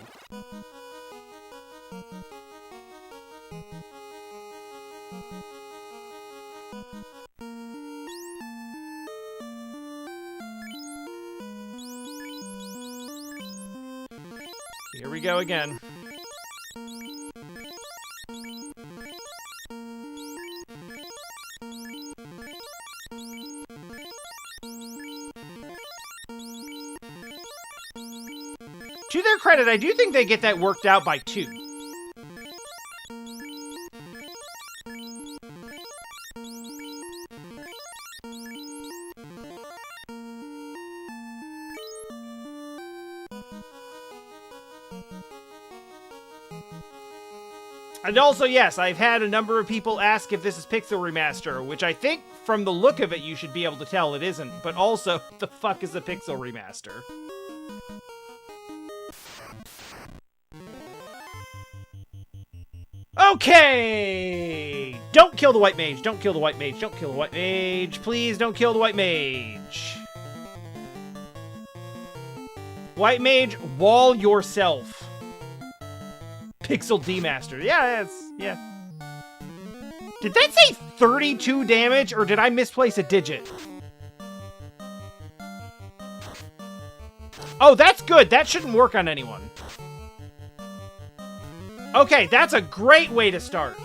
Here we go again. To their credit, I do think they get that worked out by 2. And also, yes, I've had a number of people ask if this is Pixel Remaster, which I think, from the look of it, you should be able to tell it isn't. But also, the fuck is a Pixel Remaster? Okay! Don't kill the White Mage, don't kill the White Mage, don't kill the White Mage. Please don't kill the White Mage. White Mage, wall yourself. Pixel Demaster. Yeah, yeah. Did that say 32 damage, or did I misplace a digit? Oh, that's good. That shouldn't work on anyone. Okay, that's a great way to start.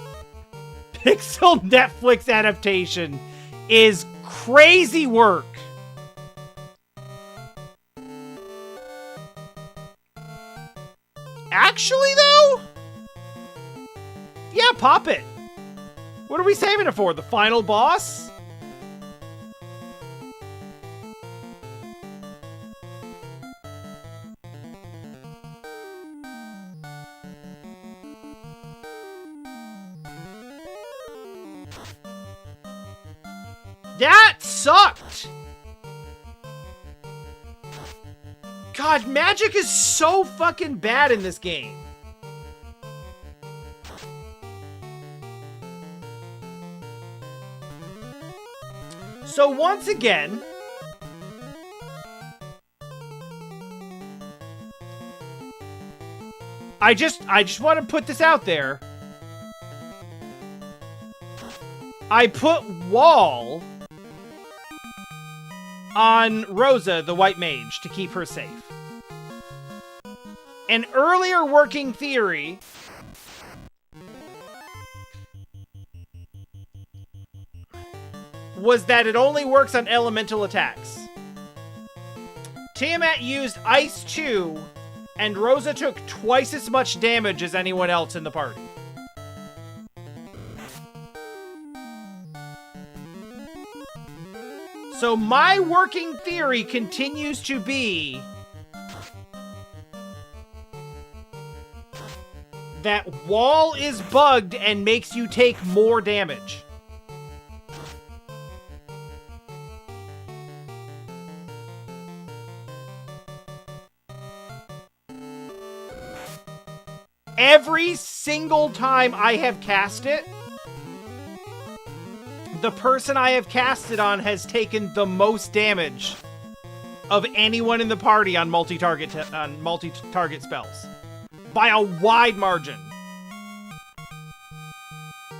Pixel Netflix adaptation is crazy work. Actually, though? Yeah, pop it. What are we saving it for? The final boss? That sucked! God, magic is so fucking bad in this game. So once again, I just want to put this out there. I put Wall on Rosa, the white mage, to keep her safe. An earlier working theory was that it only works on elemental attacks. Tiamat used Ice 2, and Rosa took twice as much damage as anyone else in the party. So my working theory continues to be that Wall is bugged and makes you take more damage. Every single time I have cast it, the person I have cast it on has taken the most damage of anyone in the party on multi-target spells by a wide margin.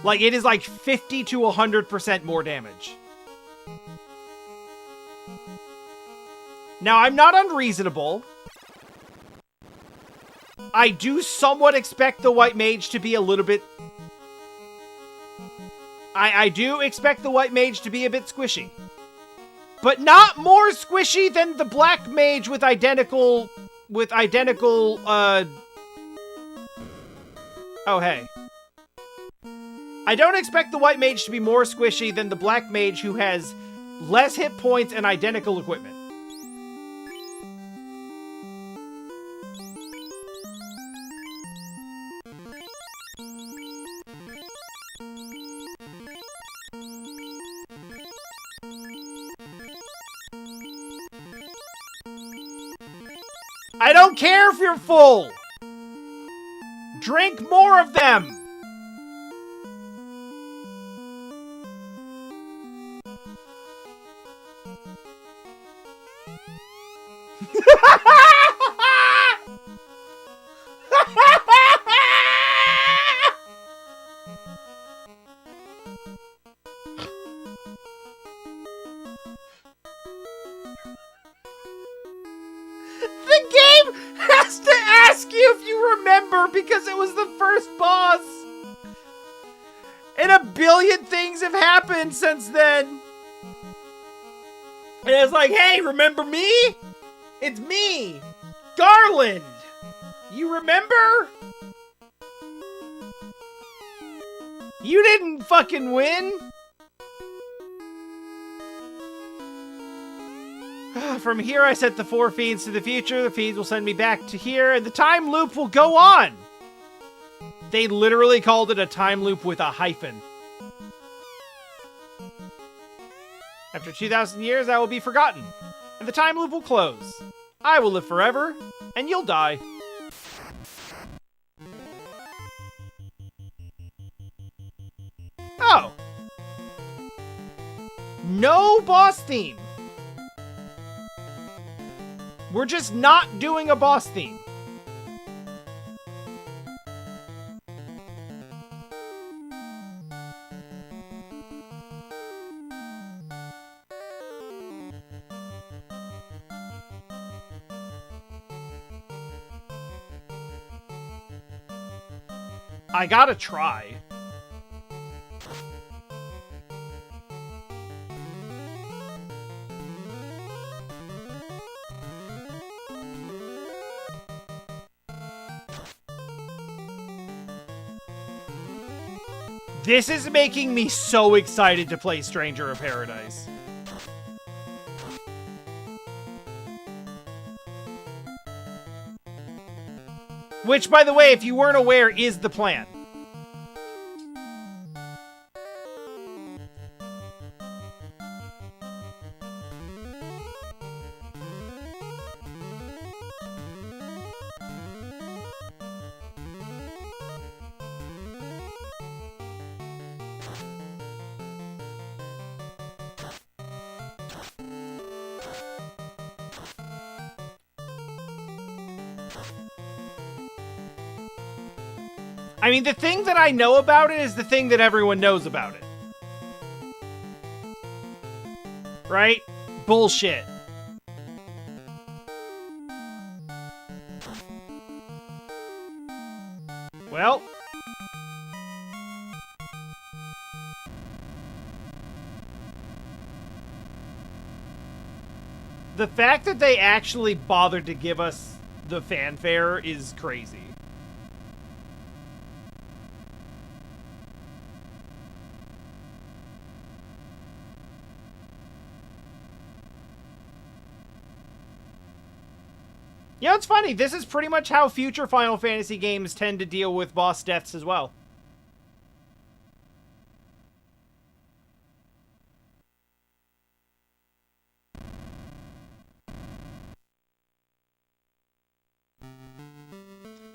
Like, it is like 50 to 100% more damage. Now, I'm not unreasonable. I do somewhat expect the white mage to be a little bit... I do expect the white mage to be a bit squishy. But not more squishy than the black mage with identical... Oh, hey. I don't expect the white mage to be more squishy than the black mage who has less hit points and identical equipment. I don't care if you're full! Drink more of them! The game has to ask you if you remember because it was the first boss. And a billion things have happened since then. And it's like, hey, remember me? It's me, Garland. You remember? You didn't fucking win. From here, I set the 4 feeds to the future. The feeds will send me back to here, and the time loop will go on. They literally called it a time loop with a hyphen. After 2,000 years, I will be forgotten, and the time loop will close. I will live forever, and you'll die. Oh. No boss theme. We're just not doing a boss theme. I gotta try. This is making me so excited to play Stranger of Paradise. Which, by the way, if you weren't aware, is the plan. I mean, the thing that I know about it is the thing that everyone knows about it. Right? Bullshit. Well. The fact that they actually bothered to give us the fanfare is crazy. You know, it's funny. This is pretty much how future Final Fantasy games tend to deal with boss deaths as well.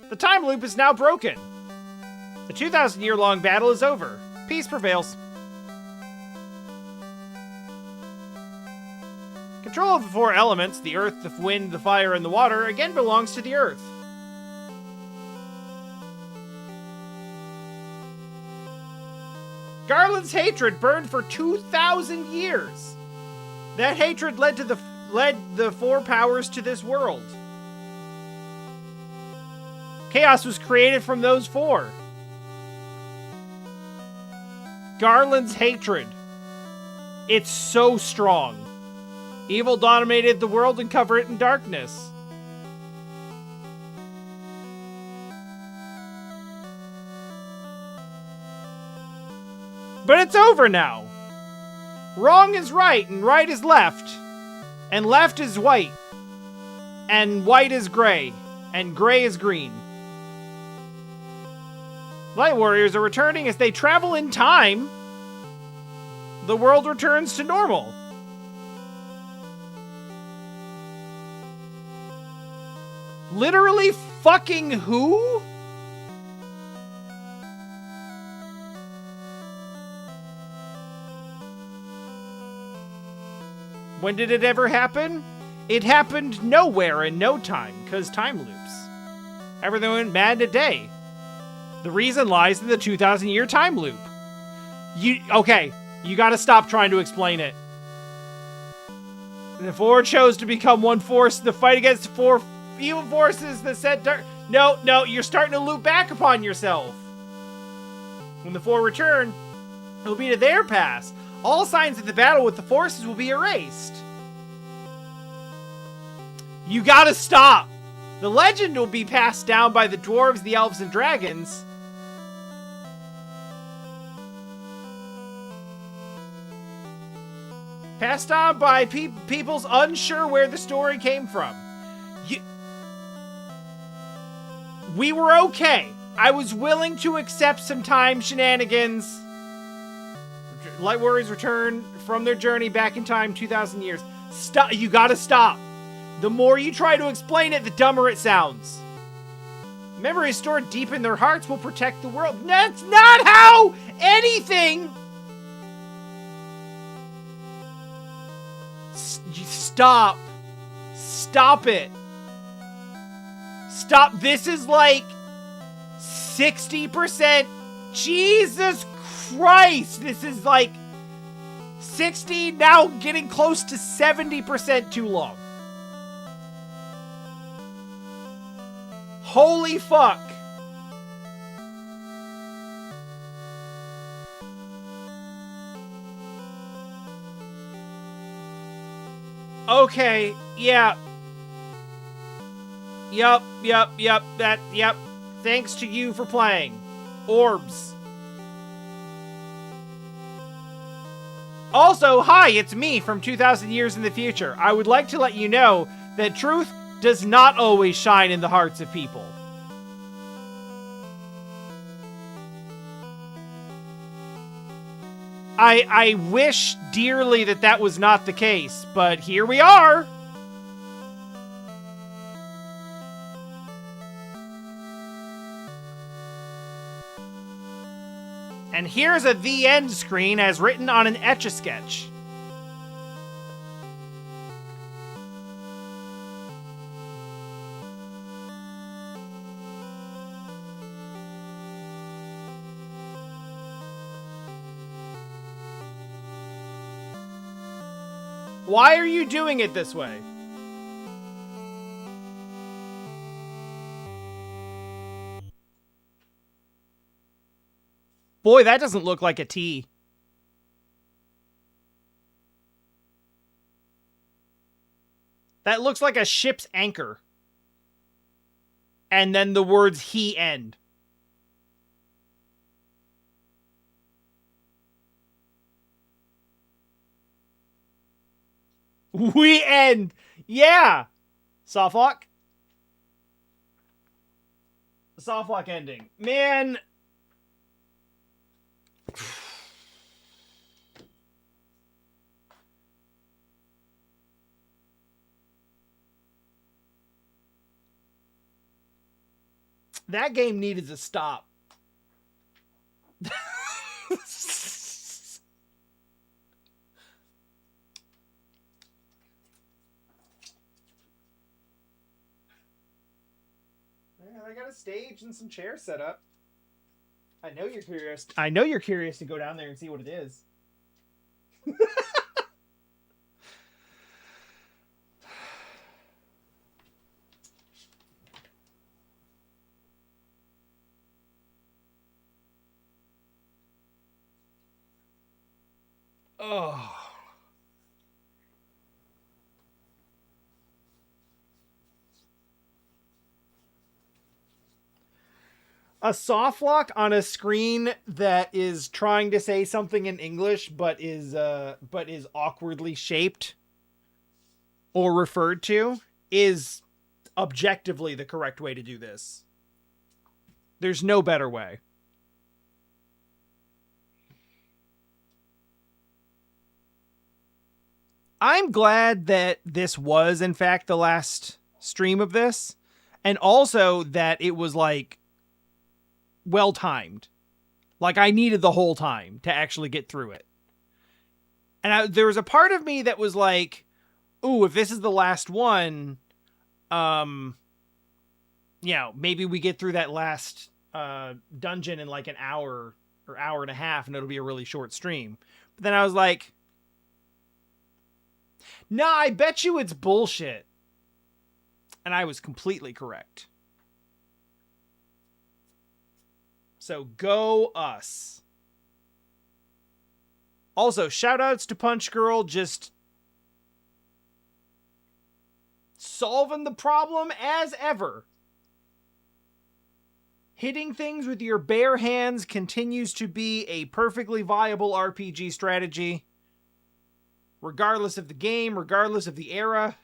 The time loop is now broken. The 2,000-year-long battle is over. Peace prevails. Control of the four elements, the earth, the wind, the fire, and the water, again belongs to the earth. Garland's hatred burned for 2,000 years. That hatred led the four powers to this world. Chaos was created from those four. Garland's hatred. It's so strong. Evil dominated the world and covered it in darkness. But it's over now. Wrong is right, and right is left. And left is white. And white is gray. And gray is green. Light Warriors are returning as they travel in time. The world returns to normal. Literally fucking who? When did it ever happen? It happened nowhere in no time, because time loops. Everything went mad today. The reason lies in the 2,000-year time loop. Okay, you gotta stop trying to explain it. The four chose to become one force to fight against the four evil forces that set dark. No, you're starting to loop back upon yourself. When the four return, it'll be to their past. All signs of the battle with the forces will be erased. You gotta stop. The legend will be passed down by the dwarves, the elves, and dragons. Passed on by peoples unsure where the story came from. We were okay. I was willing to accept some time shenanigans. Light Warriors return from their journey back in time 2,000 years. Stop. You gotta stop. The more you try to explain it, the dumber it sounds. Memories stored deep in their hearts will protect the world. That's not how anything... Stop. Stop it. Stop. This is like 60%. Jesus Christ. This is like 60, now getting close to 70% too long. Holy fuck. Okay, yeah. Yup. Thanks to you for playing. Orbs. Also, hi, it's me from 2,000 years in the future. I would like to let you know that truth does not always shine in the hearts of people. I wish dearly that that was not the case, but here we are. And here's a The End screen as written on an Etch-a-Sketch. Why are you doing it this way? Boy, that doesn't look like a T. That looks like a ship's anchor. And then the words he end. We end. Yeah. Softlock. Softlock ending. Man. That game needed to stop. I got a stage and some chairs set up. I know you're curious. I know you're curious to go down there and see what it is. Oh. A soft lock on a screen that is trying to say something in English but is awkwardly shaped or referred to is objectively the correct way to do this. There's no better way. I'm glad that this was, in fact, the last stream of this. And also that it was, like, well-timed. Like, I needed the whole time to actually get through it. And there was a part of me that was like, ooh, if this is the last one, you know, maybe we get through that last dungeon in, like, an hour or hour and a half, and it'll be a really short stream. But then I was like, nah, I bet you it's bullshit. And I was completely correct. So go us. Also, shoutouts to Punch Girl, just solving the problem as ever. Hitting things with your bare hands continues to be a perfectly viable RPG strategy. Regardless of the game, regardless of the era.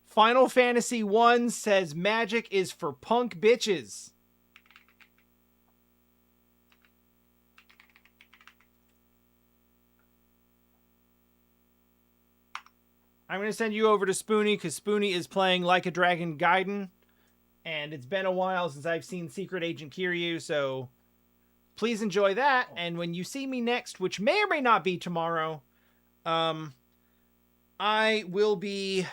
Final Fantasy 1 says magic is for punk bitches. I'm going to send you over to Spoonie because Spoonie is playing Like a Dragon Gaiden. And it's been a while since I've seen Secret Agent Kiryu, so please enjoy that. And when you see me next, which may or may not be tomorrow, I will be...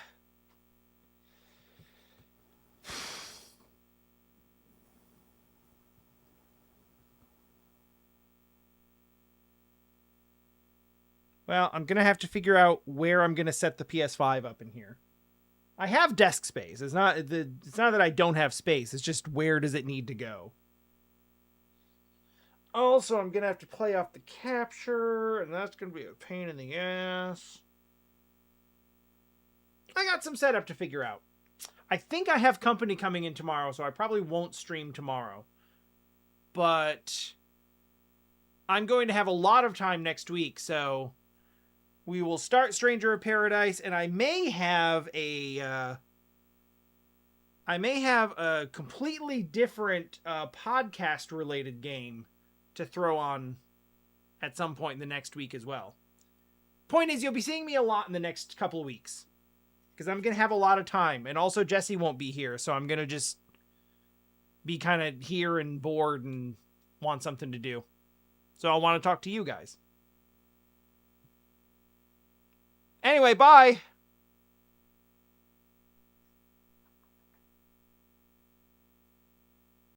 Well, I'm going to have to figure out where I'm going to set the PS5 up in here. I have desk space. It's not that I don't have space. It's just where does it need to go? Also, I'm going to have to play off the capture, and that's going to be a pain in the ass. I got some setup to figure out. I think I have company coming in tomorrow, so I probably won't stream tomorrow. But I'm going to have a lot of time next week, so we will start Stranger of Paradise, and I may have a completely different podcast-related game to throw on at some point in the next week as well. Point is, you'll be seeing me a lot in the next couple of weeks, because I'm going to have a lot of time, and also Jesse won't be here, so I'm going to just be kind of here and bored and want something to do. So I want to talk to you guys. Anyway, bye!